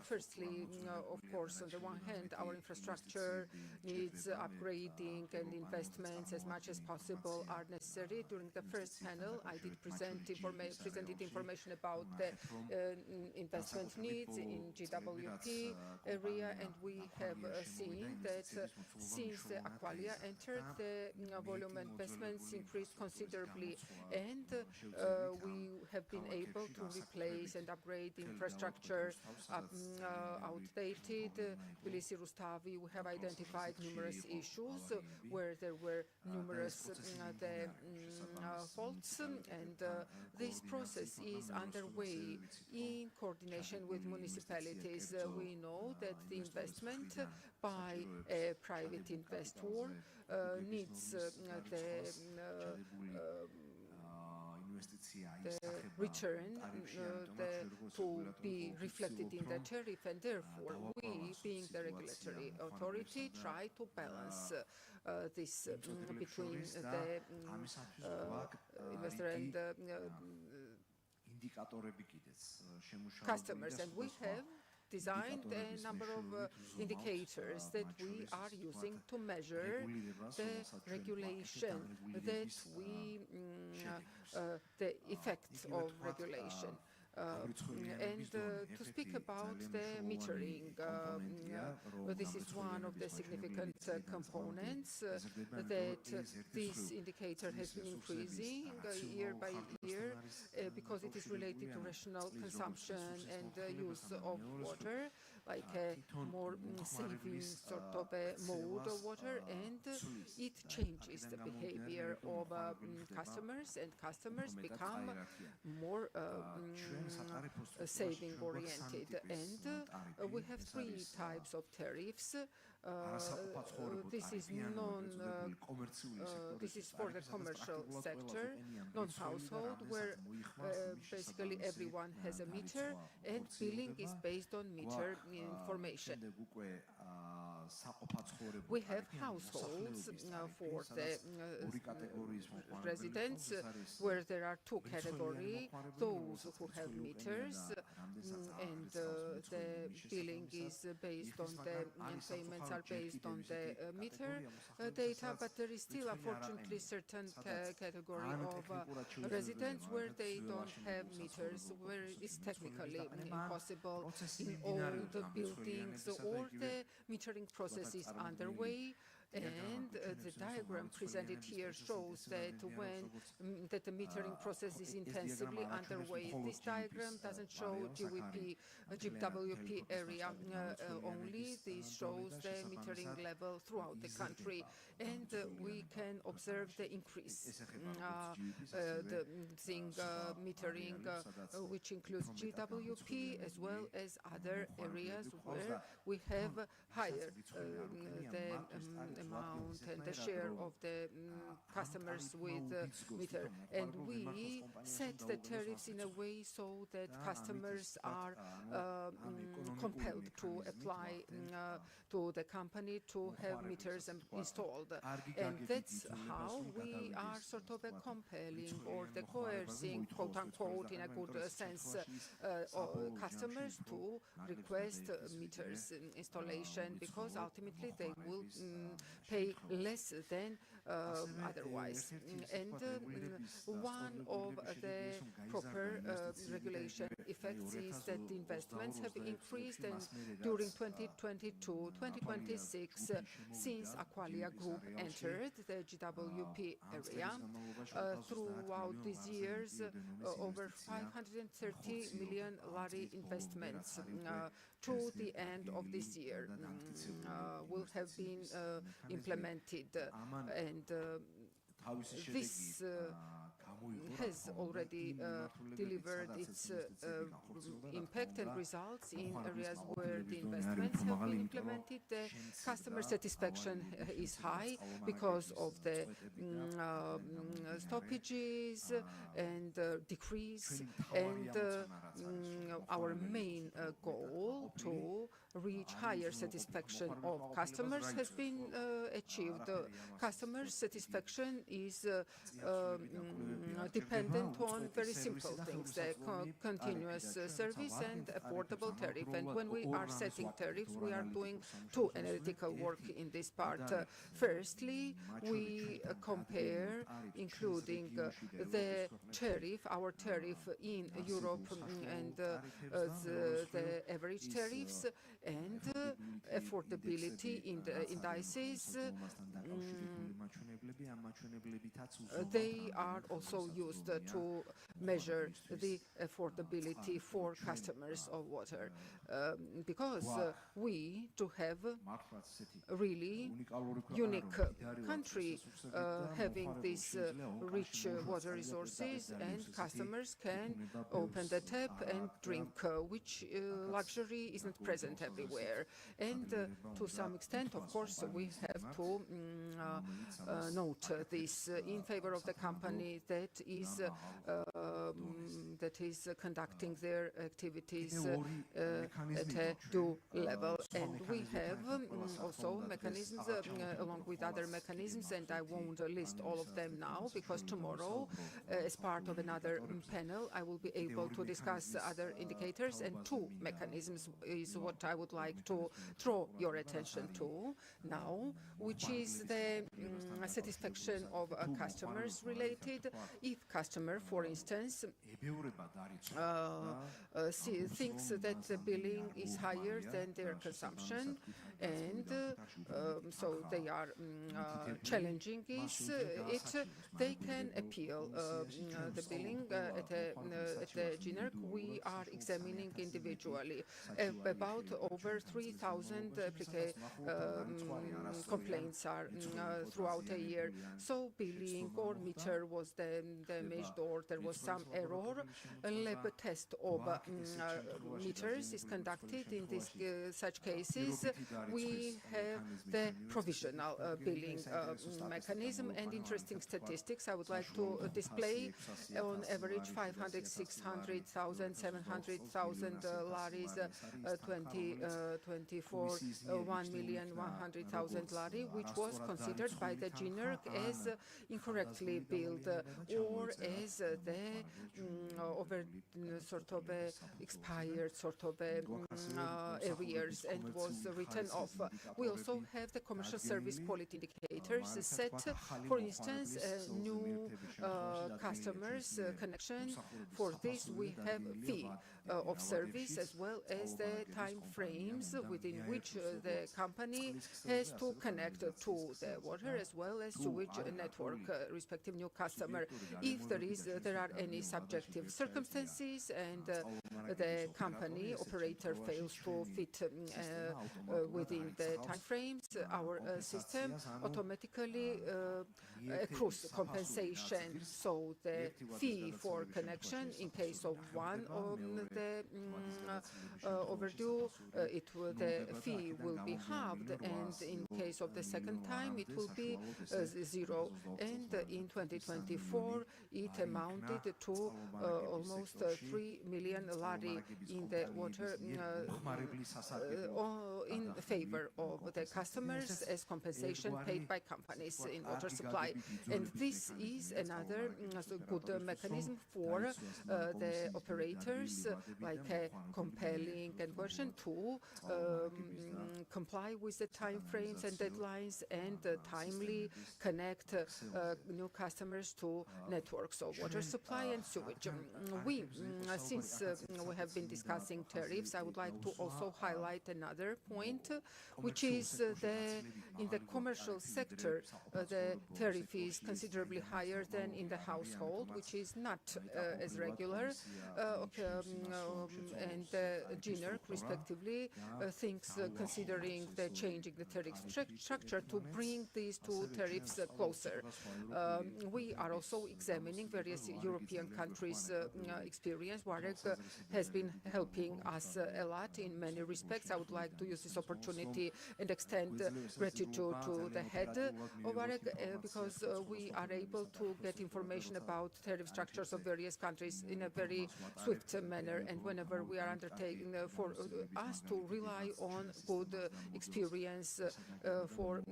firstly, of course, on the one hand, our infrastructure needs upgrading and investments as much as possible are necessary. During the first panel, I did presented information about the investment needs in GWP area, and we have seen that since the Aqualia entered, the volume investments increased considerably, and we have been able to replace and upgrade infrastructure outdated. Tbilisi, Rustavi, we have identified numerous issues where there were numerous faults, and this process is underway in coordination with municipalities. We know that the investment by a private investor needs the return to be reflected in the tariff, and therefore we, being the regulatory authority, try to balance this between the investor and customers. And we have designed a number of indicators that we are using to measure the regulation, the effects of regulation. And to speak about the metering, this is one of the significant components that this indicator has been increasing year by year because it is related to rational consumption and use of water, like a more saving sort of a mode of water, and it changes the behavior of customers, and customers become more saving oriented. And we have three types of tariffs. this is this is for the commercial sector, non-household, where basically everyone has a meter and billing is based on meter information. We have households for the residents where there are two categories, those who have meters and the billing is based on the payments are based on the meter data, but there is still unfortunately certain category of residents where they don't have meters, where it's technically impossible in all the buildings, or the metering process is underway. And the diagram presented here shows that that the metering process is intensively underway. This diagram doesn't show GWP area only. This shows the metering level throughout the country, and we can observe the increase. The metering, which includes GWP as well as other areas where we have higher the amount and the share of the customers with meter, and we set the tariffs in a way so that customers are compelled to apply to the company to have meters installed, and that's how we are sort of compelling or the coercing, quote unquote, in a good sense, customers to request meters installation, because ultimately they will pay less than otherwise. And one of the proper regulation effects is that the investments have increased, and during 2022-2026, since Aqualia Group entered the GWP area, throughout these years, over 530 million lari investments to the end of this year will have been implemented, and this has already delivered its impact and results in areas where the investments have been implemented. The customer satisfaction is high because of the stoppages and decrease, and our main goal to reach higher satisfaction of customers has been achieved. Customer satisfaction is dependent on very simple things, the continuous service and affordable tariff. And when we are setting tariffs, we are doing two analytical work in this part. Firstly, we compare, including the tariff, our tariff in Europe and the average tariffs, and affordability in the indices. They are also used to measure the affordability for customers of water, because we do have a really unique country having these rich water resources, and customers can open the tap and drink, which luxury isn't present everywhere. And to some extent, of course, we have to note this in favor of the company that is conducting their activities at a due level. And we have also mechanisms along with other mechanisms, and I won't list all of them now, because tomorrow, as part of another panel, I will be able to discuss other indicators, and two mechanisms is what I would like to draw your attention to now, which is the satisfaction of customers related. If customer, for instance, thinks that the billing is higher than their consumption, and so they are challenging it, they can appeal the billing at the generic. We are examining individually about over 3,000 complaints are throughout a year. So no billing or meter was damaged or there was some error, a lab test of meters is conducted. In such cases, we have the provisional billing mechanism. And interesting statistics I would like to display: on average 500, 600,000, 700,000 laris, 2024, 1,100,000 lari, which was considered by the GNERC as incorrectly billed or as the over sort of expired sort of arrears and was written off. We also have the commercial service quality indicators set. For instance, new customers connection. For this, we have fee of service as well as the time frames within which the company has to connect to the water as well as sewage network, respective new customer. If there are any subjective circumstances and the company operator fails to fit within the time frames, our system automatically accrues compensation. So the fee for connection in case of one of the overdue, the fee will be halved, and in case of the second time it will be 0. And in 2024 it amounted to almost 3 million lari in the water in favor of the customers as compensation paid by companies in water supply. And this is another good mechanism for the operators, like a compelling conversion to comply with the time frames and deadlines and timely connect new customers to networks of water supply and sewage. Since we have been discussing tariffs, I would like to also highlight another point, which is in the commercial sector, the tariff is considerably higher than in the household, which is not as regular, and GNERC respectively thinks considering the changing the tariff structure to bring these two tariffs closer. We are also examining various European countries' experience. WAREC has been helping us a lot in many respects. I would like to use this opportunity and extend gratitude to the head of WAREC because we are able to get information about tariff structures of various countries in a very swift manner, and whenever we are undertaking for us to rely on good experience for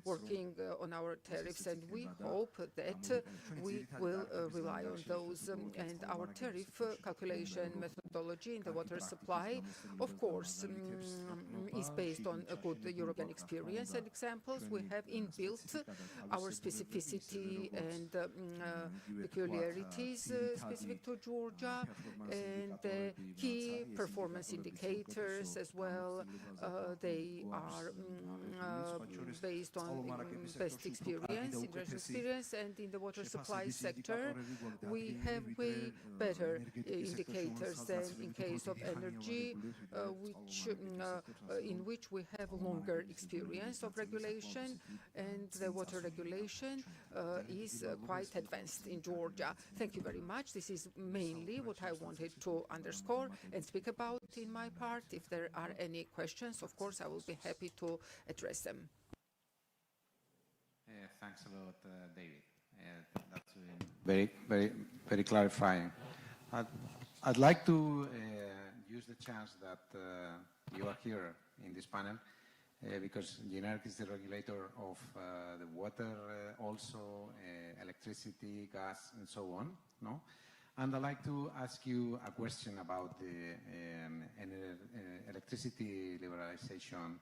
working on our tariffs, and we hope that we will rely on those. And our tariff calculation methodology in the water supply, of course, is based on a good European experience and examples. We have inbuilt our specificity and peculiarities specific to Georgia, and the key performance indicators as well. They are based on best experience, international experience, and in the water supply sector, we have way better indicators than in case of energy, in which we have longer experience of regulation, and the water regulation is quite advanced in Georgia. Thank you very much. This is mainly what I wanted to underscore and speak about in my part. If there are any questions, of course, I will be happy to address them. Thanks a lot, David. That's very clarifying. I'd like to use the chance that you are here in this panel because GNERC is the regulator of the water, also electricity, gas, and so on. No? And I'd like to ask you a question about the electricity liberalization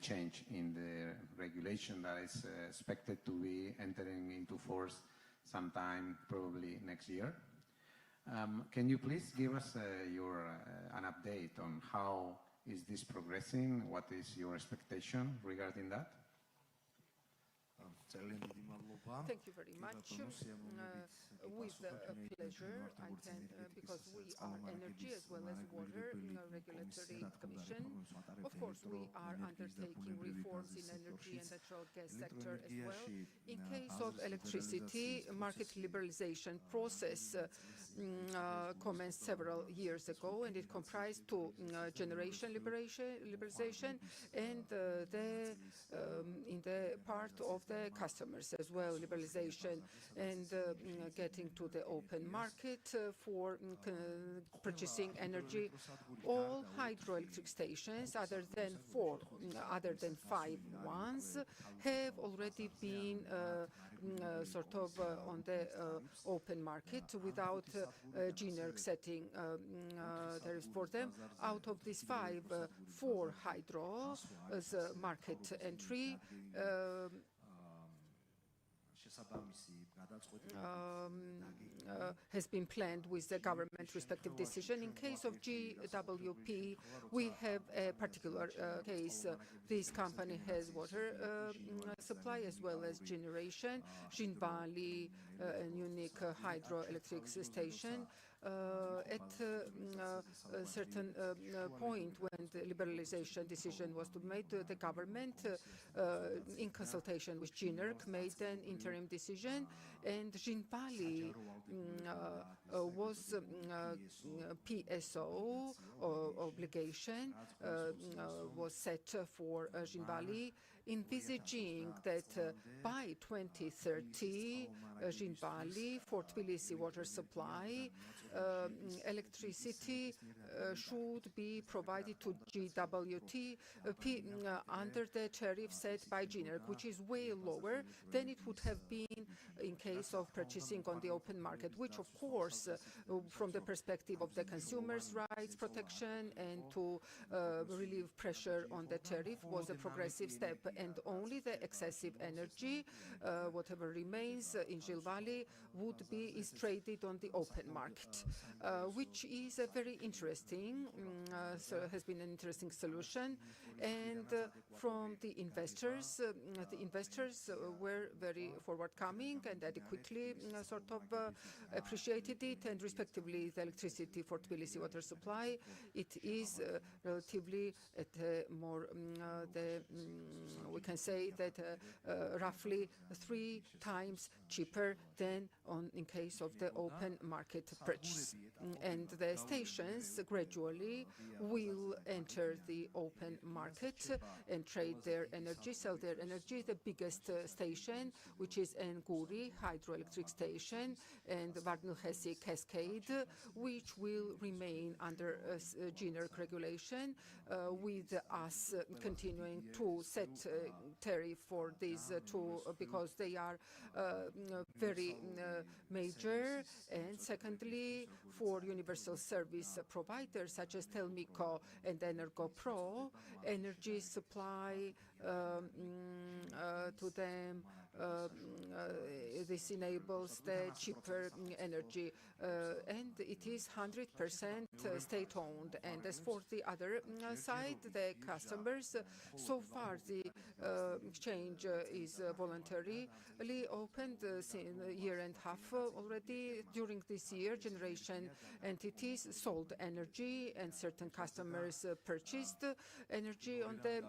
change in the regulation that is expected to be entering into force sometime probably next year. Can you please give us an update on how is this progressing? What is your expectation regarding that? Thank you very much. With pleasure, I can, because we are energy as well as water regulatory commission. Of course, we are undertaking reforms in energy and natural gas sector as well. In case of electricity, market liberalization process commenced several years ago, and it comprised two generation liberalization and in the part of the customers as well, liberalization, and getting to the open market for purchasing energy. All hydroelectric stations, other than 5 ones, have already been sort of on the open market without GNERC setting tariffs for them. Out of these 5, 4 hydro as market entry. Has been planned with the government respective decision. In case of GWP, we have a particular case. This company has water supply as well as generation. Jinbali, a unique hydroelectric station. At a certain point when the liberalization decision was to be made, the government, in consultation with GNERC, made an interim decision, and Jinbali was PSO obligation was set for Jinbali, envisaging that by 2030, Jinbali, for Tbilisi water supply, electricity should be provided to GWT under the tariff set by GNERC, which is way lower than it would have been in case of purchasing on the open market, which of course, from the perspective of the consumers' rights protection and to relieve pressure on the tariff, was a progressive step. And only the excessive energy, whatever remains in Jinbali, would be traded on the open market, which is a very interesting, has been an interesting solution. And from the investors were very forwardcoming and adequately sort of appreciated it, and respectively the electricity for Tbilisi water supply, it is relatively at more, we can say that roughly 3 times cheaper than in case of the open market purchase. And the stations gradually will enter the open market and trade their energy, sell their energy. The biggest station, which is Nguri hydroelectric station, and Varnilhesi Cascade, which will remain under GNERC regulation, with us continuing to set tariff for these two because they are very major. And secondly, for universal service providers such as Telmico and EnergoPro, energy supply to them, this enables the cheaper energy, and it is 100% state-owned. And as for the other side, the customers, so far the exchange is voluntarily opened a year and a half already. During this year, generation entities sold energy and certain customers purchased energy on the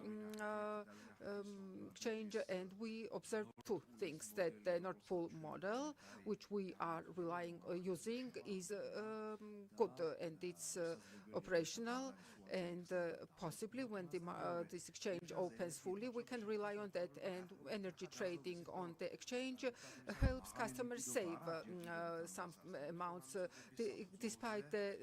exchange, and we observed 2 things: that the Nord Pool model, which we are using, is good and it's operational, and possibly when this exchange opens fully, we can rely on that. And energy trading on the exchange helps customers save some amounts. Despite the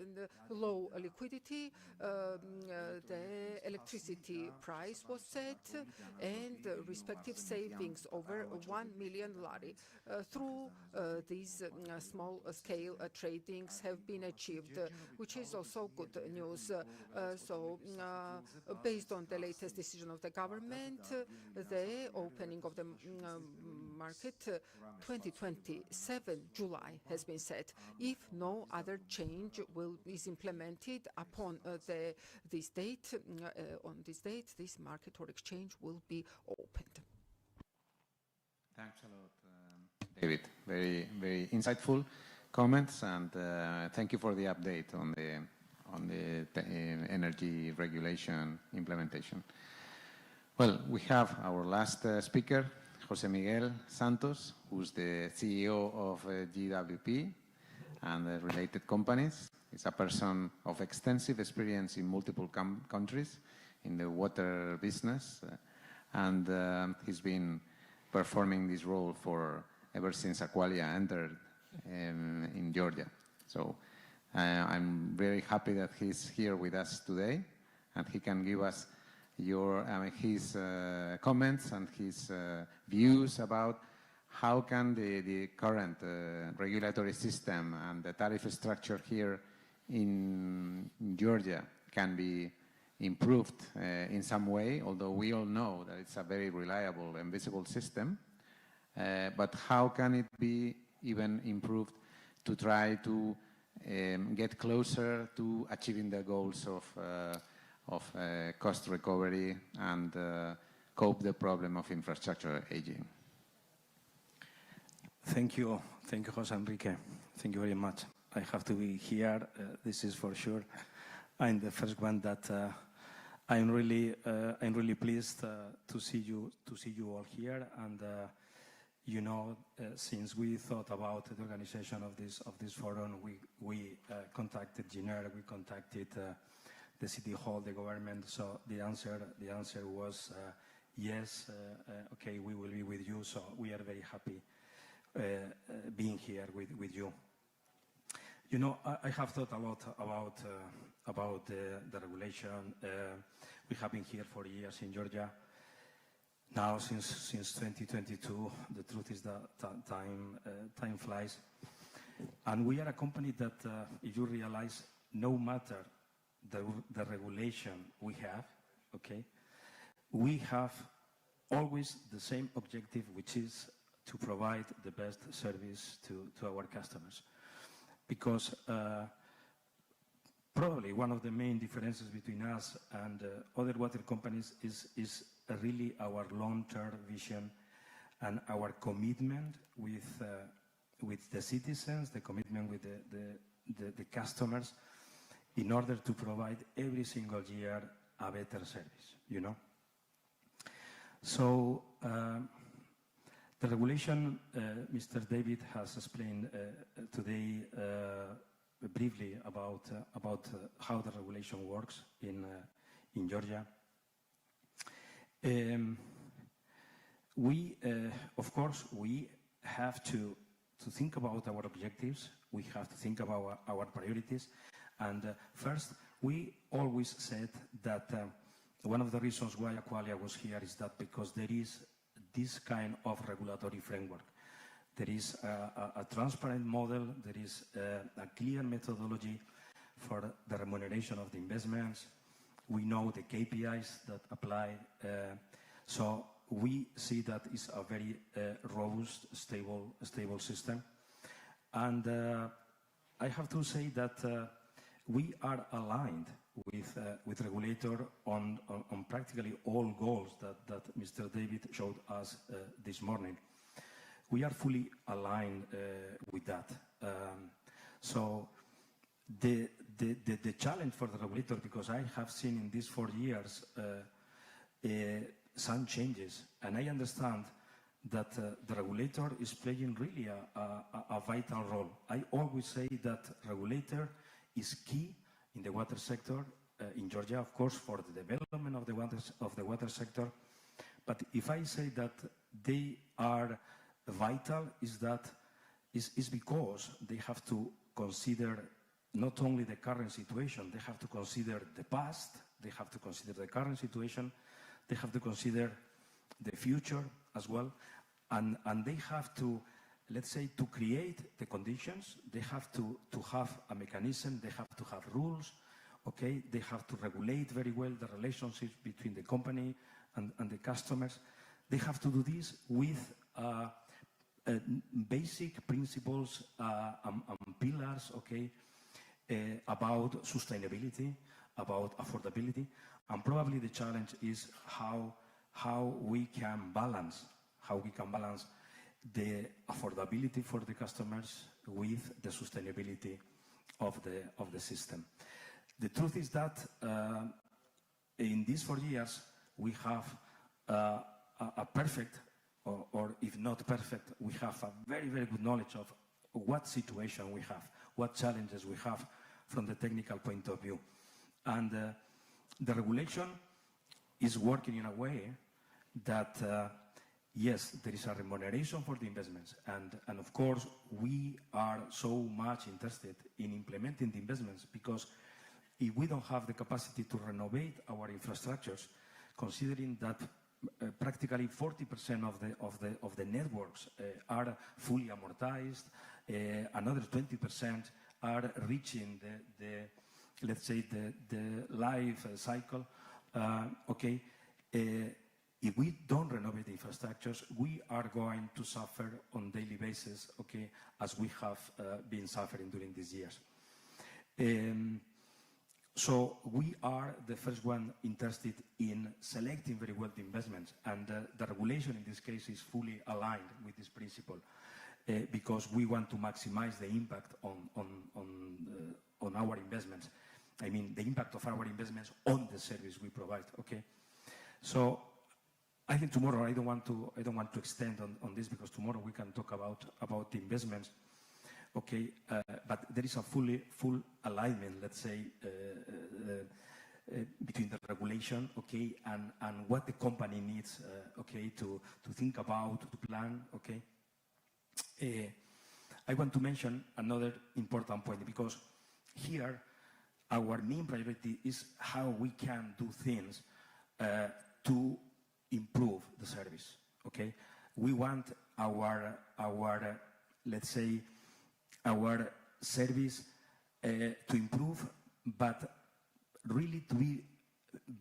low liquidity, the electricity price was set, and respective savings over 1 million lari through these small-scale tradings have been achieved, which is also good news. So, based on the latest decision of the government, the opening of the market 2027 July has been set. If no other change is implemented upon this date, on this date, this market or exchange will be opened. Thanks a lot, David. Very, very insightful comments, and thank you for the update on the energy regulation implementation. Well, we have our last speaker, José Miguel Santos, who's the CEO of GWP and the related companies. He's a person of extensive experience in multiple countries in the water business, and he's been performing this role ever since Aqualia entered in Georgia. So I'm very happy that he's here with us today, and he can give us his comments and his views about how can the current regulatory system and the tariff structure here in Georgia can be improved in some way, although we all know that it's a very reliable and visible system. But how can it be even improved to try to get closer to achieving the goals of cost recovery and cope the problem of infrastructure aging? Thank you, José Enrique. Thank you very much. I have to be here. This is for sure. I'm the first one that I'm really pleased to see you all here. And you know, since we thought about the organization of this forum, we contacted GNR, we contacted the city hall, the government. So the answer was yes. Okay, we will be with you. So we are very happy being here with you. You know, I have thought a lot about the regulation. We have been here for years in Georgia. Now, since 2022, the truth is that time flies. And we are a company that, if you realize, no matter the regulation we have, okay, we have always the same objective, which is to provide the best service to our customers. Because probably one of the main differences between us and other water companies is really our long-term vision and our commitment with the citizens, the commitment with the customers, in order to provide every single year a better service, you know. So the regulation, Mr. David has explained today briefly about how the regulation works in Georgia. Of course, we have to think about our objectives. We have to think about our priorities. And first, we always said that one of the reasons why Aqualia was here is that because there is this kind of regulatory framework. There is a transparent model, there is a clear methodology for the remuneration of the investments. We know the KPIs that apply. So we see that it's a very robust, stable system. And I have to say that we are aligned with regulator on practically all goals that Mr. David showed us this morning. We are fully aligned with that. So the challenge for the regulator, because I have seen in these 4 years some changes, and I understand that the regulator is playing really a vital role. I always say that regulator is key in the water sector in Georgia, of course, for the development of the water sector. But if I say that they are vital, is because they have to consider not only the current situation, they have to consider the past, they have to consider the current situation, they have to consider the future as well, and they have to, let's say, to create the conditions, they have to have a mechanism, they have to have rules, okay? They have to regulate very well the relationships between the company and the customers. They have to do this with basic principles and pillars, okay, about sustainability, about affordability, and probably the challenge is how we can balance the affordability for the customers with the sustainability of the system. The truth is that in these 4 years, we have a perfect, or if not perfect, we have a very, very good knowledge of what situation we have, what challenges we have from the technical point of view. And the regulation is working in a way that, yes, there is a remuneration for the investments. And of course, we are so much interested in implementing the investments, because if we don't have the capacity to renovate our infrastructures, considering that practically 40% of the networks are fully amortized, another 20% are reaching let's say the life cycle. Okay, if we don't renovate the infrastructures, we are going to suffer on daily basis. Okay, as we have been suffering during these years. So we are the first one interested in selecting very well the investments, and the regulation in this case is fully aligned with this principle, because we want to maximize the impact on our investments. I mean, the impact of our investments on the service we provide. Okay, so I think tomorrow I don't want to extend on this, because tomorrow we can talk about the investments. Okay, but there is a full alignment, let's say, between the regulation, okay, and what the company needs, okay, to think about, to plan, okay. I want to mention another important point, because here our main priority is how we can do things to improve the service, okay. We want our let's say, our service to improve, but really to be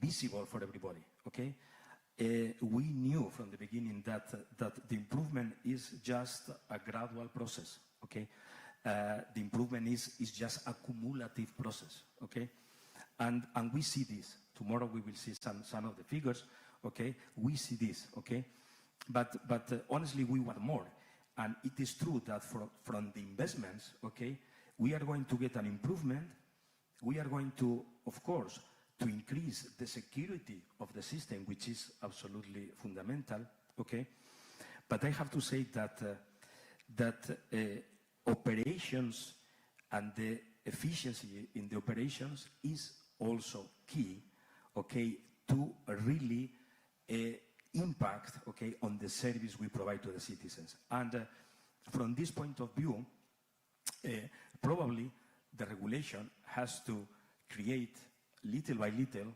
visible for everybody, okay? We knew from the beginning that the improvement is just a gradual process, okay? The improvement is just a cumulative process, okay? And we see this. Tomorrow we will see some of the figures, okay? We see this, okay? But honestly, we want more. And it is true that from the investments, okay, we are going to get an improvement. We are going to, of course, to increase the security of the system, which is absolutely fundamental, okay? But I have to say that operations and the efficiency in the operations is also key, okay, to really impact, okay, on the service we provide to the citizens. And from this point of view, probably the regulation has to create little by little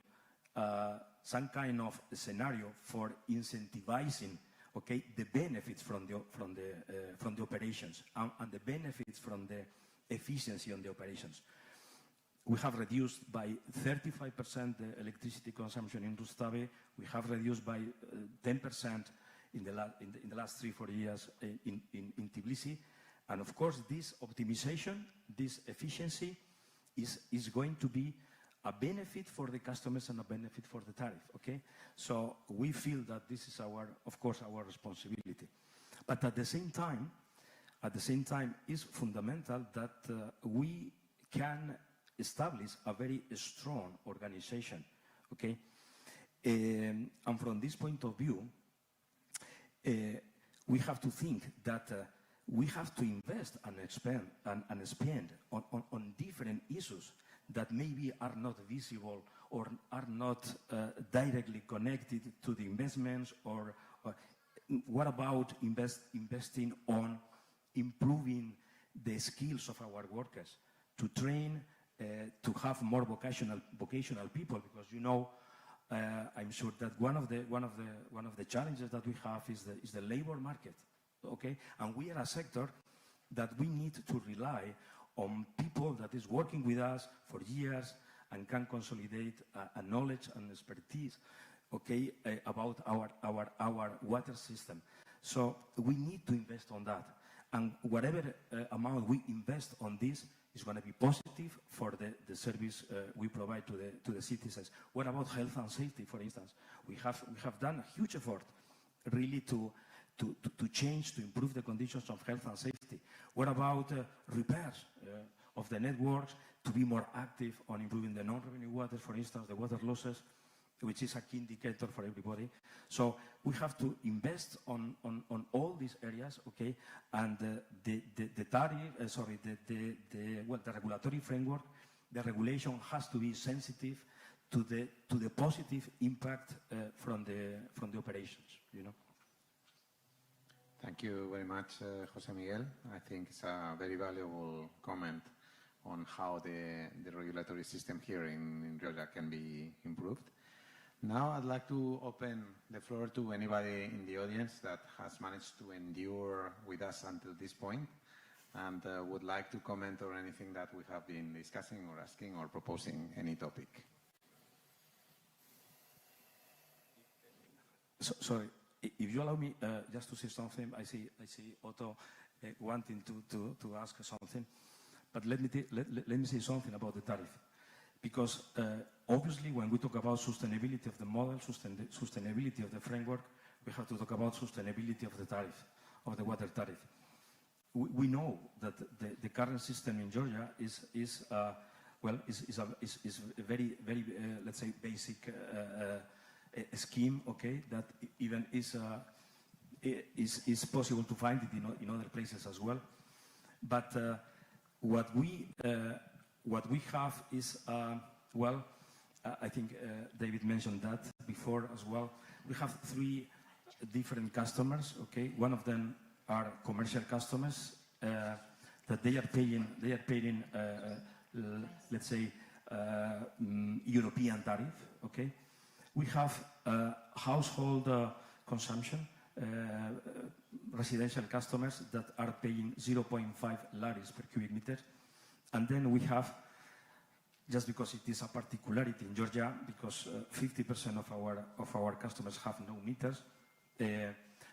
some kind of scenario for incentivizing, okay, the benefits from the operations and the benefits from the efficiency on the operations. We have reduced by 35% the electricity consumption in Rustavi. We have reduced by 10% in the last 3-4 years in Tbilisi. And of course, this optimization, this efficiency is going to be a benefit for the customers and a benefit for the tariff, okay? So we feel that this is of course, our responsibility. But at the same time, it's fundamental that we can establish a very strong organization, okay? And from this point of view, we have to think that we have to invest and spend on different issues that maybe are not visible or are not directly connected to the investments, or what about investing on improving the skills of our workers, to train, to have more vocational people, because you know, I'm sure that one of the challenges that we have is the labor market, okay? And we are a sector that we need to rely on people that is working with us for years and can consolidate a knowledge and expertise, okay, about our water system. So we need to invest on that, and whatever amount we invest on this is going to be positive for the service we provide to the citizens. What about health and safety, for instance? We have done a huge effort really to to change, to improve the conditions of health and safety? What about repairs of the networks to be more active on improving the non-revenue waters, for instance, the water losses, which is a key indicator for everybody. So we have to invest on all these areas, okay? And the tariff, the regulatory framework, the regulation has to be sensitive to the positive impact from the operations, you know. Thank you very much, Jose Miguel. I think it's a very valuable comment on how the regulatory system here in Georgia can be improved. Now I'd like to open the floor to anybody in the audience that has managed to endure with us until this point and would like to comment on anything that we have been discussing or asking or proposing any topic. Sorry, if you allow me just to say something, I see Otto wanting to ask something, but let me say something about the tariff, because obviously when we talk about sustainability of the model, sustainability of the framework, we have to talk about sustainability of the tariff, of the water tariff. We know that the current system in Georgia is a very let's say basic a scheme, okay, that even is possible to find it in other places as well. But what we have is I think David mentioned that before as well. We have 3 different customers, okay. One of them are commercial customers that they are paying let's say European tariff, okay. We have household consumption, residential customers that are paying 0.5 laris per cubic meter. And then we have, just because it is a particularity in Georgia, because 50% of our customers have no meters,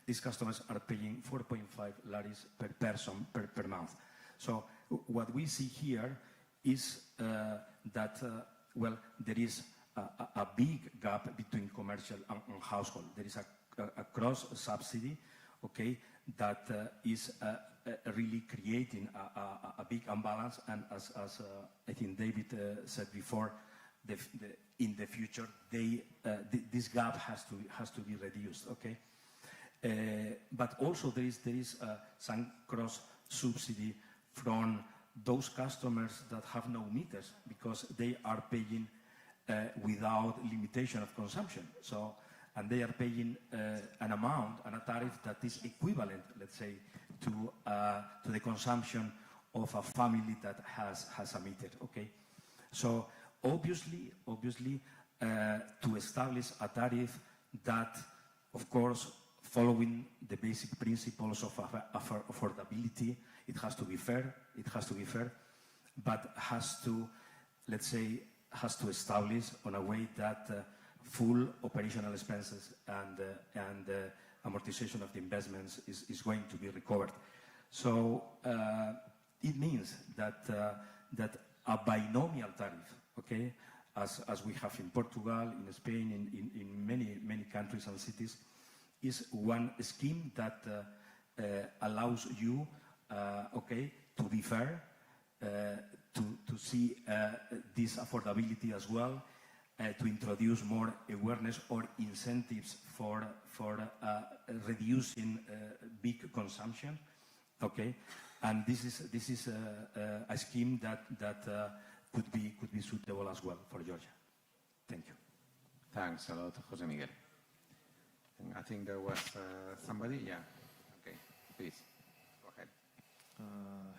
these customers are paying 4.5 laris per person per month. So what we see here is that, there is a big gap between commercial and household. There is a cross-subsidy, okay, that is really creating a big imbalance. And as I think David said before, in the future, this gap has to be reduced, okay. But also there is some cross-subsidy from those customers that have no meters, because they are paying without limitation of consumption. So, and they are paying an amount and a tariff that is equivalent, let's say, to the consumption of a family that has a meter, okay? So obviously, to establish a tariff that, of course, following the basic principles of affordability, it has to be fair, but has to, let's say, establish on a way that full operational expenses and amortization of the investments is going to be recovered. So it means that a binomial tariff, okay, as we have in Portugal, in Spain, in many countries and cities, is one scheme that allows you, okay, to be fair, to see this affordability as well, to introduce more awareness or incentives for reducing big consumption, okay, and this is a scheme that could be suitable as well for Georgia. Thank you. Thanks a lot, Jose Miguel. I think there was somebody. Yeah. Okay. Please go ahead.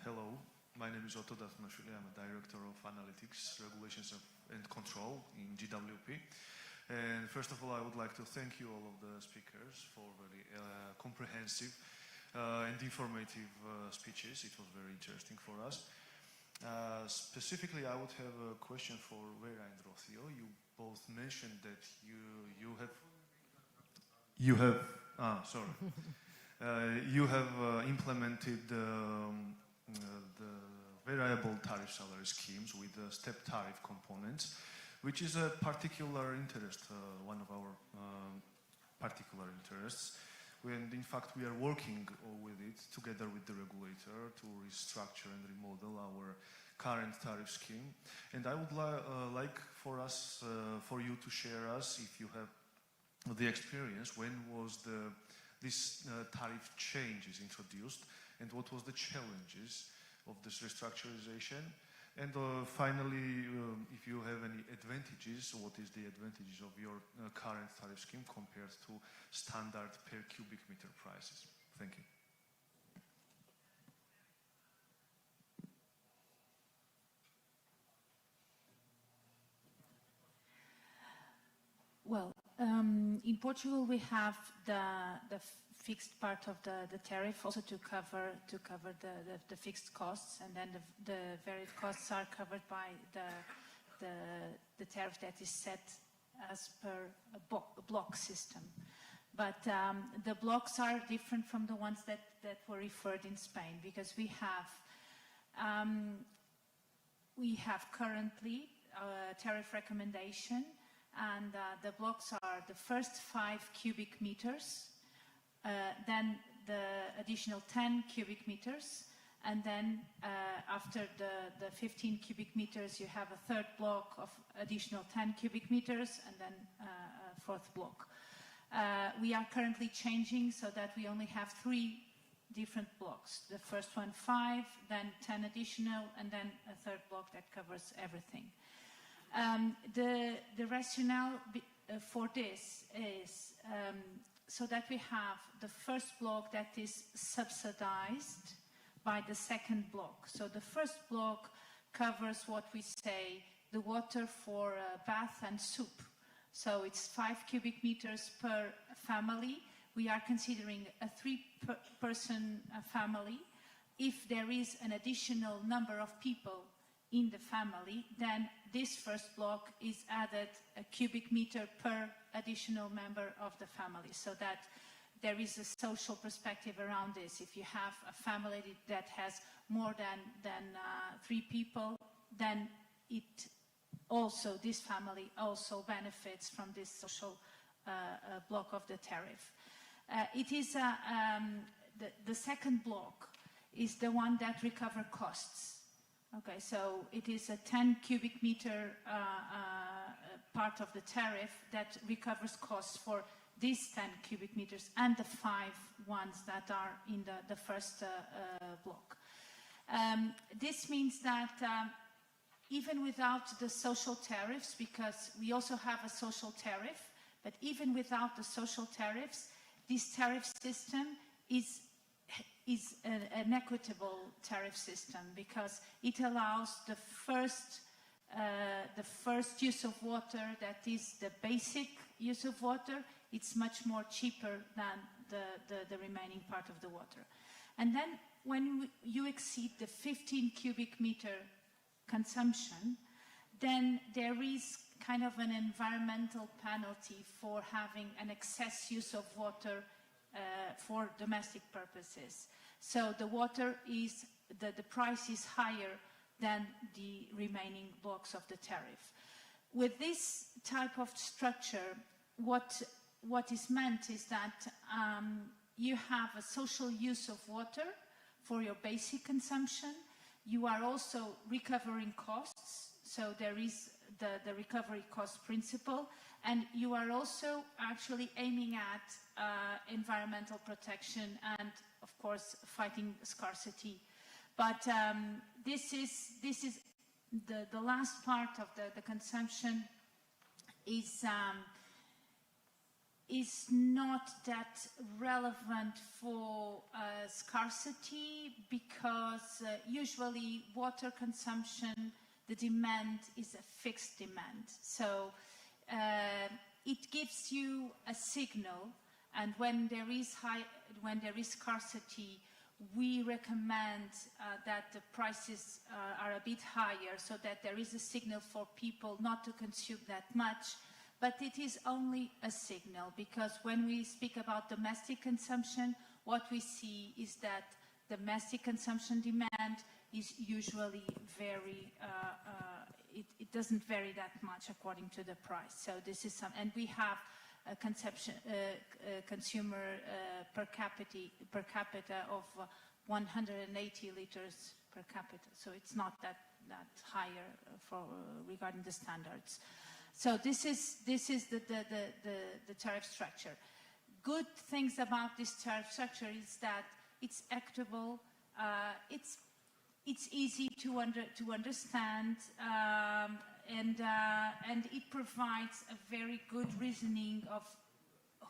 Hello. My name is Otto Dathmashvili. I'm a Director of Analytics, Regulations and Control in GWP. And first of all, I would like to thank you all of the speakers for very comprehensive and informative speeches. It was very interesting for us. Specifically, I would have a question for Vera and Rocio. You both mentioned that you have implemented the variable tariff salary schemes with the step tariff components, which is a particular interest, one of our particular interests. when in fact we are working with it together with the regulator to restructure and remodel our current tariff scheme. And I would like for you to share us, if you have the experience, when was this tariff change is introduced and what was the challenges of this restructurization. And finally, if you have any advantages, what is the advantages of your current tariff scheme compared to standard per cubic meter prices? Thank you. Well, in Portugal we have the fixed part of the tariff also to cover the fixed costs, and then the varied costs are covered by the tariff that is set as per a block system. But the blocks are different from the ones that were referred in Spain, because we have currently a tariff recommendation, and the blocks are the first 5 cubic meters, then the additional 10 cubic meters, and then after the 15 cubic meters you have a third block of additional 10 cubic meters, and then a fourth block. We are currently changing so that we only have 3 different blocks. The first one 5, then 10 additional, and then a third block that covers everything. The rationale for this is so that we have the first block that is subsidized by the second block. So the first block covers what we say the water for bath and soup. So it's 5 cubic meters per family. We are considering a 3-person family. If there is an additional number of people in the family, then this first block is added a cubic meter per additional member of the family, so that there is a social perspective around this. If you have a family that has more than 3 people, then this family also benefits from this social block of the tariff. It is the second block is the one that recovers costs. Okay, so it is a 10 cubic meter part of the tariff that recovers costs for these 10 cubic meters and the 5 ones that are in the first block. This means that even without the social tariffs, because we also have a social tariff, but even without the social tariffs, this tariff system is an equitable tariff system, because it allows the first use of water, that is the basic use of water. It's much more cheaper than the remaining part of the water. And then when you exceed the 15 cubic meter consumption, then there is kind of an environmental penalty for having an excess use of water for domestic purposes. So the water is, the price is higher than the remaining blocks of the tariff. With this type of structure, what is meant is that you have a social use of water for your basic consumption. You are also recovering costs, so there is the recovery cost principle, and you are also actually aiming at environmental protection and, of course, fighting scarcity. But this is the last part of the consumption is not that relevant for scarcity, because usually water consumption, the demand is a fixed demand. So it gives you a signal, and when there is scarcity, we recommend that the prices are a bit higher, so that there is a signal for people not to consume that much. But it is only a signal, because when we speak about domestic consumption, what we see is that domestic consumption demand is usually very, it doesn't vary that much according to the price. So this is and we have consumer per capita of 180 liters per capita. So it's not that higher regarding the standards. So this is the tariff structure. Good things about this tariff structure is that it's equitable, it's easy to understand, and it provides a very good reasoning of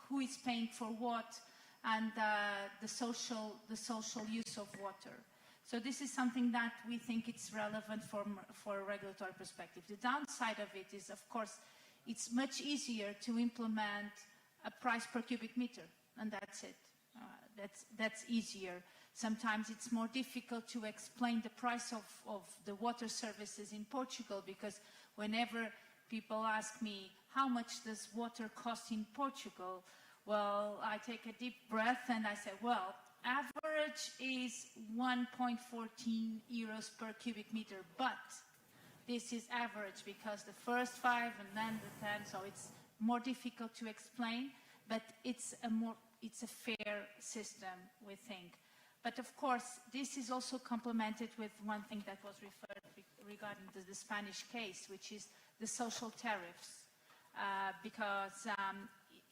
who is paying for what and the social use of water. So this is something that we think it's relevant for a regulatory perspective. The downside of it is, of course, it's much easier to implement a price per cubic meter, and that's it. That's easier. Sometimes it's more difficult to explain the price of the water services in Portugal, because whenever people ask me how much does water cost in Portugal, well, I take a deep breath and I say, well, average is 1.14 euros per cubic meter, but this is average because the first 5 and then the 10, so it's more difficult to explain, but it's a fair system, we think. But of course, this is also complemented with one thing that was referred regarding the Spanish case, which is the social tariffs, because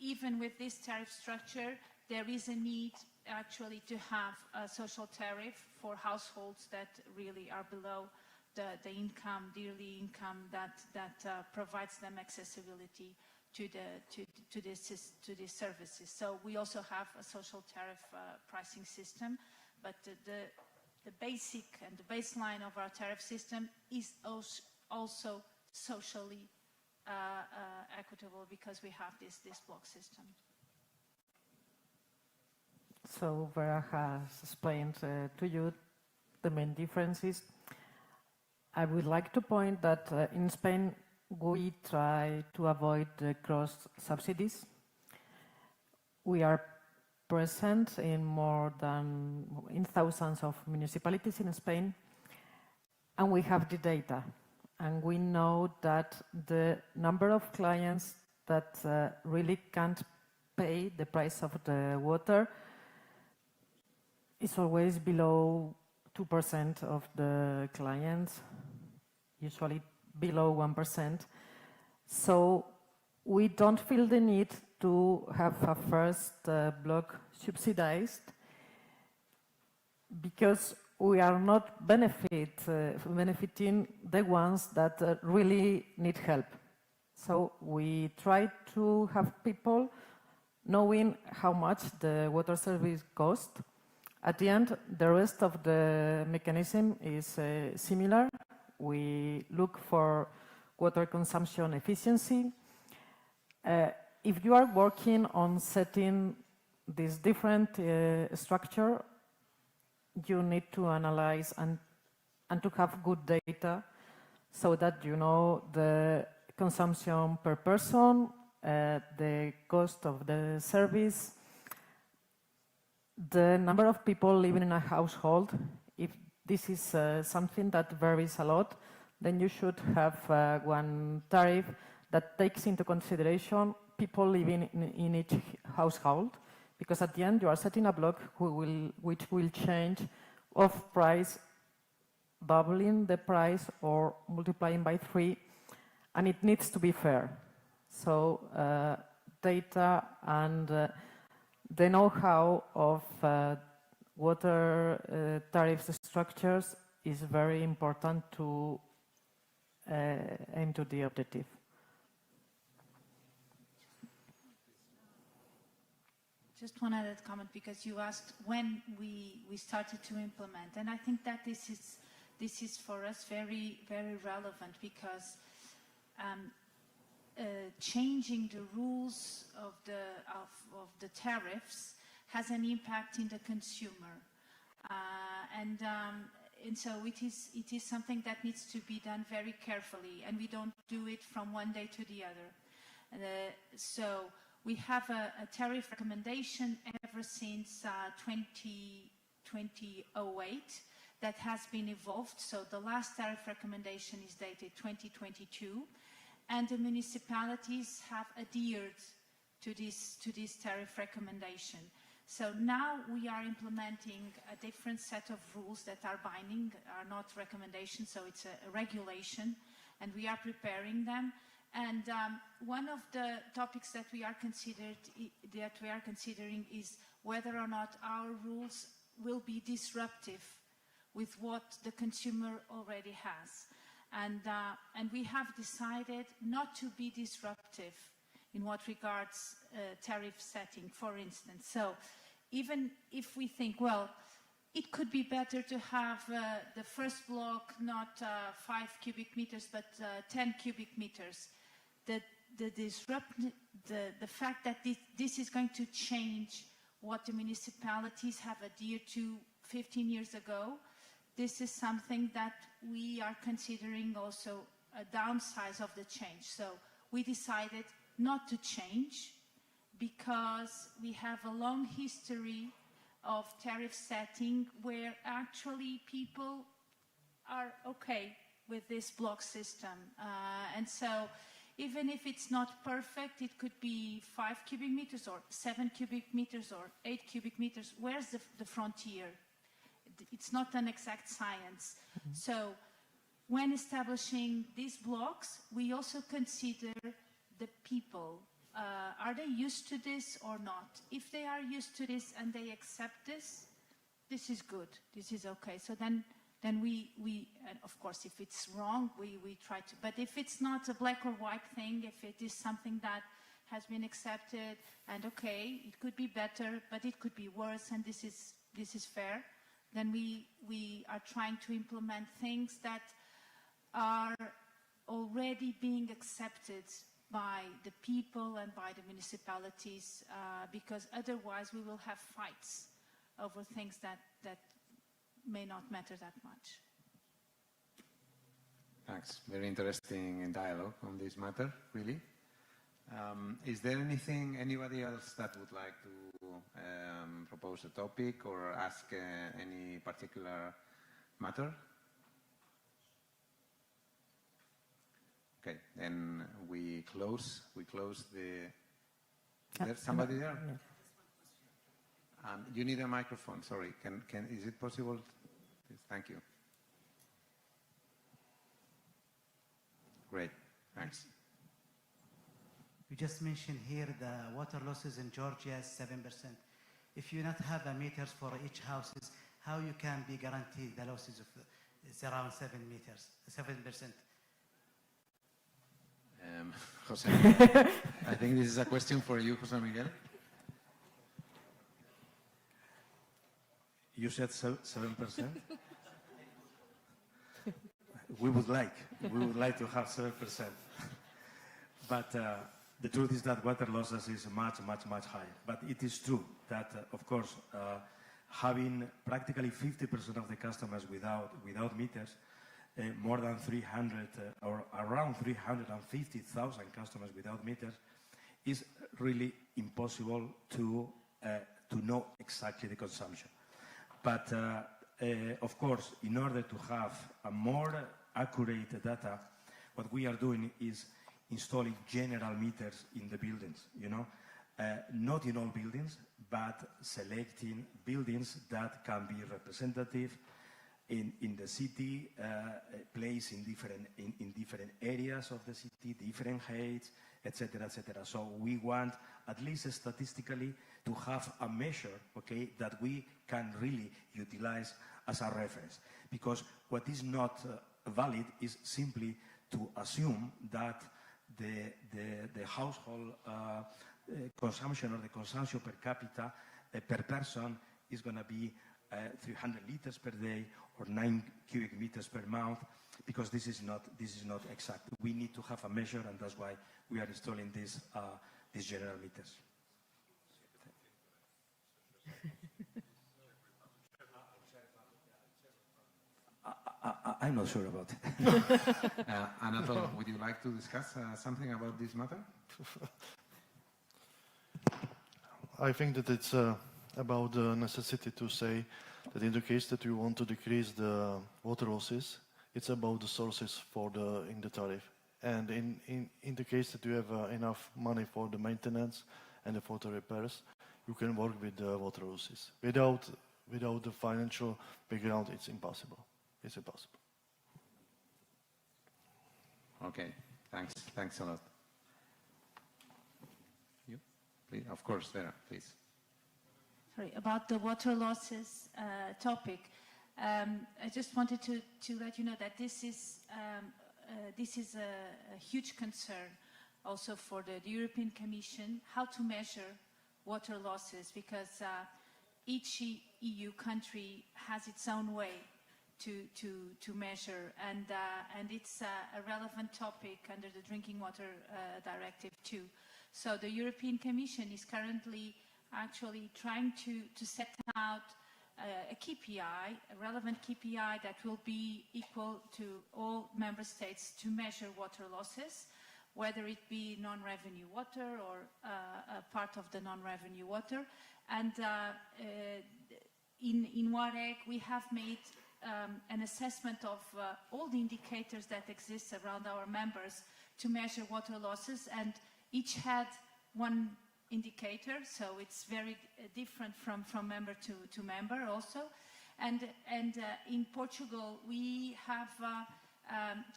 even with this tariff structure, there is a need actually to have a social tariff for households that really are below the income, daily income that provides them accessibility to these services. So we also have a social tariff pricing system, but the basic and the baseline of our tariff system is also socially equitable because we have this block system. So Vera has explained to you the main differences. I would like to point that in Spain we try to avoid cross subsidies. We are present in in thousands of municipalities in Spain, and we have the data. And we know that the number of clients that really can't pay the price of the water is always below 2% of the clients, usually below 1%. So we don't feel the need to have a first block subsidized because we are not benefiting the ones that really need help. So we try to have people knowing how much the water service costs. At the end, the rest of the mechanism is similar. We look for water consumption efficiency. If you are working on setting this different structure, you need to analyze and to have good data so that you know the consumption per person, the cost of the service, the number of people living in a household. If this is something that varies a lot, then you should have one tariff that takes into consideration people living in each household, because at the end you are setting a block which will change of price, doubling the price or multiplying by 3, and it needs to be fair. So data and the know-how of water tariff structures is very important to aim to the objective. Just one other comment, because you asked when we started to implement, and I think that this is for us very, very relevant, because changing the rules of the tariffs has an impact in the consumer, and so it is something that needs to be done very carefully, and we don't do it from one day to the other. So we have a tariff recommendation ever since 2008 that has been evolved. So the last tariff recommendation is dated 2022, and the municipalities have adhered to this tariff recommendation. So now we are implementing a different set of rules that are binding, are not recommendations, so it's a regulation, and we are preparing them. And one of the topics that we are considering is whether or not our rules will be disruptive with what the consumer already has. And we have decided not to be disruptive in what regards tariff setting, for instance. So even if we think, well, it could be better to have the first block not 5 cubic meters, but 10 cubic meters. The fact that this is going to change what the municipalities have adhered to 15 years ago, this is something that we are considering also a downsize of the change. So we decided not to change because we have a long history of tariff setting where actually people are okay with this block system. And so even if it's not perfect, it could be 5 cubic meters or 7 cubic meters or 8 cubic meters. Where's the frontier? It's not an exact science. So when establishing these blocks, we also consider the people. Are they used to this or not? If they are used to this and they accept this, this is good. This is okay. So then we and of course, if it's wrong, we try to. But if it's not a black or white thing, if it is something that has been accepted and okay, it could be better, but it could be worse, and this is fair, then we are trying to implement things that are already being accepted by the people and by the municipalities, because otherwise we will have fights over things that may not matter that much. Thanks. Very interesting dialogue on this matter, really. Is there anybody else that would like to propose a topic or ask any particular matter? Okay, then we close the... Is there somebody there? You need a microphone, sorry. Is it possible? Please, thank you. Great, thanks. You just mentioned here the water losses in Georgia is 7%. If you not have a meters for each houses, how you can be guaranteed the losses of it's around 7%? Jose, I think this is a question for you, Jose Miguel. You said 7%? We would like to have 7%. But the truth is that water losses is much higher. But it is true that, of course, having practically 50% of the customers without meters, more than 300 or around 350,000 customers without meters, is really impossible to know exactly the consumption. But of course, in order to have a more accurate data, what we are doing is installing general meters in the buildings, not in all buildings, but selecting buildings that can be representative in the city, placed in different areas of the city, different heights, etc., etc. So we want, at least statistically, to have a measure, okay, that we can really utilize as a reference. Because what is not valid is simply to assume that the household consumption or the consumption per capita per person is going to be 300 liters per day or 9 cubic meters per month, because this is not exact. We need to have a measure, and that's why we are installing these general meters. I'm not sure about it. Anatol, would you like to discuss something about this matter? I think that it's about the necessity to say that in the case that we want to decrease the water losses, it's about the sources in the tariff. And in the case that you have enough money for the maintenance and the photo repairs, you can work with the water losses. Without the financial background, it's impossible. It's impossible. Okay, thanks a lot. You, please, of course, Vera, please. Sorry, about the water losses topic. I just wanted to let you know that this is a huge concern also for the European Commission, how to measure water losses, because each EU country has its own way to measure, and it's a relevant topic under the Drinking Water Directive too. So the European Commission is currently actually trying to set out a KPI, a relevant KPI that will be equal to all member states to measure water losses, whether it be non-revenue water or a part of the non-revenue water. And in WAREC, we have made an assessment of all the indicators that exist around our members to measure water losses, and each had one indicator, so it's very different from member to member also. And in Portugal, we have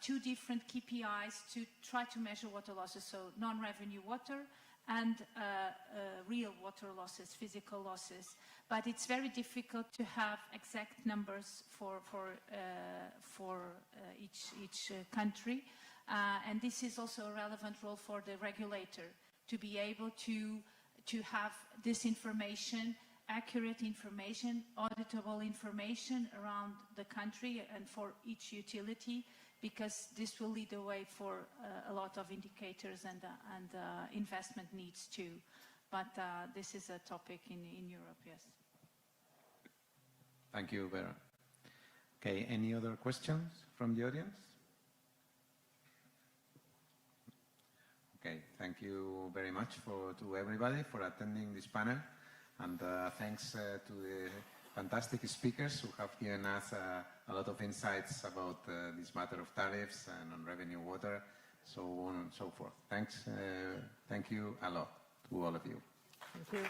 two different KPIs to try to measure water losses, so non-revenue water and real water losses, physical losses. But it's very difficult to have exact numbers for each country. And this is also a relevant role for the regulator, to be able to have this information, accurate information, auditable information around the country and for each utility, because this will lead the way for a lot of indicators and investment needs too. But this is a topic in Europe, yes. Thank you, Vera. Okay, any other questions from the audience? Okay, thank you very much to everybody for attending this panel, and thanks to the fantastic speakers who have given us a lot of insights about this matter of tariffs and on revenue water, so on and so forth. Thank you a lot to all of you. Thank you.